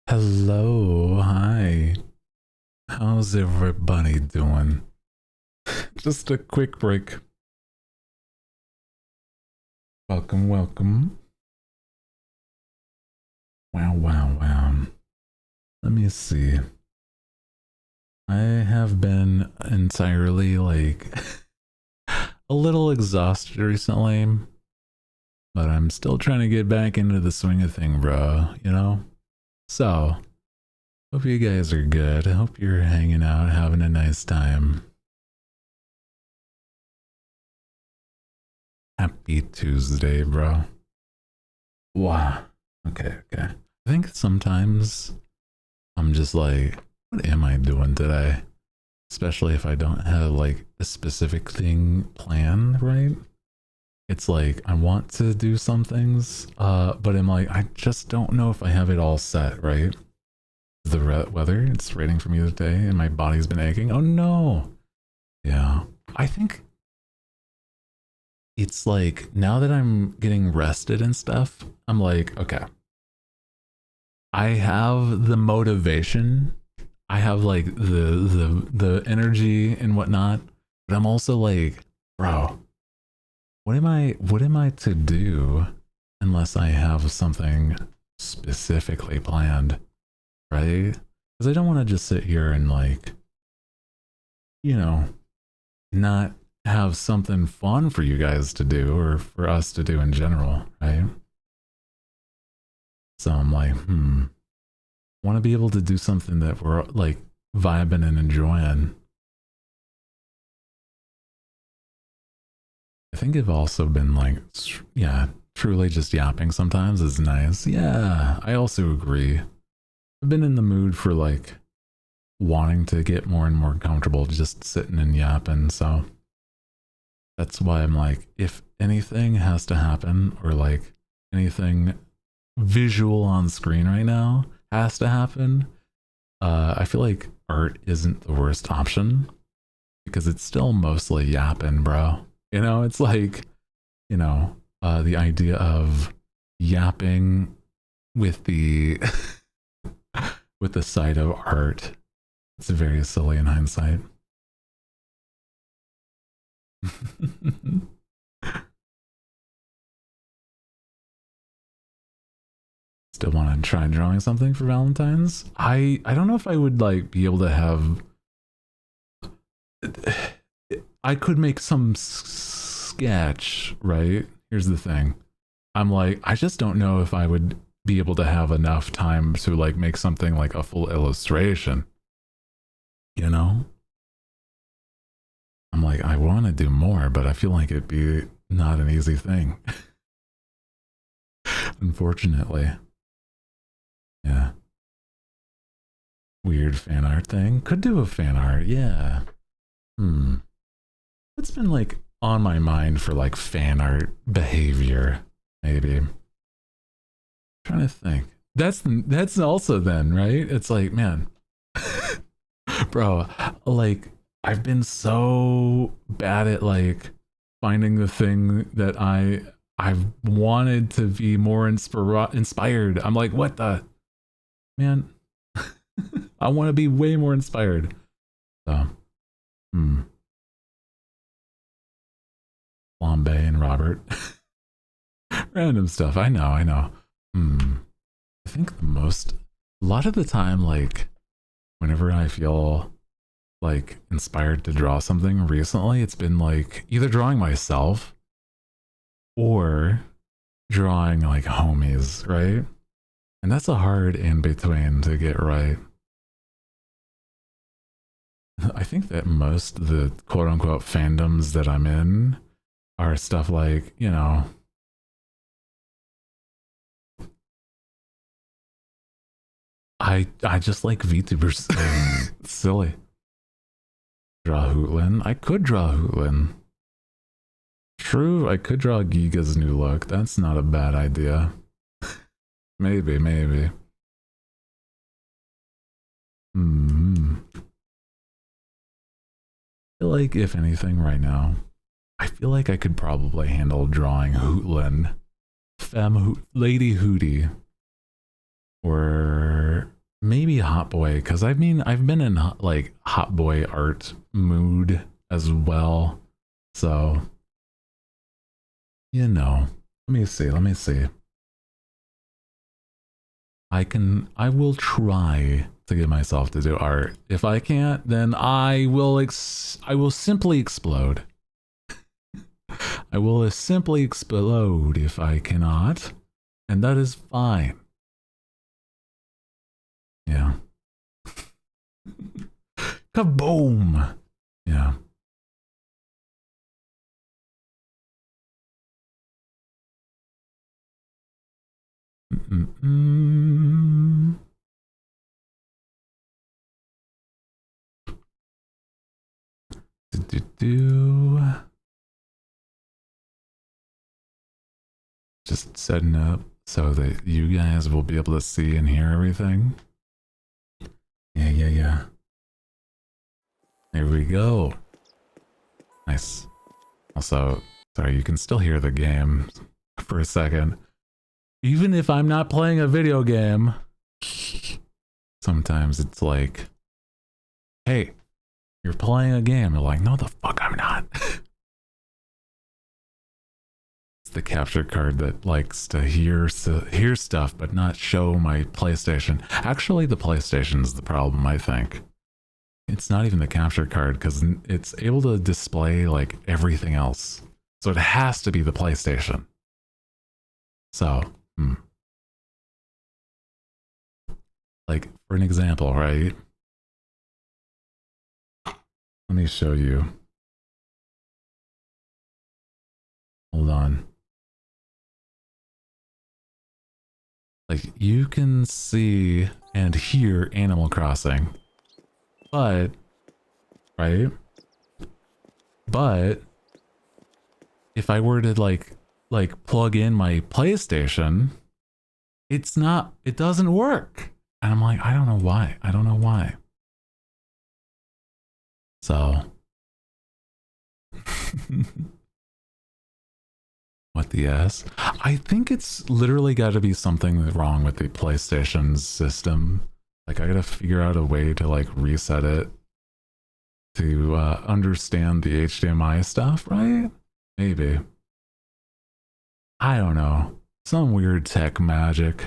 Hello, hi. How's everybody doing? Just a quick break. Welcome, welcome. Wow, wow, wow. Let me see. I have been entirely like a little exhausted recently, but I'm still trying to get back into the swing of thing, bro, you know? So, hope you guys are good. I hope you're hanging out, having a nice time. Happy Tuesday, bro. Wow. Okay, okay. I think sometimes I'm just like, what am I doing today? Especially if I don't have like a specific thing planned, right? It's like I want to do some things, but I'm like, I just don't know if I have it all set, right? The weather, it's raining for me today and my body's been aching. Oh no. Yeah. I think it's like now that I'm getting rested and stuff, I'm like, okay, I have the motivation, I have like the energy and whatnot, but I'm also like, bro, what am I to do unless I have something specifically planned, right? Because I don't want to just sit here and like, you know, not have something fun for you guys to do or for us to do in general, right? So I'm like, want to be able to do something that we're like vibing and enjoying. I think I've also been like, yeah, truly just yapping sometimes is nice. Yeah, I also agree. I've been in the mood for like wanting to get more and more comfortable just sitting and yapping. So that's why I'm like, if anything has to happen or like anything visual on screen right now has to happen, I feel like art isn't the worst option because it's still mostly yapping, bro. You know, it's like, you know, the idea of yapping with the with the side of art. It's very silly in hindsight. Still want to try drawing something for Valentine's. I don't know if I would like be able to have. I could make some sketch, right? Here's the thing. I'm like, I just don't know if I would be able to have enough time to like make something like a full illustration. You know? I'm like, I want to do more, but I feel like it'd be not an easy thing. Unfortunately. Yeah. Weird fan art thing. Could do a fan art, yeah. It's been like on my mind for like fan art behavior, maybe. I'm trying to think. That's also then, right? It's like, man, bro, like I've been so bad at like finding the thing that I've wanted to be more inspired. I'm like, what the man? I want to be way more inspired. So, Flambe and Robert. Random stuff. I know, I know. I think a lot of the time, like, whenever I feel like inspired to draw something recently, it's been like either drawing myself or drawing like homies, right? And that's a hard in between to get right. I think that most of the quote unquote fandoms that I'm in are stuff like, you know, I just like VTubers. Silly. Draw Hootlin. I could draw Hootlin. True, I could draw Giga's new look. That's not a bad idea. Maybe, maybe. I feel like if anything right now, I feel like I could probably handle drawing Hootlin. Lady Hooty. Or maybe Hot Boy, because I mean, I've been in like Hot Boy art mood as well. So, you know, let me see. I will try to get myself to do art. If I can't, then I will simply explode. I will simply explode if I cannot, and that is fine. Yeah. Kaboom! Yeah. Just setting up so that you guys will be able to see and hear everything. Yeah. There we go. Nice. Also, sorry, you can still hear the game for a second. Even if I'm not playing a video game, sometimes it's like, hey, you're playing a game. You're like, no, the fuck I'm not. It's the capture card that likes to hear stuff but not show my PlayStation. Actually, the PlayStation is the problem, I think. It's not even the capture card because it's able to display like everything else. So it has to be the PlayStation. So, like for an example, right? Let me show you. Hold on. Like, you can see and hear Animal Crossing, but, right? But if I were to like plug in my PlayStation, it doesn't work. And I'm like, I don't know why. I don't know why. So what the S? I think it's literally got to be something wrong with the PlayStation system. Like, I gotta figure out a way to like reset it to understand the HDMI stuff, right? Maybe. I don't know. Some weird tech magic.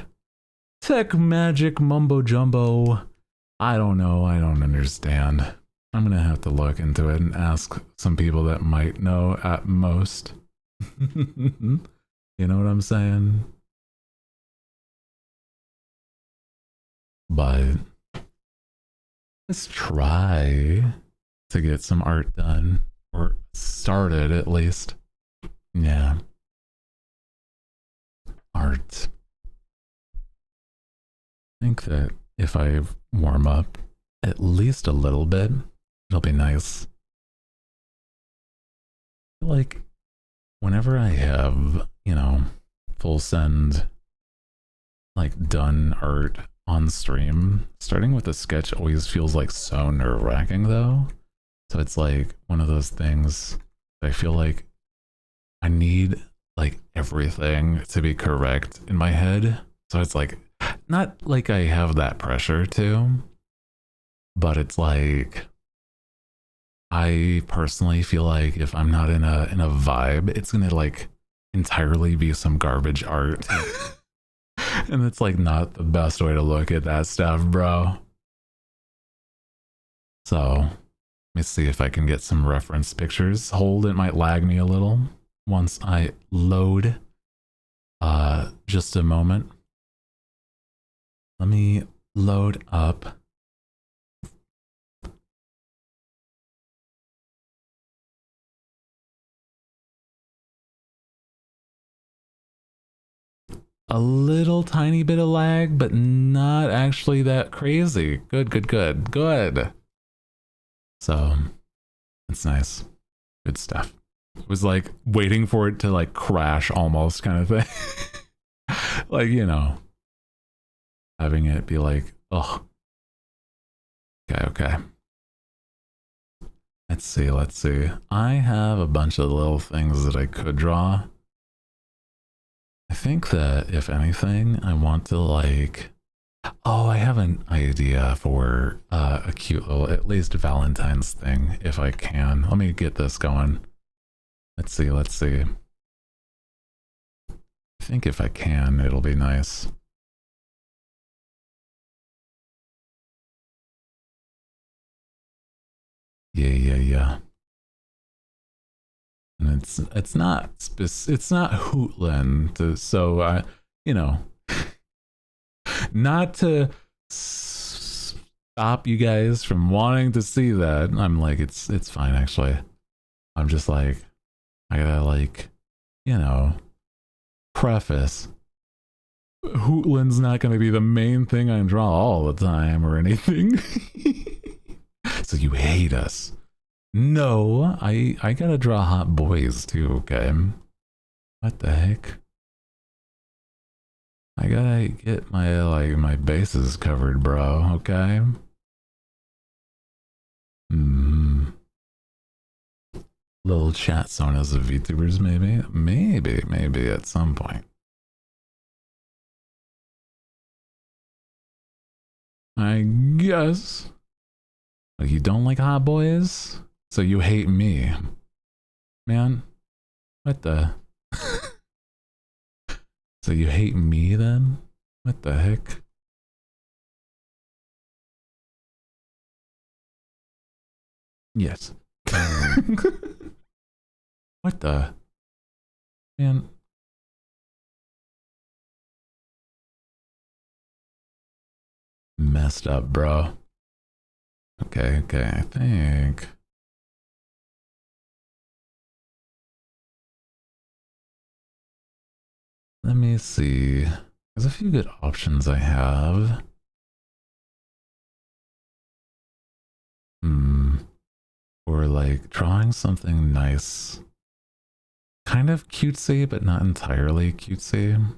Tech magic mumbo jumbo. I don't know. I don't understand. I'm gonna have to look into it and ask some people that might know at most. You know what I'm saying? But let's try to get some art done, or started at least. Yeah. Art. I think that if I warm up at least a little bit, it'll be nice. Like, whenever I have, you know, full send, like, done art on stream, starting with a sketch always feels like so nerve-wracking though. So it's like one of those things I feel like I need like everything to be correct in my head. So it's like, not like I have that pressure to, but it's like, I personally feel like if I'm not in a vibe, it's gonna like entirely be some garbage art. And it's like not the best way to look at that stuff, bro. So let me see if I can get some reference pictures. Hold, it might lag me a little once I load. Just a moment. Let me load up. A little tiny bit of lag, but not actually that crazy. Good, good, good, good. So it's nice. Good stuff. It was like waiting for it to like crash almost kind of thing. Like, you know, having it be like, oh, okay, okay. Let's see, let's see. I have a bunch of little things that I could draw. I think that if anything, I want to like, oh, I have an idea for a cute little, at least Valentine's thing, if I can. Let me get this going. Let's see, let's see. I think if I can, it'll be nice. Yeah, yeah, yeah. And it's not it's not Hootland, so you know, not to stop you guys from wanting to see that. I'm like, it's fine actually. I'm just like, I gotta like, you know, preface. Hootland's not gonna be the main thing I draw all the time or anything. So you hate us. No, I gotta draw hot boys too, okay? What the heck? I gotta get my like my bases covered, bro, okay? Little chat sonas of VTubers, maybe? Maybe at some point. I guess. Like, you don't like hot boys? So you hate me. Man, what the? So you hate me then? What the heck? Yes. What the? Man. Messed up, bro. Okay, okay, I think. Let me see There's a few good options I have. Or like drawing something nice. Kind of cutesy, but not entirely cutesy.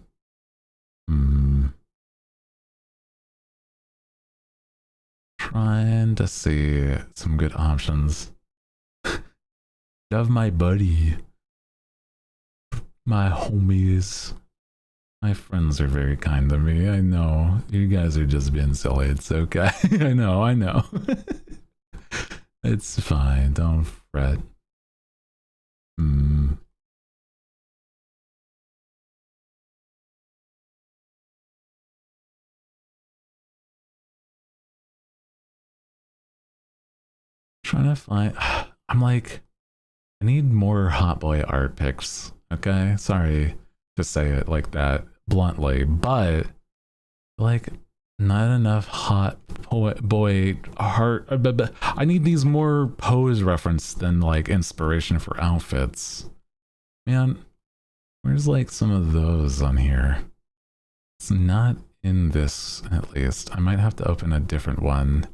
Trying to see some good options. Love my buddy. My homies. My friends are very kind to me. I know. You guys are just being silly. It's okay. I know. It's fine. Don't fret. Trying to find. I'm like, I need more hot boy art pics. Okay, sorry to say it like that bluntly, but like, not enough hot boy art. I need these more pose reference than like inspiration for outfits. Man, where's like some of those on here? It's not in this, at least. I might have to open a different one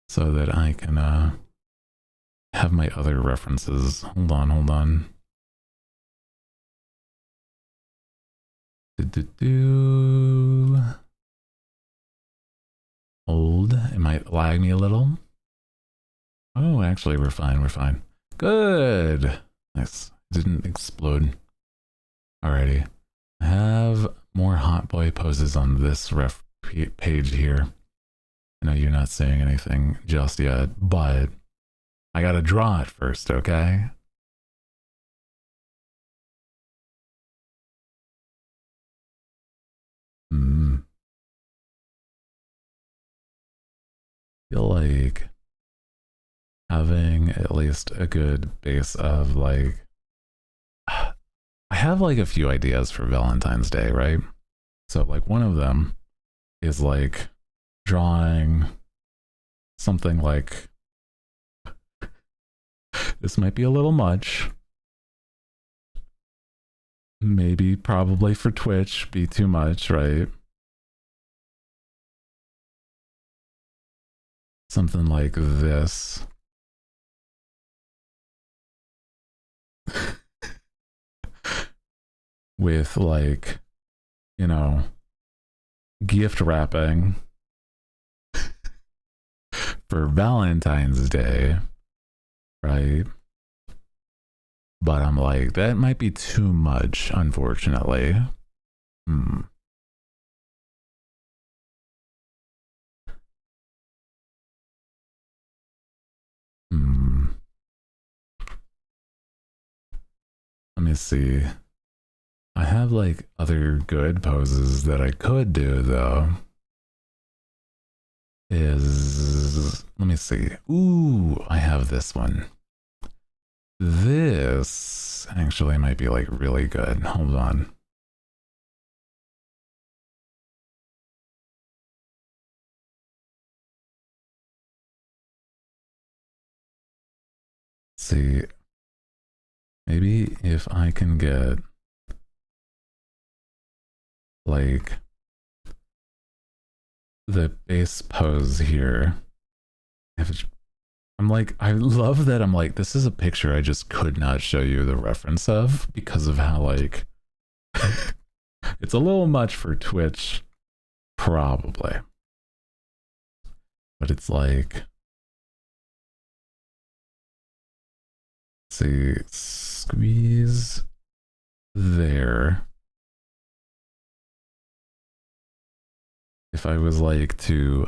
so that I can have my other references. Hold on. Hold. It might lag me a little. Oh, actually, we're fine. Good. Nice. Didn't explode. Alrighty. I have more hot boy poses on this ref page here. I know you're not saying anything just yet, but I gotta draw it first, okay? Feel like having at least a good base of like, I have like a few ideas for Valentine's Day, right? So like one of them is like drawing something like, this might be a little much. Maybe probably for Twitch be too much, right? Something like this. With like, you know, gift wrapping for Valentine's Day, right? But I'm like, that might be too much, unfortunately. Let me see. I have like other good poses that I could do though. Let me see. Ooh, I have this one. This actually might be like really good. Hold on. Let's see. Maybe if I can get like the base pose here. I'm like, I love that I'm like, this is a picture I just could not show you the reference of because of how like it's a little much for Twitch, probably. But it's like, see, squeeze there. If I was like to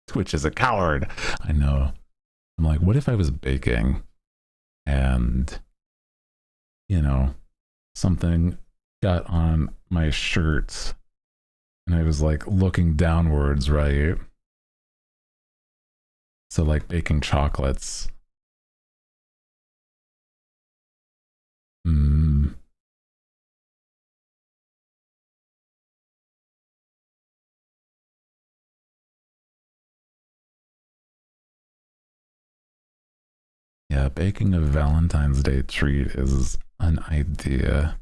Twitch is a coward. I know. I'm like, what if I was baking and, you know, something got on my shirt and I was like looking downwards, right? So like baking chocolates. Yeah, baking a Valentine's Day treat is an idea.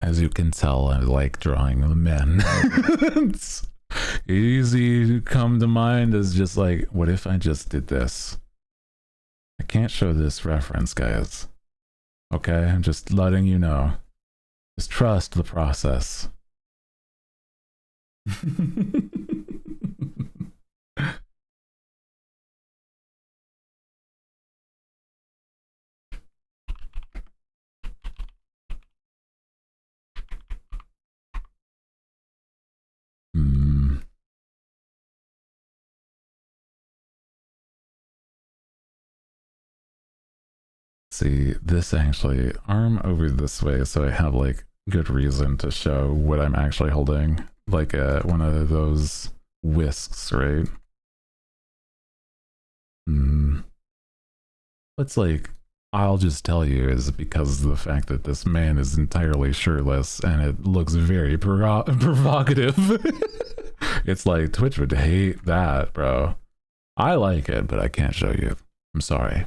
As you can tell, I like drawing men. It's easy to come to mind as just like, what if I just did this? I can't show this reference, guys. Okay, I'm just letting you know. Just trust the process. Hmm. See, this actually, arm over this way so I have like good reason to show what I'm actually holding. Like one of those whisks, right? It's like, I'll just tell you is because of the fact that this man is entirely shirtless and it looks very provocative. It's like Twitch would hate that, bro. I like it, but I can't show you. I'm sorry.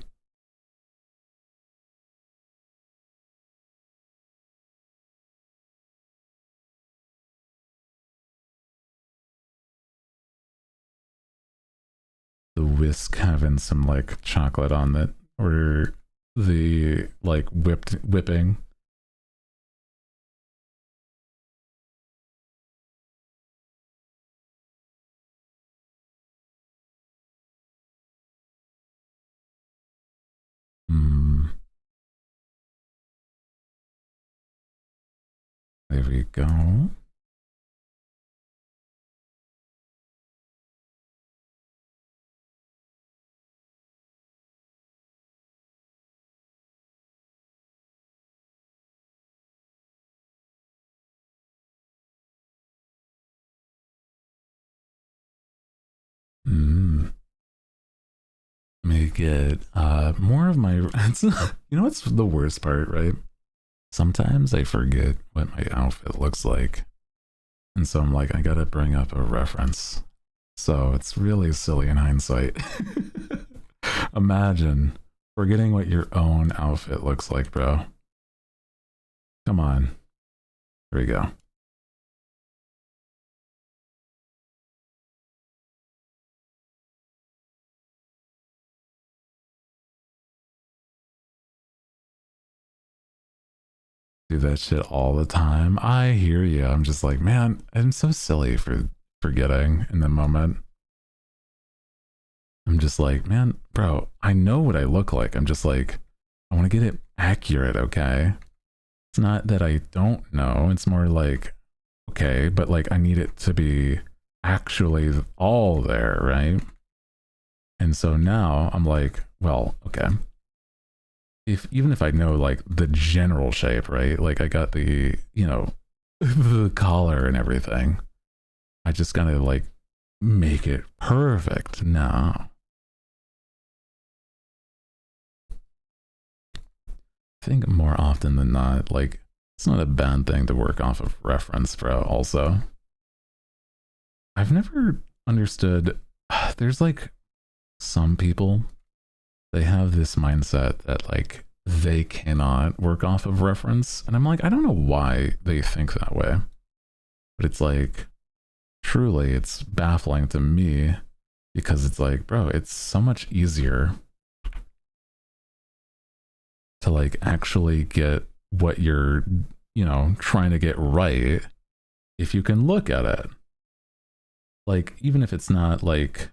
The whisk having some like chocolate on it, or the like whipping. Hmm. There we go. Make it more of my you know what's the worst part, right? Sometimes I forget what my outfit looks like, and so I'm like, I gotta bring up a reference. So it's really silly in hindsight. Imagine forgetting what your own outfit looks like, bro. Come on. Here we go. Do that shit all the time. I hear you. I'm just like, man, I'm so silly for forgetting in the moment. I'm just like, man, bro, I know what I look like. I'm just like, I want to get it accurate, okay? It's not that I don't know. It's more like, okay, but like I need it to be actually all there, right? And so now I'm like, well, okay. If even if I know like the general shape, right? Like I got the, you know, the collar and everything. I just gotta like make it perfect now. I think more often than not, like it's not a bad thing to work off of reference, bro. Also, I've never understood. There's like some people, they have this mindset that like they cannot work off of reference, and I'm like, I don't know why they think that way, but it's like truly, it's baffling to me because it's like, bro, it's so much easier to like actually get what you're, you know, trying to get right if you can look at it. Like, even if it's not like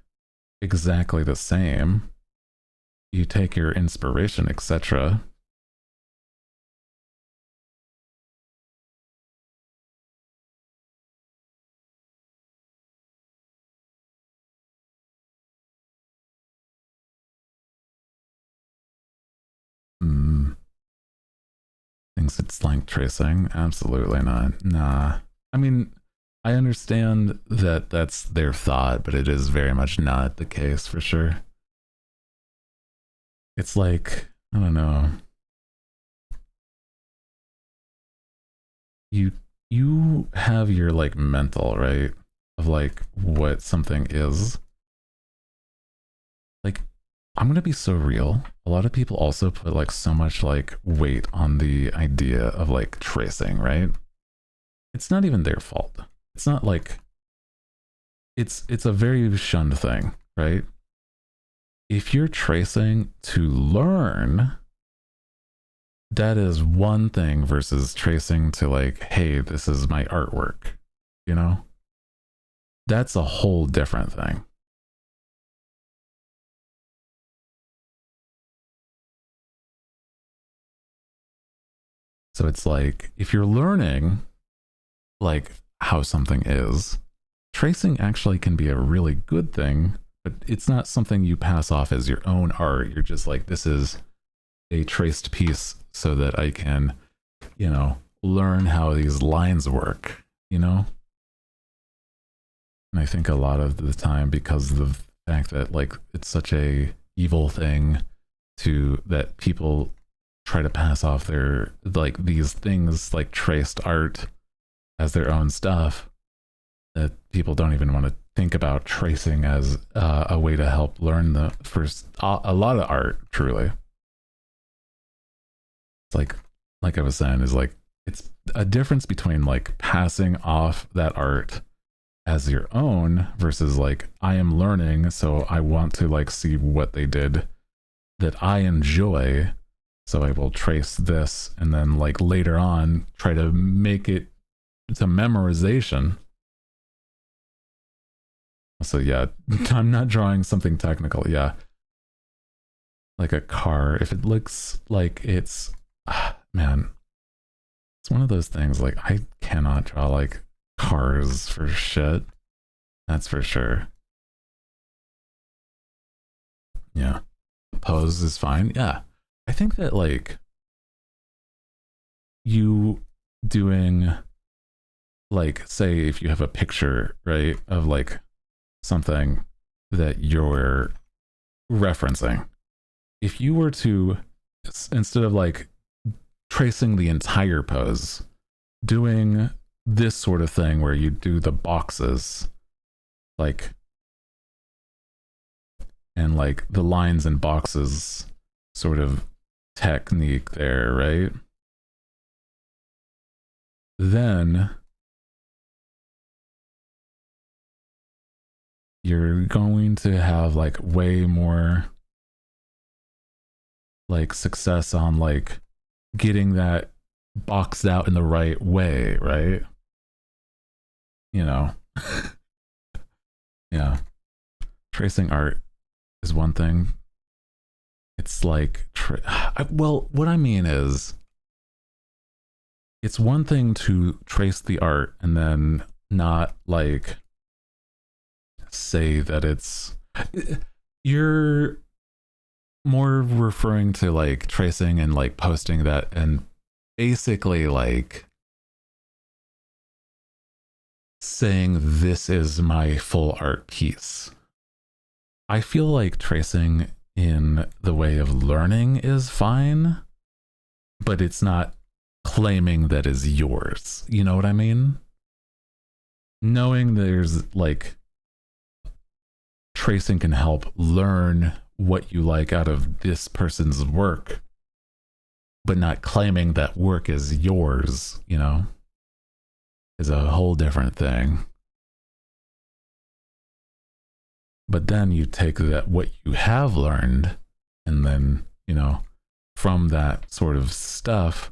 exactly the same, you take your inspiration, etc. Mm, thinks it's like tracing. Absolutely not. Nah. I mean, I understand that that's their thought, but it is very much not the case for sure. It's like, I don't know. You have your like mental, right? Of like what something is. Like, I'm gonna be so real. A lot of people also put like so much like weight on the idea of like tracing, right? it's not even their fault. It's not like it's a very shunned thing, right? If you're tracing to learn, that is one thing versus tracing to like, hey, this is my artwork, you know? That's a whole different thing. So it's like if you're learning like how something is, tracing actually can be a really good thing, but it's not something you pass off as your own art. You're just like, this is a traced piece so that I can, learn how these lines work, And I think a lot of the time, because of the fact that like it's such a evil thing that people try to pass off their like these things like traced art as their own stuff, that people don't even want to think about tracing as a way to help learn the first a lot of art. Truly, it's like I was saying, is like it's a difference between like passing off that art as your own versus like I am learning, so I want to like see what they did that I enjoy, so I will trace this and then like later on try to make it to memorization. So yeah, I'm not drawing something technical. Yeah, like a car. If it looks like it's, man, it's one of those things. Like I cannot draw like cars for shit. That's for sure. Yeah, pose is fine. Yeah, I think that like you doing like say if you have a picture right of like something that you're referencing, if you were to, instead of like tracing the entire pose, doing this sort of thing where you do the boxes like and like the lines and boxes sort of technique there, right? Then you're going to have like way more like success on like getting that boxed out in the right way, right? You know, yeah. Tracing art is one thing. It's like, well, what I mean is, it's one thing to trace the art and then not like say that it's, you're more referring to like tracing and like posting that and basically like saying this is my full art piece. I feel like tracing in the way of learning is fine, but it's not claiming that is yours. You know what I mean? Knowing there's like tracing can help learn what you like out of this person's work, but not claiming that work is yours, is a whole different thing. But then you take that what you have learned and then, from that sort of stuff,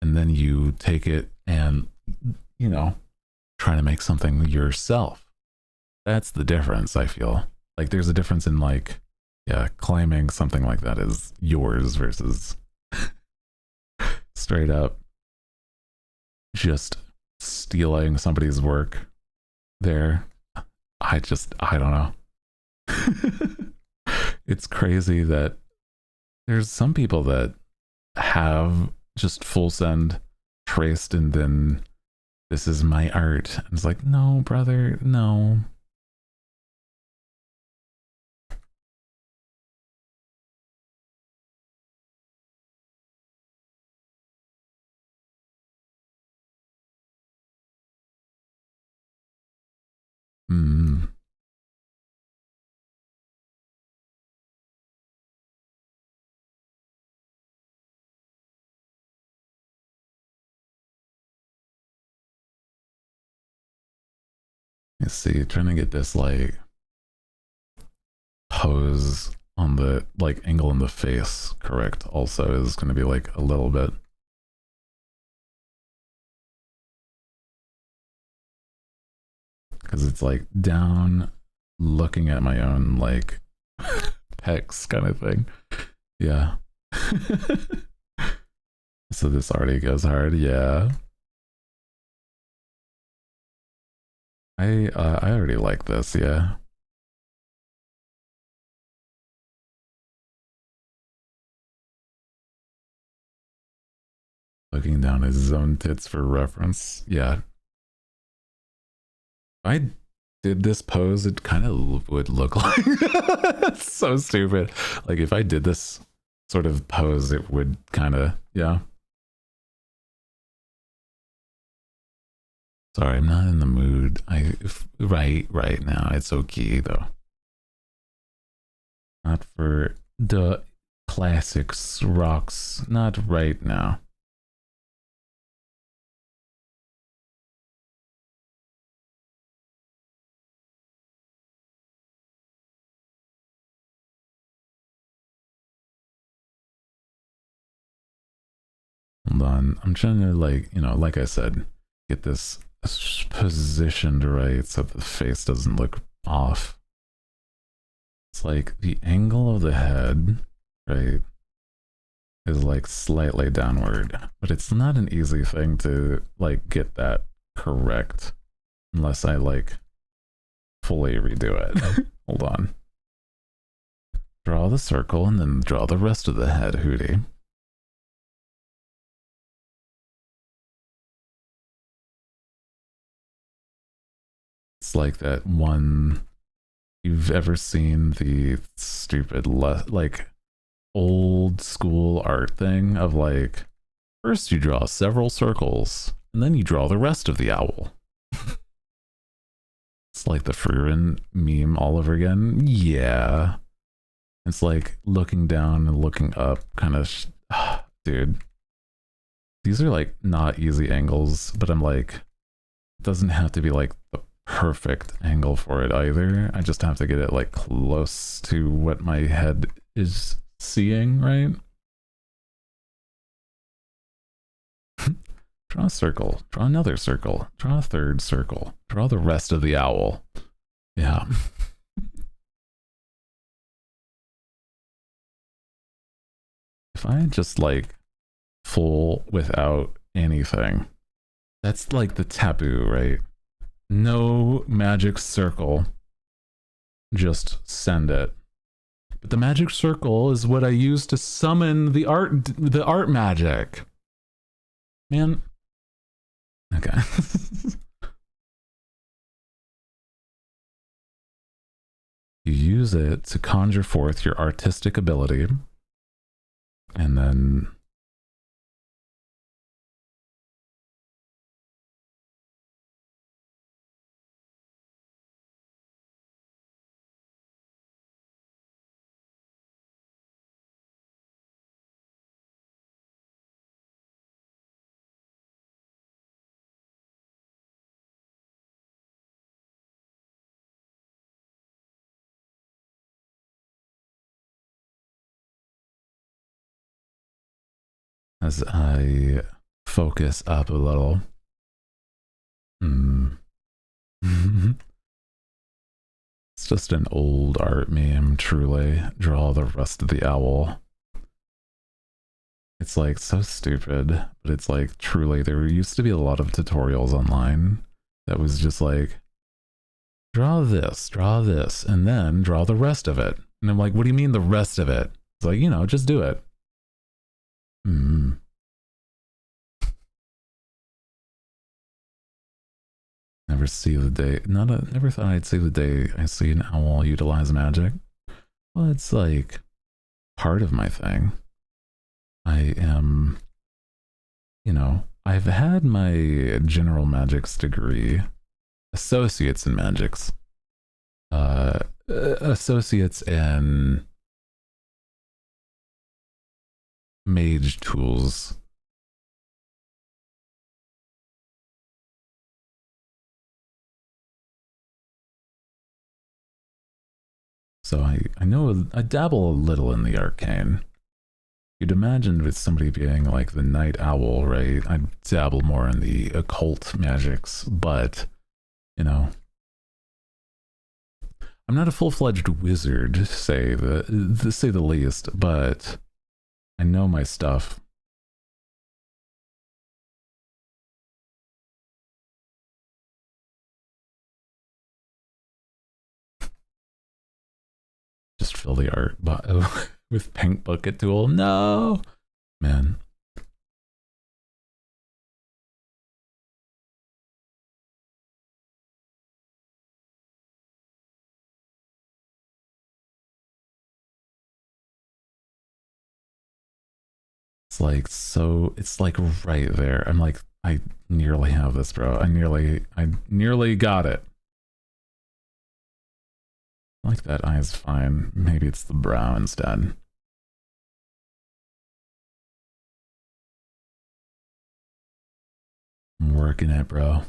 and then you take it and, try to make something yourself. That's the difference, I feel. Like there's a difference in like, yeah, claiming something like that is yours versus straight up just stealing somebody's work there. I don't know. It's crazy that there's some people that have just full send traced and then this is my art. And it's like, no, brother, no. Mm, Let's see, trying to get this like pose on the like angle in the face correct also is going to be like a little bit. Because it's like down looking at my own like pecs kind of thing. Yeah. So this already goes hard. Yeah. I already like this. Yeah. Looking down his own tits for reference. Yeah. I did this pose, it kind of would look like it's so stupid. Like if I did this sort of pose, it would kind of, yeah. Sorry, I'm not in the mood. Right now. It's okay though. Not for the classics rocks. Not right now. Hold on. I'm trying to like, like I said, get this positioned right so the face doesn't look off. It's like the angle of the head, right, is like slightly downward, but it's not an easy thing to like get that correct unless I like fully redo it. Hold on. Draw the circle and then draw the rest of the head, Hooty. It's like that one, you've ever seen the stupid like old school art thing of like, first you draw several circles and then you draw the rest of the owl. It's like the Fruin meme all over again. Yeah. It's like looking down and looking up kind of dude. These are like not easy angles, but I'm like, it doesn't have to be like the perfect angle for it either. I just have to get it like close to what my head is seeing, right? Draw a circle, draw another circle, draw a third circle, draw the rest of the owl. Yeah. If I just like full without anything, that's like the taboo, right? No magic circle, just send it. But the magic circle is what I use to summon the art magic. Man. Okay. You use it to conjure forth your artistic ability, and then as I focus up a little. It's just an old art meme, truly. Draw the rest of the owl. It's like so stupid, but it's like truly, there used to be a lot of tutorials online that was just like, draw this, and then draw the rest of it. And I'm like, what do you mean the rest of it? It's like, just do it. Never see the day. Never thought I'd see the day I see an owl utilize magic. Well, it's like part of my thing. I am, I've had my general magics degree, associates in magics, associates in mage tools. So I know I dabble a little in the arcane. You'd imagine with somebody being like the night owl, right? I'd dabble more in the occult magics, but you know, I'm not a full-fledged wizard, say the least, but I know my stuff. Just fill the art with pink bucket tool. No, man. It's like so. It's like right there. I'm like, I nearly have this, bro. I nearly got it. Like that eye is fine. Maybe it's the brow instead. I'm working it, bro.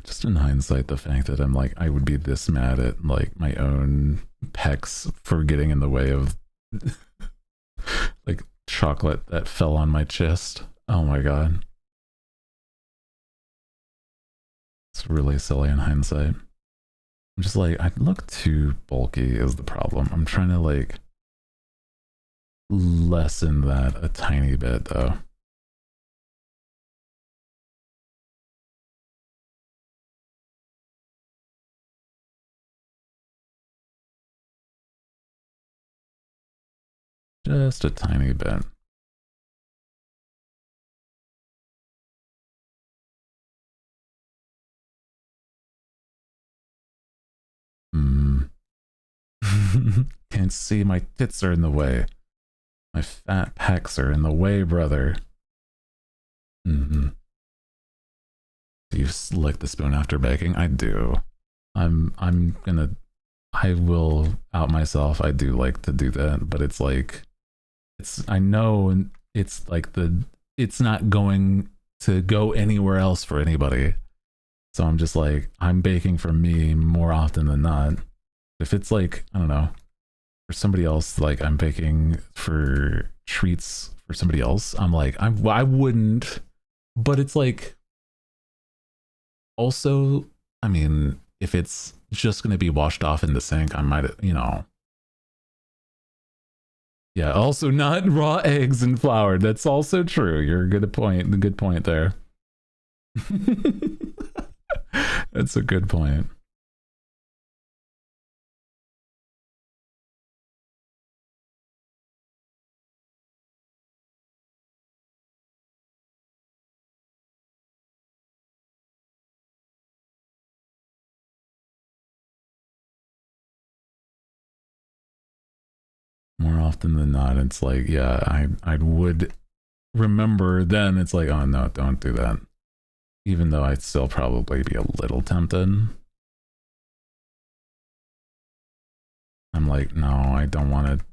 Just in hindsight, the fact that I'm like, I would be this mad at like my own pecs for getting in the way of like chocolate that fell on my chest. Oh my god. It's really silly in hindsight. I'm just like, I look too bulky is the problem. I'm trying to like lessen that a tiny bit though. Just a tiny bit. Mm. Can't see, my tits are in the way. My fat pecs are in the way, brother. Mm-hmm. Do you lick the spoon after baking? I do. I'm gonna I will out myself. I do like to do that, but it's like I know it's like it's not going to go anywhere else for anybody. So I'm just like I'm baking for me more often than not. If it's like, I don't know, for somebody else, like I'm baking for treats for somebody else, I'm like I wouldn't, but it's like also, I mean, if it's just going to be washed off in the sink, I might, you know. Yeah, also not raw eggs and flour. That's also true. You're a good point. The good point there. That's a good point. More often than not, it's like, yeah, I would remember then. It's like, oh no, don't do that. Even though I'd still probably be a little tempted. I'm like, no, I don't want to.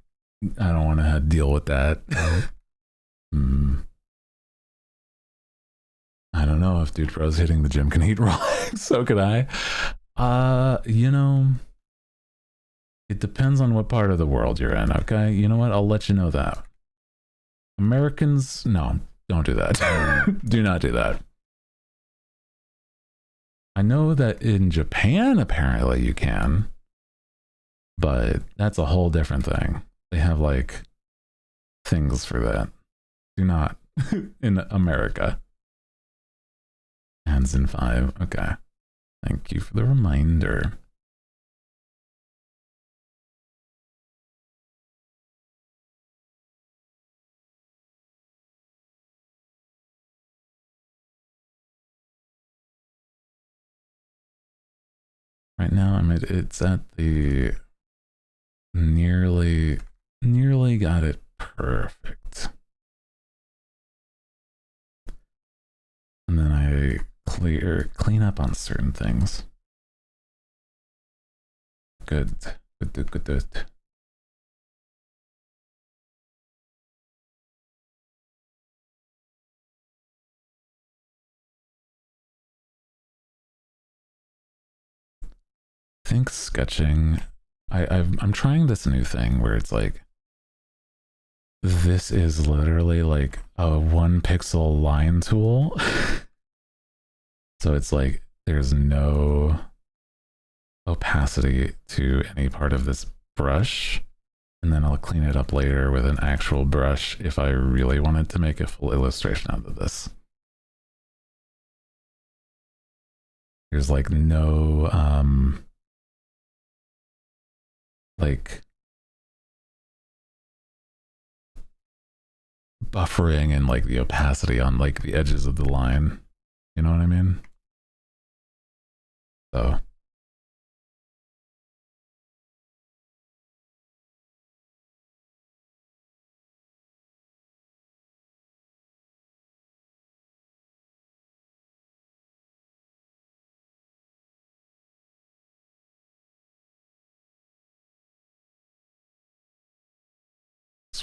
I don't want to deal with that. mm. I don't know if Dude Bros hitting the gym can eat raw eggs. So could I. You know, it depends on what part of the world you're in. Okay, you know what? I'll let you know that. Americans, no, don't do that. Do not do that. I know that in Japan, apparently you can, but that's a whole different thing. They have like things for that. Do not in America. Hands in 5. Okay. Thank you for the reminder. Right now, it's at the nearly got it perfect. And then I clean up on certain things. Good. Good. think sketching, I'm trying this new thing where it's like, this is literally like a 1 pixel line tool. So it's like, there's no opacity to any part of this brush. And then I'll clean it up later with an actual brush if I really wanted to make a full illustration out of this. There's like no, like buffering and like the opacity on like the edges of the line. You know what I mean? So.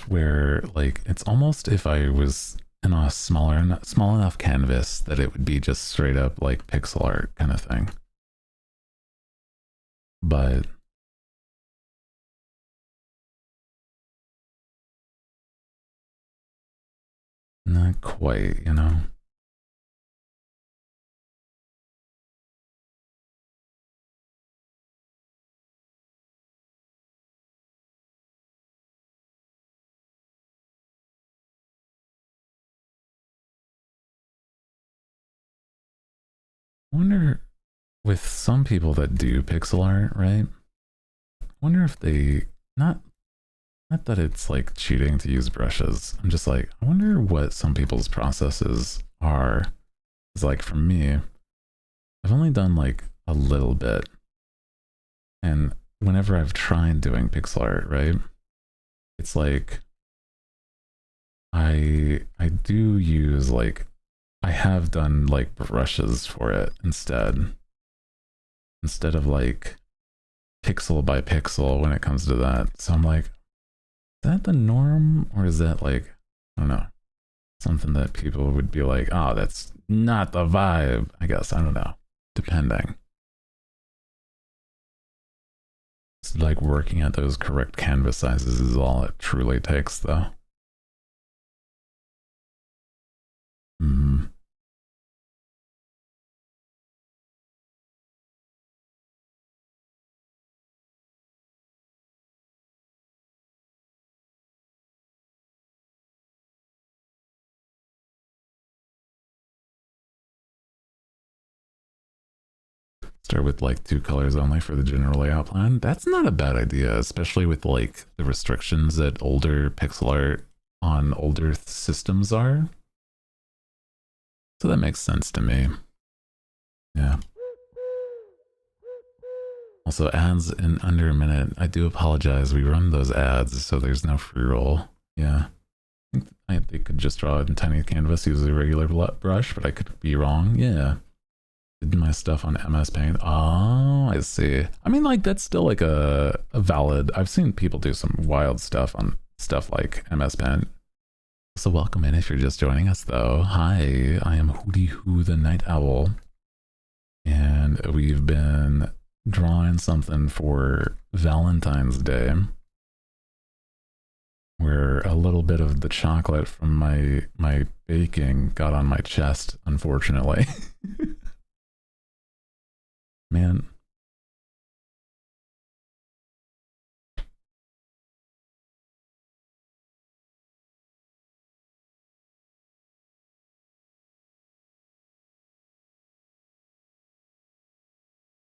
Where like it's almost if I was in a small enough canvas that it would be just straight up like pixel art kind of thing, but not quite, you know. I wonder, with some people that do pixel art, right? I wonder if they not that it's like cheating to use brushes. I'm just like, I wonder what some people's processes are. It's like for me, I've only done like a little bit. And whenever I've tried doing pixel art, right? It's like I do use like I have done like brushes for it instead of like pixel by pixel when it comes to that. So I'm like, is that the norm, or is that like, I don't know, something that people would be like, oh, that's not the vibe? I guess, I don't know, depending. It's like working at those correct canvas sizes is all it truly takes, though. Mm. Start with like 2 colors only for the general layout plan. That's not a bad idea, especially with like the restrictions that older pixel art on older systems are. So that makes sense to me. Yeah. Also, ads in under a minute. I do apologize. We run those ads, so there's no free roll. Yeah. I think they could just draw it in tiny canvas, use a regular brush, but I could be wrong. Yeah. Did my stuff on MS Paint. Oh, I see. I mean, like, that's still like a valid. I've seen people do some wild stuff on stuff like MS Paint. So welcome in if you're just joining us, though. Hi, I am Hooty Hoo the Night Owl. And we've been drawing something for Valentine's Day, where a little bit of the chocolate from my baking got on my chest, unfortunately. Man.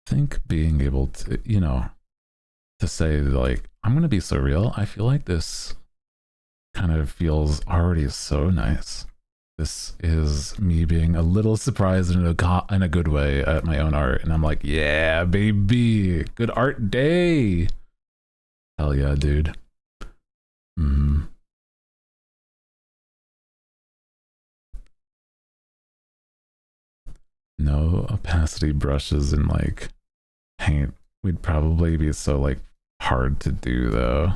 I think being able to, you know, to say like, I'm going to be so real. I feel like this kind of feels already so nice. This is me being a little surprised in a good way at my own art. And I'm like, yeah, baby, good art day. Hell yeah, dude. Mm-hmm. No opacity brushes in like paint would probably be so like hard to do though,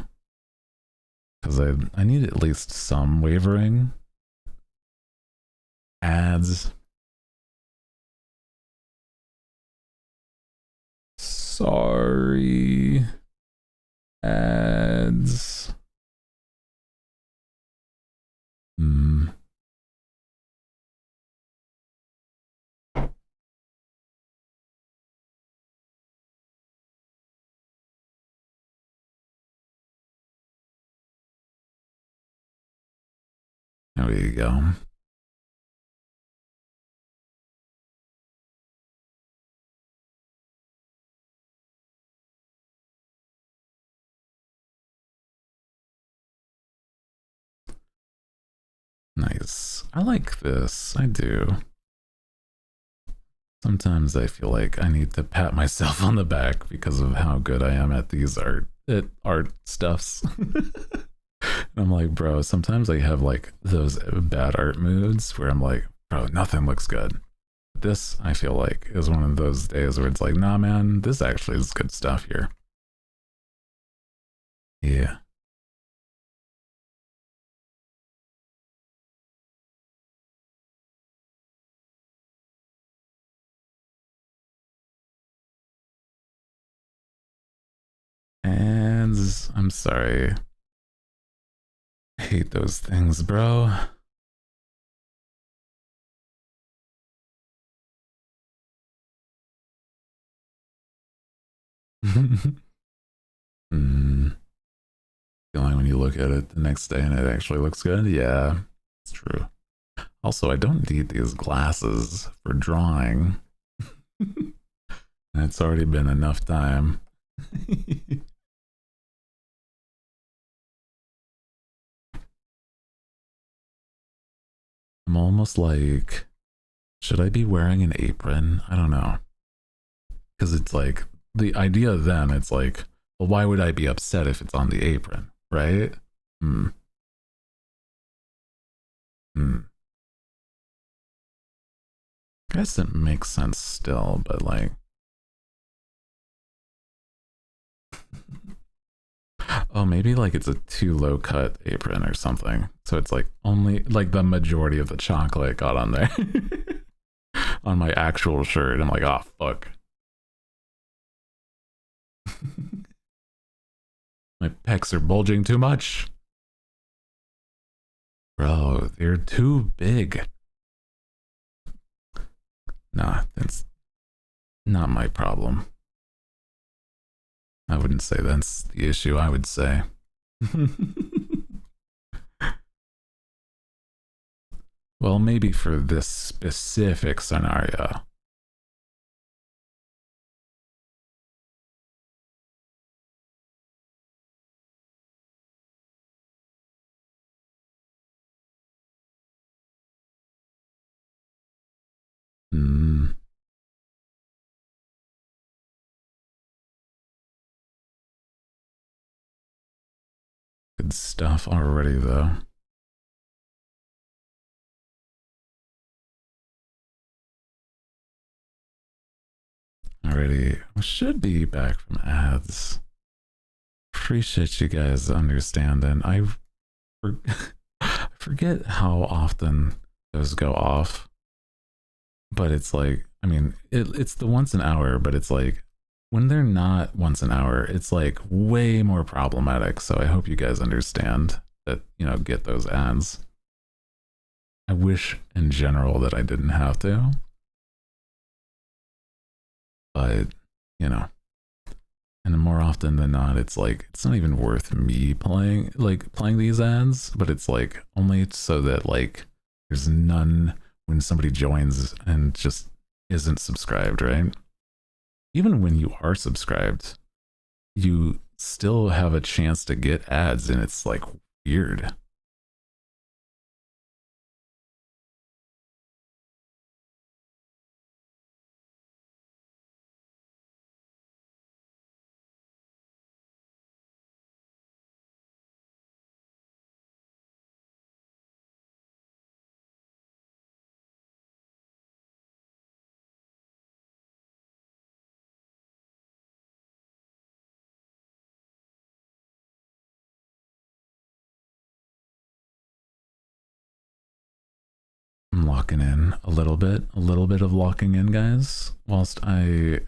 because I need at least some wavering. Ads Sorry. Ads. There we go. Nice. I like this. I do. Sometimes I feel like I need to pat myself on the back because of how good I am at these art stuffs. I'm like, bro, sometimes I have like those bad art moods where I'm like, bro, nothing looks good. This, I feel like, is one of those days where it's like, nah, man, this actually is good stuff here. Yeah. And I'm sorry. I hate those things, bro. mm. Feeling when you look at it the next day and it actually looks good. Yeah, it's true. Also, I don't need these glasses for drawing. It's already been enough time. I'm almost like, should I be wearing an apron? I don't know. Because it's like, the idea then, it's like, well, why would I be upset if it's on the apron, right? Hmm. Hmm. I guess it makes sense still, but like, oh, maybe like it's a too low cut apron or something. So it's like only like the majority of the chocolate got on there on my actual shirt. I'm like, oh, fuck. My pecs are bulging too much. Bro, they're too big. Nah, that's not my problem. I wouldn't say that's the issue, I would say. Well, maybe for this specific scenario. Mm, good stuff already, though. Already, we should be back from ads. Appreciate you guys understanding. I forget how often those go off, but it's like, I mean, it's the once an hour, but it's like when they're not once an hour, it's like way more problematic. So I hope you guys understand that, you know, get those ads. I wish in general that I didn't have to, but you know, and more often than not, it's like it's not even worth me playing these ads, but it's like only so that like there's none when somebody joins and just isn't subscribed, right? Even when you are subscribed, you still have a chance to get ads, and it's like weird. I'm locking in a little bit of locking in, guys, whilst I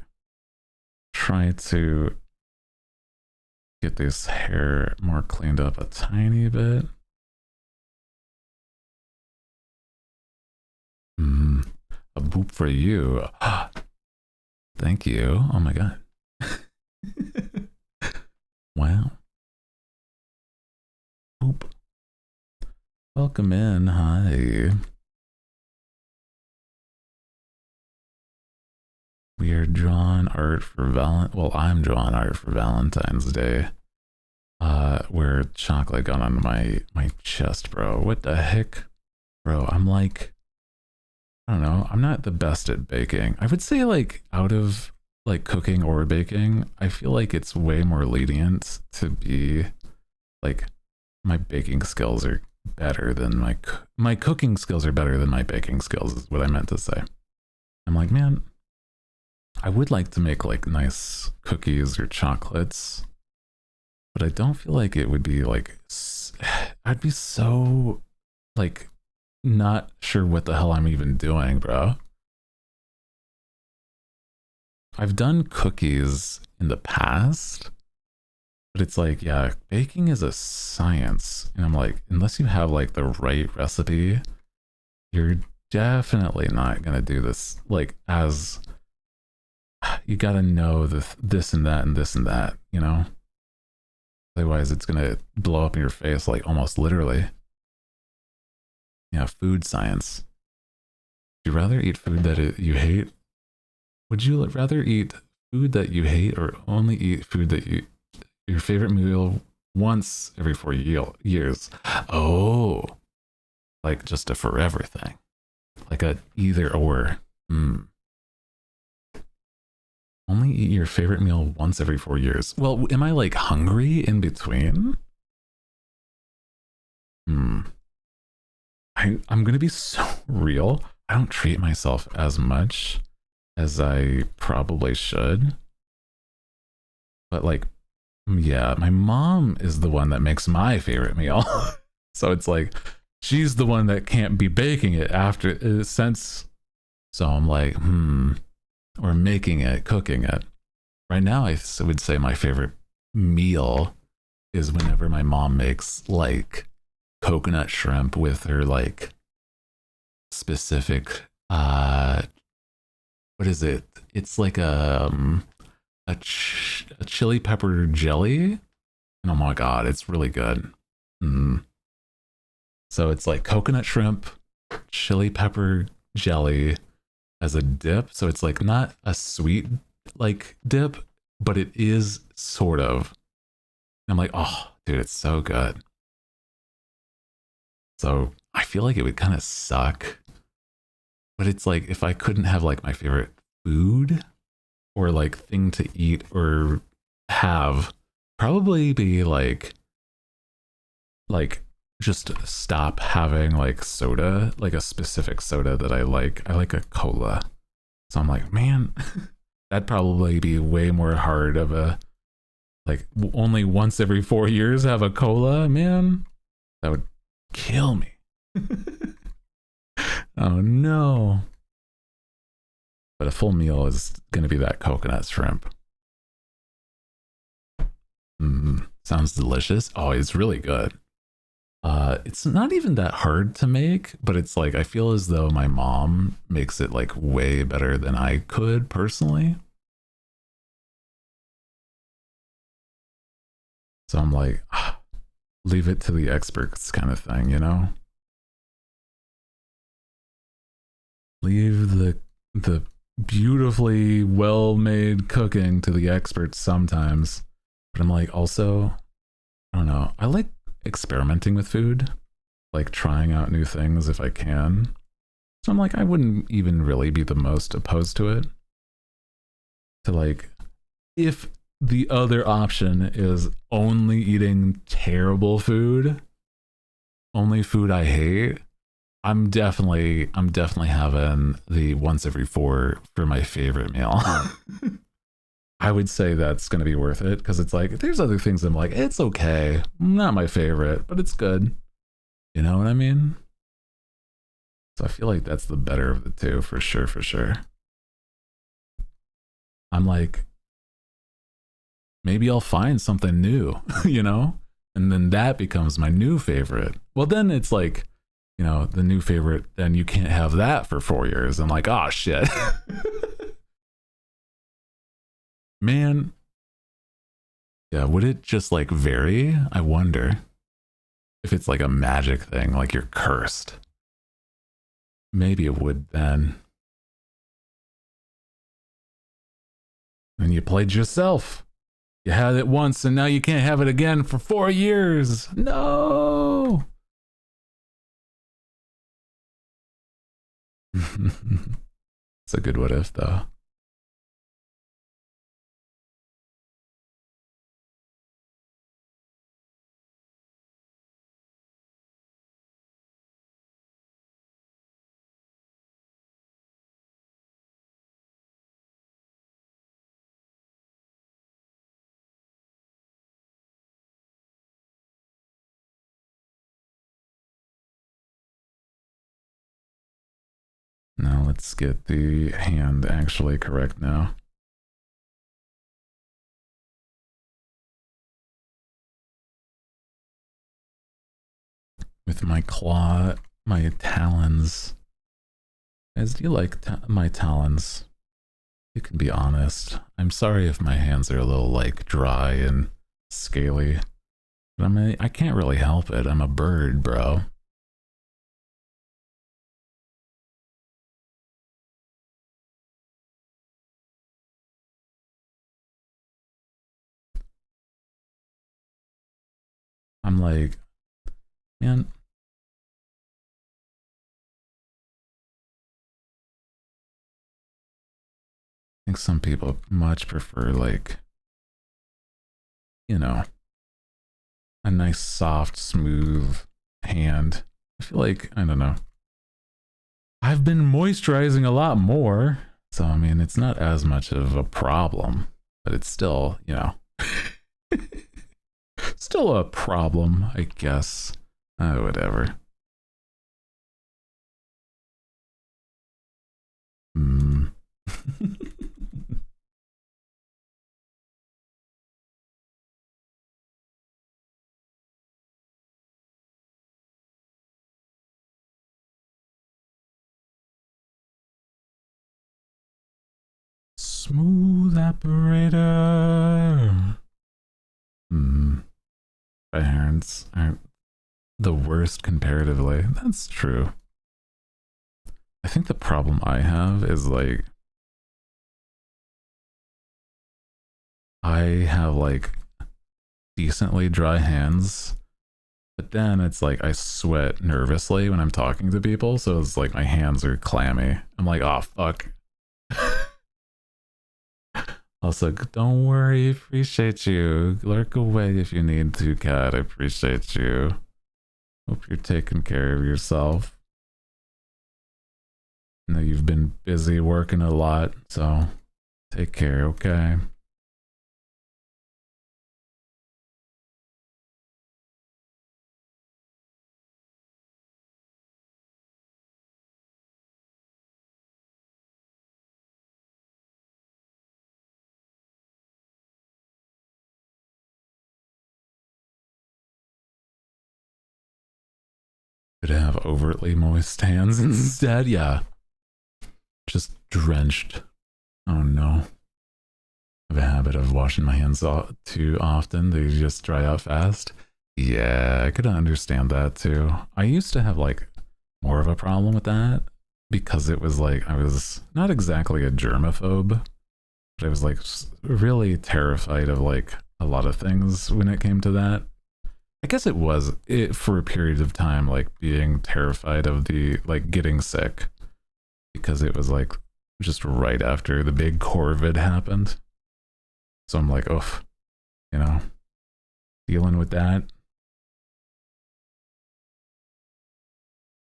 try to get this hair more cleaned up a tiny bit. A boop for you. Thank you. Oh my god. Wow. Boop. Welcome in. Hi. We are drawing art for I'm drawing art for Valentine's Day. Where chocolate got on my chest, bro. What the heck? Bro, I'm like, I don't know. I'm not the best at baking. I would say like out of like cooking or baking, I feel like it's way more lenient to be like my baking skills are better than my cooking skills are better than my baking skills is what I meant to say. I'm like, man, I would like to make like nice cookies or chocolates, but I don't feel like it would be like, I'd be so like not sure what the hell I'm even doing, bro. I've done cookies in the past, but it's like, yeah, baking is a science. And I'm like, unless you have like the right recipe, you're definitely not going to do this. Like, as you got to know this and that and this and that, you know? Otherwise, it's going to blow up in your face, like almost literally. Yeah, food science. Would you rather eat food that you hate? Would you rather eat food that you hate or only eat food that your favorite meal once every 4 years? Oh, like just a forever thing. Like a either or. Only eat your favorite meal once every 4 years. Well, am I like hungry in between? I'm gonna be so real. I don't treat myself as much as I probably should. But like, yeah, my mom is the one that makes my favorite meal. So it's like, she's the one that can't be baking it after since. So I'm like, or making it, cooking it. Right now, I would say my favorite meal is whenever my mom makes like coconut shrimp with her like specific what is it? It's like a chili pepper jelly. And oh my god, it's really good. So it's like coconut shrimp, chili pepper jelly as a dip. So it's like not a sweet like dip, but it is sort of. I'm like, oh, dude, it's so good. So I feel like it would kind of suck. But it's like if I couldn't have like my favorite food or like thing to eat or have, probably be like just stop having like soda, like a specific soda that I like. I like a cola. So I'm like, man, that'd probably be way more hard of a like only once every 4 years have a cola, man. That would kill me. Oh no. But a full meal is gonna be that coconut shrimp. Sounds delicious. Oh, it's really good. It's not even that hard to make, but it's like I feel as though my mom makes it like way better than I could personally. So I'm like, leave it to the experts kind of thing, you know? Leave the beautifully well-made cooking to the experts sometimes. But I'm like, also, I don't know. I like experimenting with food, like trying out new things if I can. So I'm like, I wouldn't even really be the most opposed to it. To like, if the other option is only eating terrible food, only food I hate, I'm definitely having the once every 4 for my favorite meal. I would say that's going to be worth it because it's like there's other things I'm like, it's okay, not my favorite, but it's good. You know what I mean? So I feel like that's the better of the two for sure, for sure. I'm like, maybe I'll find something new, you know? And then that becomes my new favorite. Well, then it's like, you know, the new favorite, then you can't have that for 4 years. I'm like, oh shit. Man. Yeah, would it just like vary? I wonder if it's like a magic thing, like you're cursed. Maybe it would then. And you played yourself. You had it once and now you can't have it again for 4 years. No. It's a good what if though. Now let's get the hand actually correct now. With my claw, my talons. Guys, do you like my talons? You can be honest. I'm sorry if my hands are a little like dry and scaly. But I can't really help it. I'm a bird, bro. I'm like, man. I think some people much prefer like, you know, a nice soft, smooth hand. I feel like, I don't know. I've been moisturizing a lot more. So, I mean, it's not as much of a problem, but it's still, you know, still a problem, I guess. Whatever. Smooth operator. My hands aren't the worst comparatively. That's true. I think the problem I have is like I have like decently dry hands, but then it's like I sweat nervously when I'm talking to people, so it's like my hands are clammy. I'm like, oh fuck. Also, don't worry, appreciate you. Lurk away if you need to, cat. I appreciate you. Hope you're taking care of yourself. I know you've been busy working a lot, so take care, okay? Could have overtly moist hands instead, yeah. Just drenched. Oh no. I have a habit of washing my hands too often. They just dry out fast. Yeah, I could understand that too. I used to have like more of a problem with that because it was like I was not exactly a germaphobe, but I was like really terrified of like a lot of things when it came to that. I guess it was it for a period of time, like being terrified of the like getting sick because it was like just right after the big Corvid happened. So I'm like, oh, you know, dealing with that.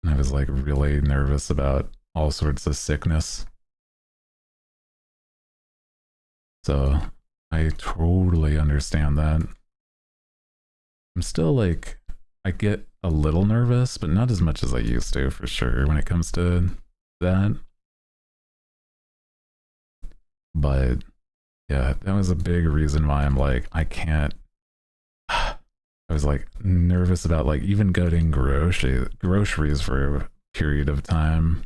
And I was like really nervous about all sorts of sickness. So I totally understand that. I'm still like, I get a little nervous, but not as much as I used to for sure when it comes to that. But Yeah, that was a big reason why I'm like, I can't. I was like nervous about like even getting groceries for a period of time.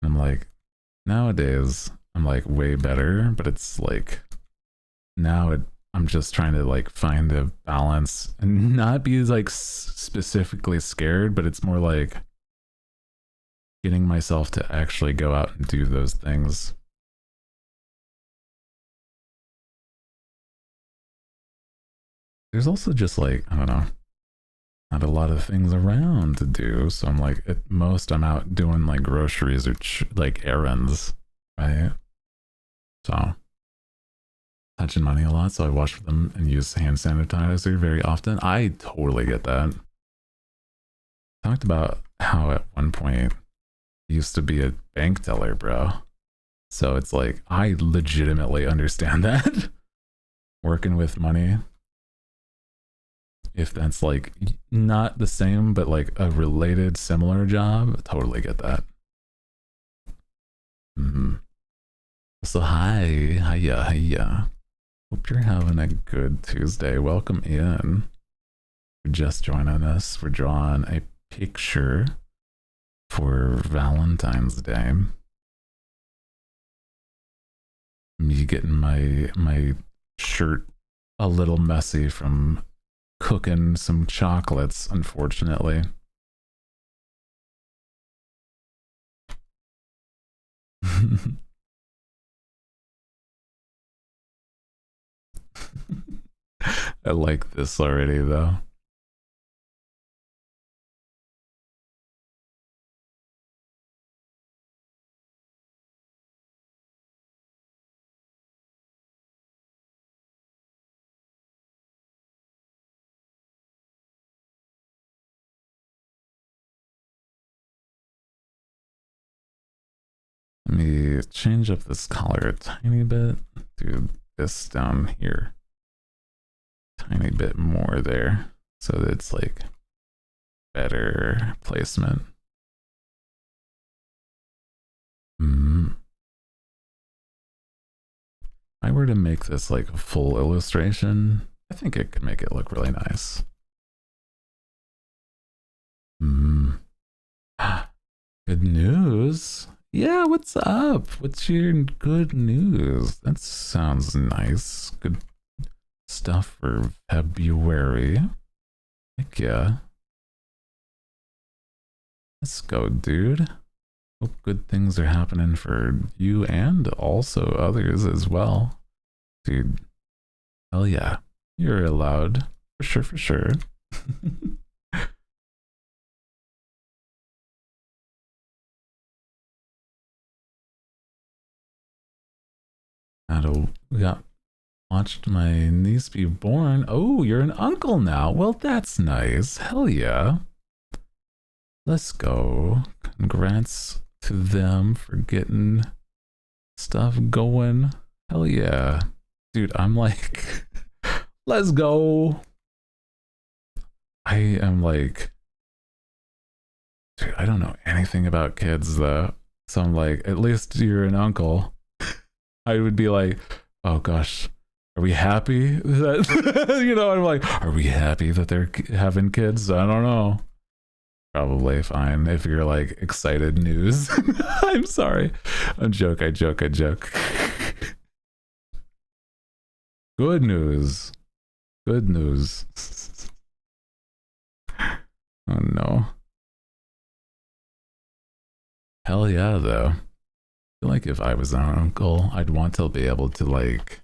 I'm like, nowadays I'm like way better, but it's like now I'm just trying to like find a balance and not be like specifically scared, but it's more like getting myself to actually go out and do those things. There's also just like, I don't know, not a lot of things around to do. So I'm like, at most, I'm out doing like groceries or like errands, right? So touching money a lot. So I wash them and use hand sanitizer very often. I totally get that. Talked about how at one point I used to be a bank teller, bro. So it's like, I legitimately understand that. Working with money, if that's like not the same but like a related similar job, totally get that. Mm-hmm. So hiya, hiya. Hope you're having a good Tuesday. Welcome in. You're just joining us. We're drawing a picture for Valentine's Day. Me getting my shirt a little messy from cooking some chocolates, unfortunately. I like this already, though. Let me change up this color a tiny bit. Do this down here. Tiny bit more there. So that it's like better placement. If I were to make this like a full illustration, I think it could make it look really nice. Good news. Yeah, what's up? What's your good news? That sounds nice. Good stuff for February. Heck yeah. Let's go, dude. Hope good things are happening for you and also others as well. Dude, hell yeah. You're allowed. For sure, for sure. We got watched my niece be born. Oh, you're an uncle now. Well, that's nice. Hell yeah. Let's go. Congrats to them for getting stuff going. Hell yeah. Dude, I'm like, let's go. I am like, dude, I don't know anything about kids though. So I'm like, at least you're an uncle. I would be like, oh gosh, are we happy that, you know, I'm like, are we happy that they're having kids? I don't know. Probably fine if you're like excited news. I'm sorry. I joke. Good news. Good news. Oh no. Hell yeah, though. I feel like if I was an uncle, I'd want to be able to like,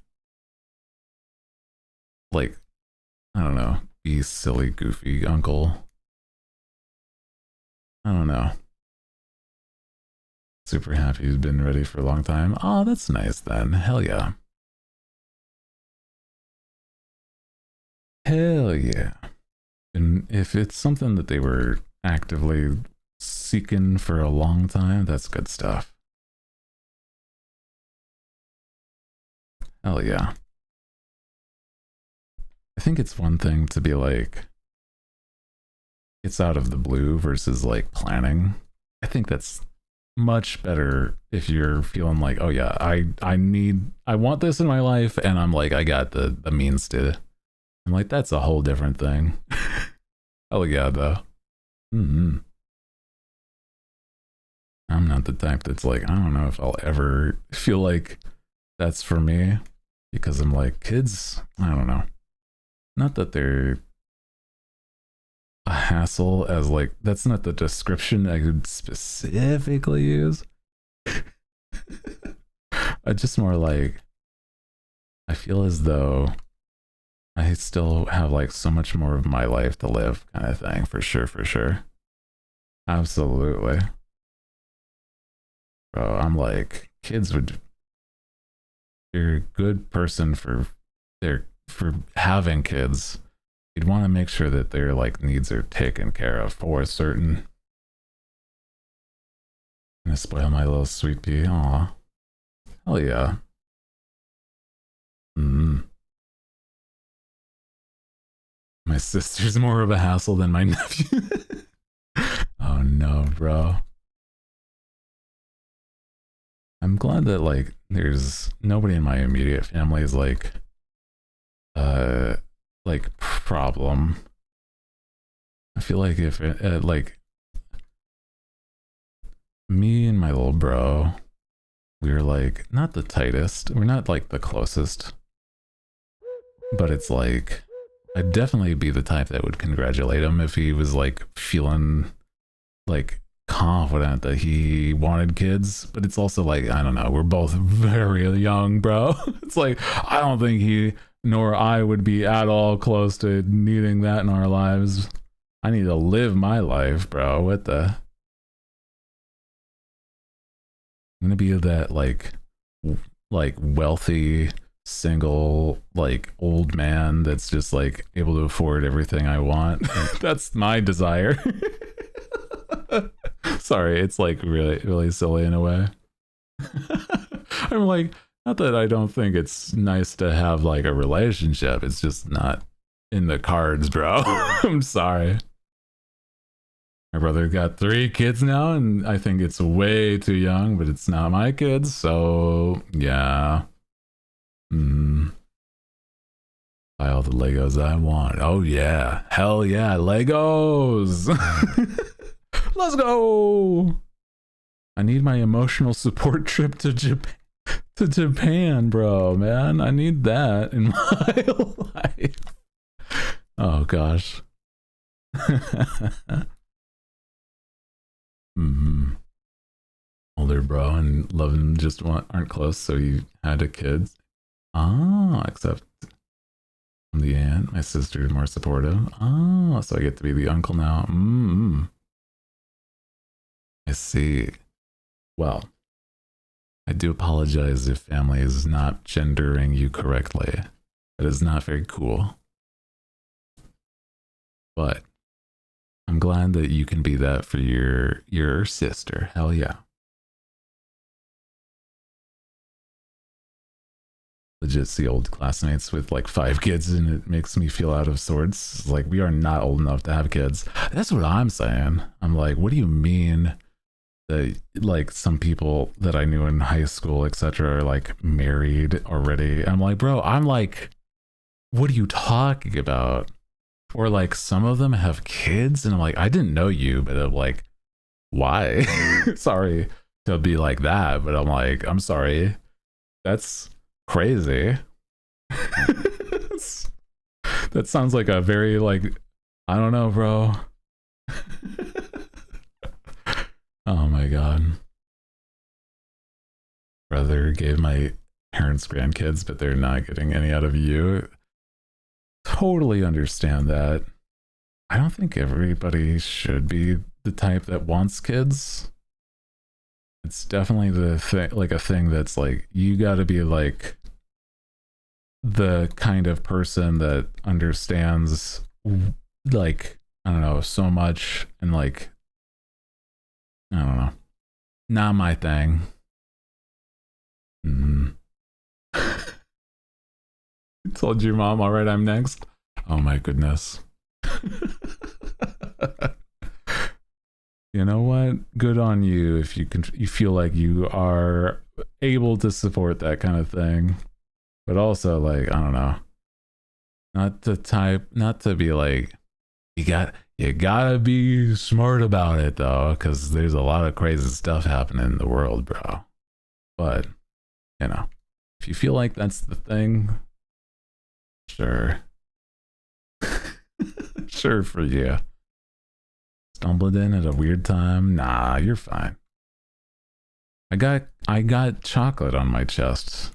I don't know, be silly, goofy uncle. I don't know. Super happy he's been ready for a long time. Oh, that's nice then. Hell yeah. Hell yeah. And if it's something that they were actively seeking for a long time, that's good stuff. Hell yeah. I think it's one thing to be like, it's out of the blue versus like planning. I think that's much better if you're feeling like, oh yeah, I want this in my life, and I'm like, I got the means to. I'm like, that's a whole different thing. Oh yeah, though. I'm not the type that's like, I don't know if I'll ever feel like that's for me, because I'm like, kids, I don't know. Not that they're a hassle, as like, that's not the description I could specifically use. I just more like, I feel as though I still have like so much more of my life to live, kind of thing. For sure. Absolutely. Bro, I'm like, kids would, you're a good person for having kids. You'd want to make sure that their like needs are taken care of for certain. I'm gonna spoil my little sweet pea. Aw. Hell yeah. My sister's more of a hassle than my nephew. Oh no, bro. I'm glad that like there's nobody in my immediate family is like problem. I feel like if it, like me and my little bro, we're like not the tightest, we're not like the closest, but it's like I'd definitely be the type that would congratulate him if he was like feeling like confident that he wanted kids. But it's also like, I don't know, we're both very young, bro. It's like I don't think he nor I would be at all close to needing that in our lives. I need to live my life, bro. What the? I'm gonna be that like wealthy single like old man that's just like able to afford everything I want. That's my desire. Sorry, it's like really silly in a way. I'm like, not that I don't think it's nice to have like a relationship, it's just not in the cards, bro. I'm sorry. My brother got 3 kids now, and I think it's way too young, but it's not my kids, so yeah. Buy all the Legos I want. Oh yeah, hell yeah, Legos. Let's go. I need my emotional support trip to Japan, bro, man. I need that in my life. Oh gosh. Older bro and love him just aren't close, so you had a kid. Ah, except I'm the aunt. My sister's more supportive. Oh, so I get to be the uncle now. I see. Well, I do apologize if family is not gendering you correctly. That is not very cool. But I'm glad that you can be that for your sister. Hell yeah. Legit see old classmates with like 5 kids, and it makes me feel out of sorts. Like, we are not old enough to have kids. That's what I'm saying. I'm like, what do you mean that like some people that I knew in high school, etc., are like married already? I'm like, bro, I'm like, what are you talking about? Or like some of them have kids, and I'm like, I didn't know you, but I'm like, why? Sorry to be like that, but I'm like, I'm sorry. That's crazy. That sounds like a very like, I don't know, bro. Oh my god. Brother gave my parents grandkids, but they're not getting any out of you. Totally understand that. I don't think everybody should be the type that wants kids. It's definitely the thing, like a thing that's like, you gotta be like the kind of person that understands like, I don't know, so much, and like, I don't know, not my thing. Told your mom, all right, I'm next. Oh my goodness. You know what? Good on you if you can. You feel like you are able to support that kind of thing, but also like I don't know, not to be like you gotta be smart about it though, because there's a lot of crazy stuff happening in the world, bro. But you know, if you feel like that's the thing, sure, sure for you. Stumbled in at a weird time. Nah, you're fine. I got chocolate on my chest.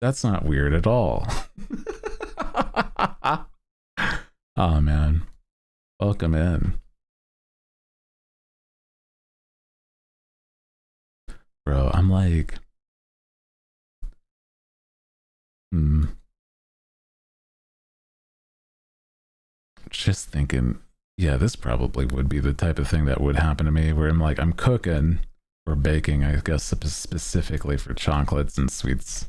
That's not weird at all. Oh man. Welcome in. Bro, I'm like just thinking, yeah, this probably would be the type of thing that would happen to me where I'm like I'm cooking or baking, I guess specifically for chocolates and sweets.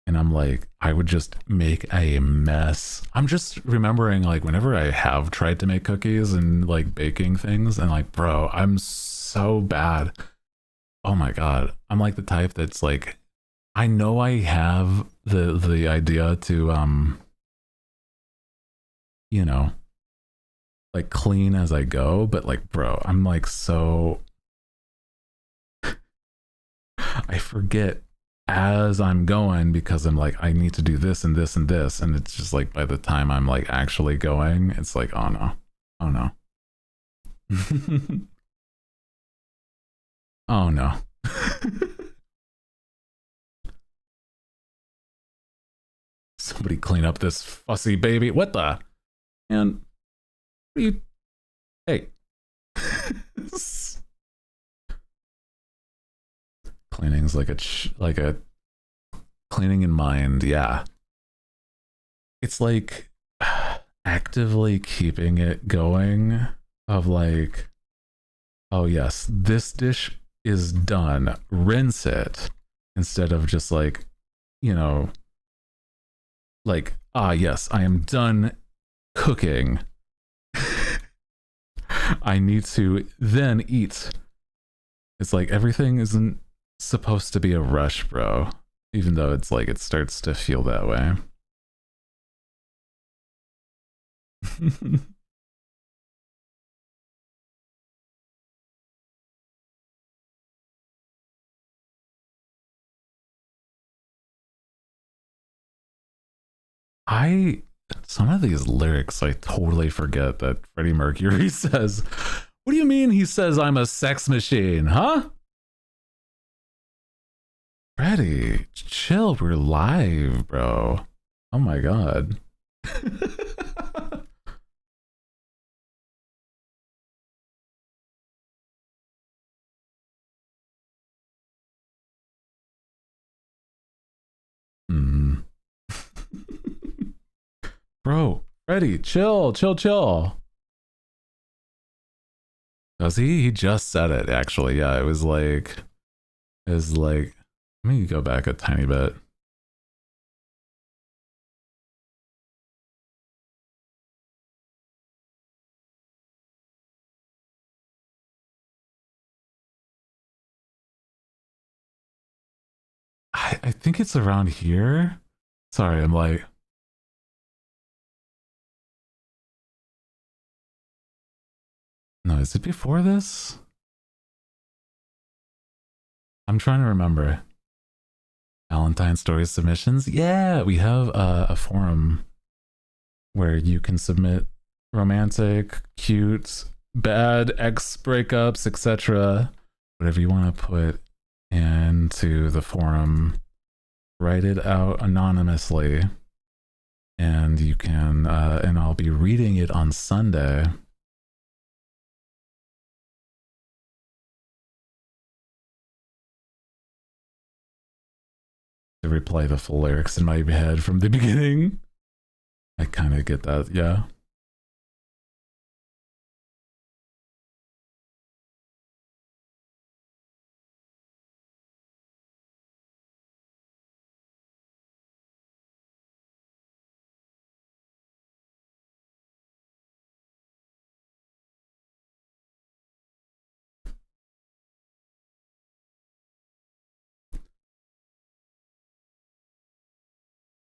And I'm like, I would just make a mess. I'm just remembering like whenever I have tried to make cookies and like baking things, and like, bro, I'm so bad. Oh my god. I'm like the type that's like, I know I have the idea to you know, like clean as I go, but like, bro, I'm like so I forget as I'm going because I'm like, I need to do this and this and this. And it's just like by the time I'm like actually going, it's like, oh no. Oh no. Oh no. Somebody clean up this fussy baby. What the? And what are you? Hey. Cleaning's like a cleaning in mind. Yeah. It's like actively keeping it going of like, oh yes, this dish is done. Rinse it instead of just like, you know, like, ah yes, I am done cooking. I need to then eat. It's like everything isn't supposed to be a rush, bro. Even though it's like it starts to feel that way. I some of these lyrics I totally forget that Freddie Mercury says. What do you mean he says I'm a sex machine, huh? Freddie, chill, we're live, bro. Oh my god. Mm. Bro, Freddie, chill, chill, chill. Does he? He just said it, actually. Yeah, it was like, let me go back a tiny bit. I think it's around here. Sorry, I'm like, no, is it before this? I'm trying to remember. Valentine story submissions. Yeah, we have a forum where you can submit romantic, cute, bad ex breakups, etc. Whatever you want to put into the forum, write it out anonymously, and you can. And I'll be reading it on Sunday. To replay the full lyrics in my head from the beginning. I kind of get that, yeah.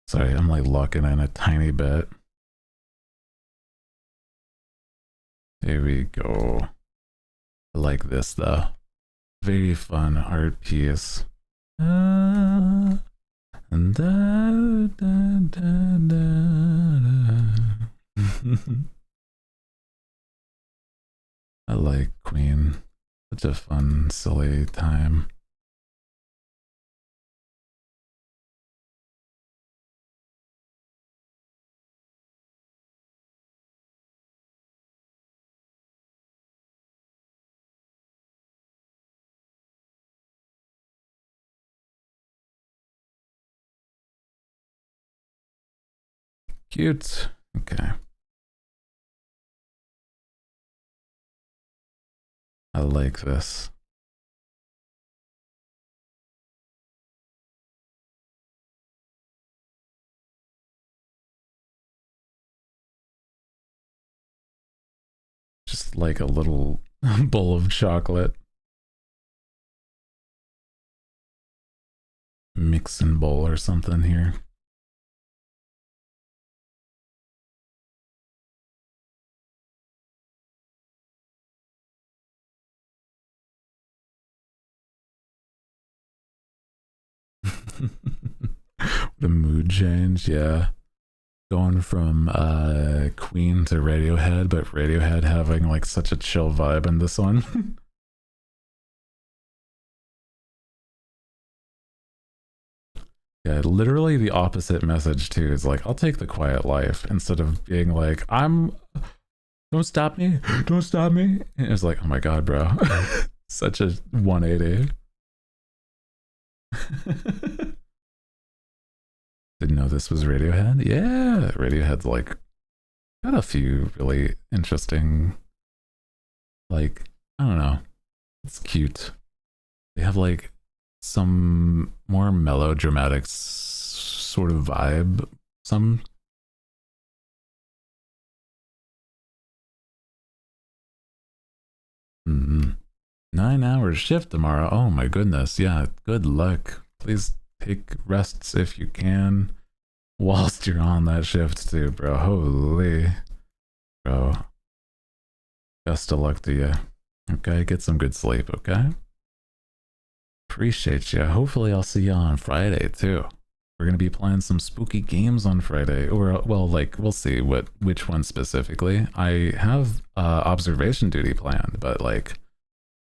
Sorry, I'm like locking in a tiny bit. There we go. I like this though. Very fun art piece. Da, da, da, da. I like Queen. Such a fun, silly time. Cute. Okay. I like this. Just like a little bowl of chocolate. Mixing bowl or something here. The mood change, yeah. Going from Queen to Radiohead, but Radiohead having like such a chill vibe in this one. Yeah, literally the opposite message too. Is like, I'll take the quiet life instead of being like, don't stop me, don't stop me. And it's like, oh my god, bro. Such a 180. Didn't know this was Radiohead. Yeah, Radiohead's like got a few really interesting, like, I don't know, it's cute. They have like some more melodramatic sort of vibe. Some 9 hours shift tomorrow. Oh my goodness. Yeah, good luck. Please take rests if you can whilst you're on that shift too, bro. Holy, bro. Best of luck to you. Okay, get some good sleep, okay? Appreciate you. Hopefully I'll see you on Friday too. We're gonna be playing some spooky games on Friday, or well, like we'll see which one specifically. I have observation duty planned, but like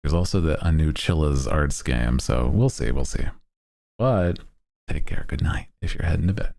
there's also a new Chilla's arts game, so we'll see, we'll see. But take care. Good night if you're heading to bed.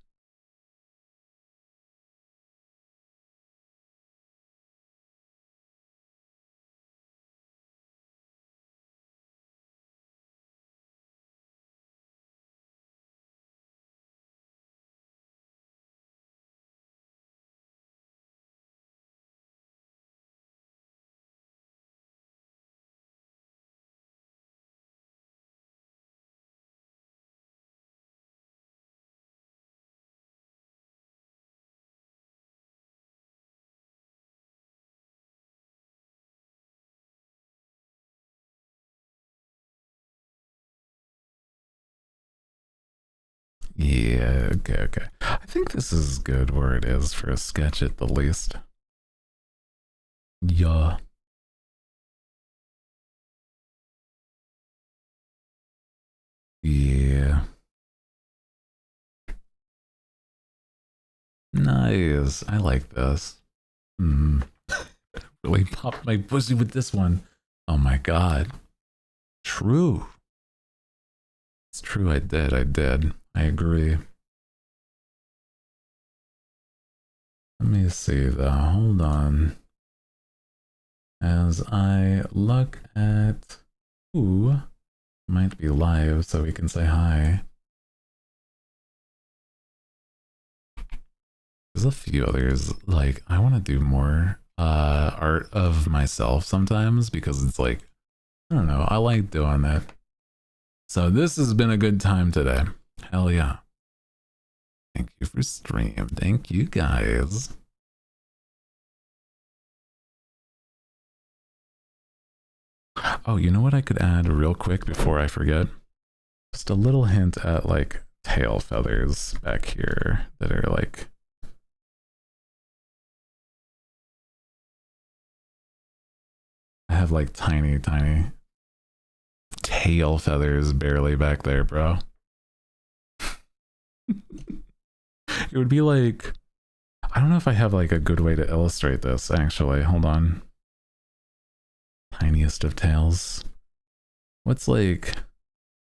Yeah, okay, okay. I think this is good where it is for a sketch at the least. Yeah. Yeah. Nice. I like this. Really popped my pussy with this one. Oh my god. True. It's true, I did. I agree. Let me see though. Hold on. As I look at who might be live so we can say hi. There's a few others. Like, I want to do more art of myself sometimes because it's like, I don't know, I like doing that. So this has been a good time today. Hell yeah. Thank you for stream. Thank you guys. Oh, you know what I could add real quick before I forget? Just a little hint at like tail feathers back here that are like, I have like tiny tail feathers barely back there, bro. It would be like, I don't know if I have like a good way to illustrate this actually. Hold on. Tiniest of tails. What's like,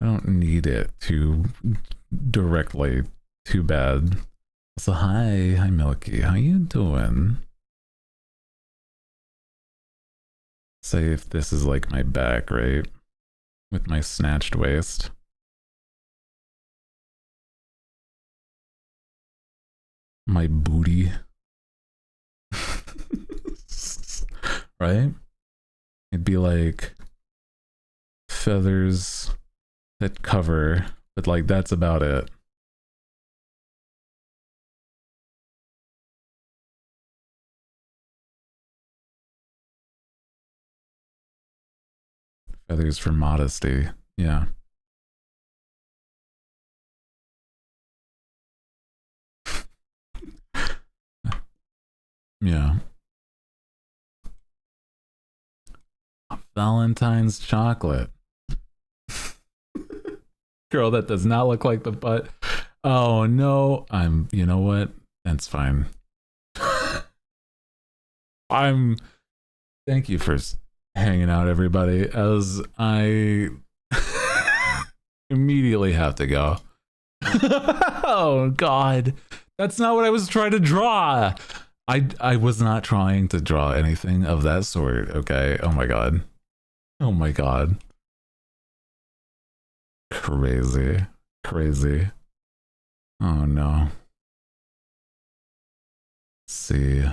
I don't need it too directly, too bad. So hi Milky, how you doing? Say if this is like my back, right? With my snatched waist. My booty. Right? It'd be like feathers that cover, but like that's about it. Feathers for modesty. Yeah. Yeah. Valentine's chocolate. Girl, that does not look like the butt. Oh no, you know what? That's fine. Thank you for hanging out, everybody, as I immediately have to go. Oh God, that's not what I was trying to draw. I was not trying to draw anything of that sort, okay? Oh my God. Oh my God. Crazy. Crazy. Oh no. Let's see.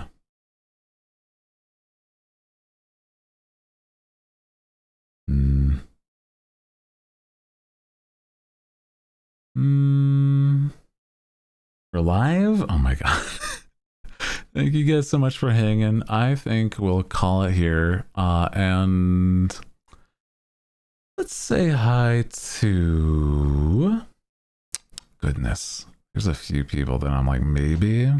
We're live? Oh my God. Thank you guys so much for hanging. I think we'll call it here. And let's say hi to... Goodness. There's a few people that I'm like, maybe.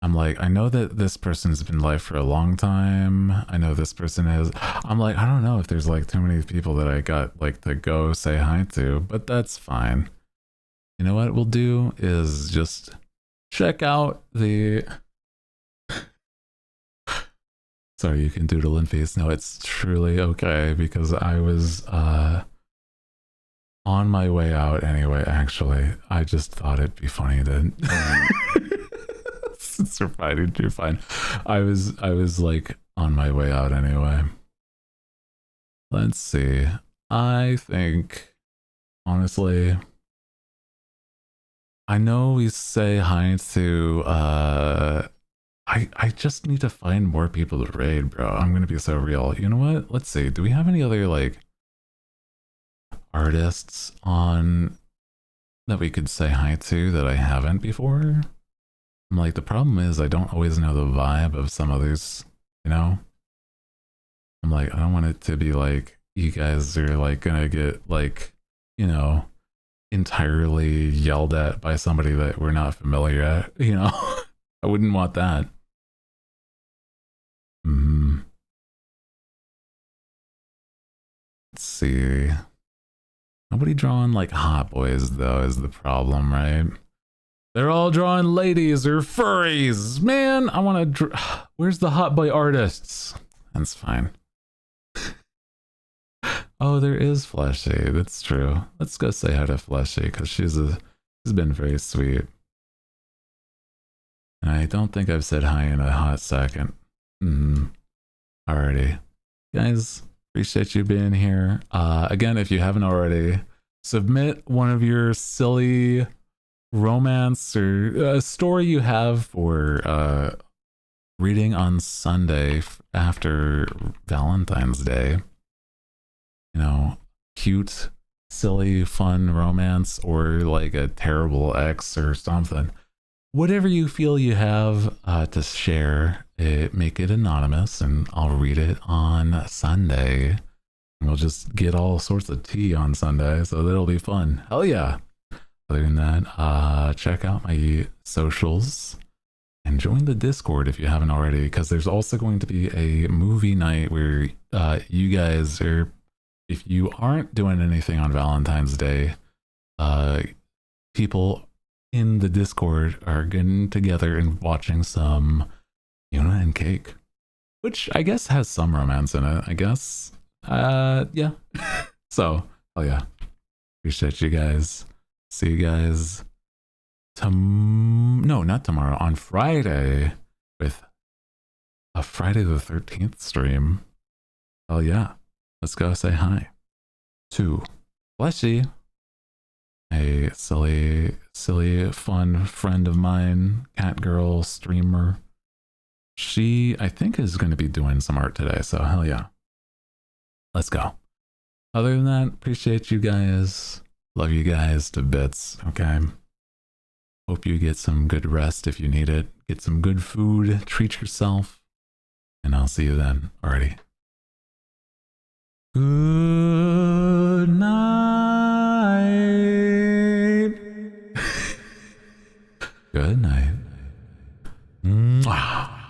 I'm like, I know that this person's been live for a long time. I know this person is. I'm like, I don't know if there's like too many people that I got like to go say hi to, but that's fine. You know what we'll do is just check out the... Sorry, you can doodle and face. No, it's truly okay because I was on my way out anyway, actually. I just thought it'd be funny to... It's fine, you're fine. I was like on my way out anyway. Let's see. I think, honestly... I know we say hi to, I just need to find more people to raid, bro. I'm gonna be so real. You know what? Let's see. Do we have any other, like, artists on that we could say hi to that I haven't before? I'm like, the problem is I don't always know the vibe of some others, you know? I'm like, I don't want it to be like, you guys are, like, gonna get, like, you know... entirely yelled at by somebody that we're not familiar at, you know? I wouldn't want that. Let's see. Nobody drawing like hot boys though is the problem, right? They're all drawing ladies or furries. Man, I want to where's the hot boy artists? That's fine. Oh, there is Fleshy. That's true. Let's go say hi to Fleshy because she's been very sweet. And I don't think I've said hi in a hot second. Alrighty. Guys, appreciate you being here. Again, if you haven't already, submit one of your silly romance or story you have for reading on Sunday after Valentine's Day. You know, cute, silly, fun romance, or like a terrible ex or something. Whatever you feel you have to share, make it anonymous and I'll read it on Sunday. And we'll just get all sorts of tea on Sunday, so that'll be fun. Hell yeah. Other than that, check out my socials and join the Discord if you haven't already, because there's also going to be a movie night where you guys are, if you aren't doing anything on Valentine's Day, people in the Discord are getting together and watching some Yuna and Cake, which I guess has some romance in it, I guess. Yeah. So, oh yeah. Appreciate you guys. See you guys no, not tomorrow, on Friday with a Friday the 13th stream. Oh yeah. Let's go say hi to Fleshy, a silly, fun friend of mine, cat girl streamer. She, I think, is going to be doing some art today, so hell yeah. Let's go. Other than that, appreciate you guys. Love you guys to bits, okay? Hope you get some good rest if you need it. Get some good food, treat yourself, and I'll see you then. Alrighty. Good night. Good night. Mwah.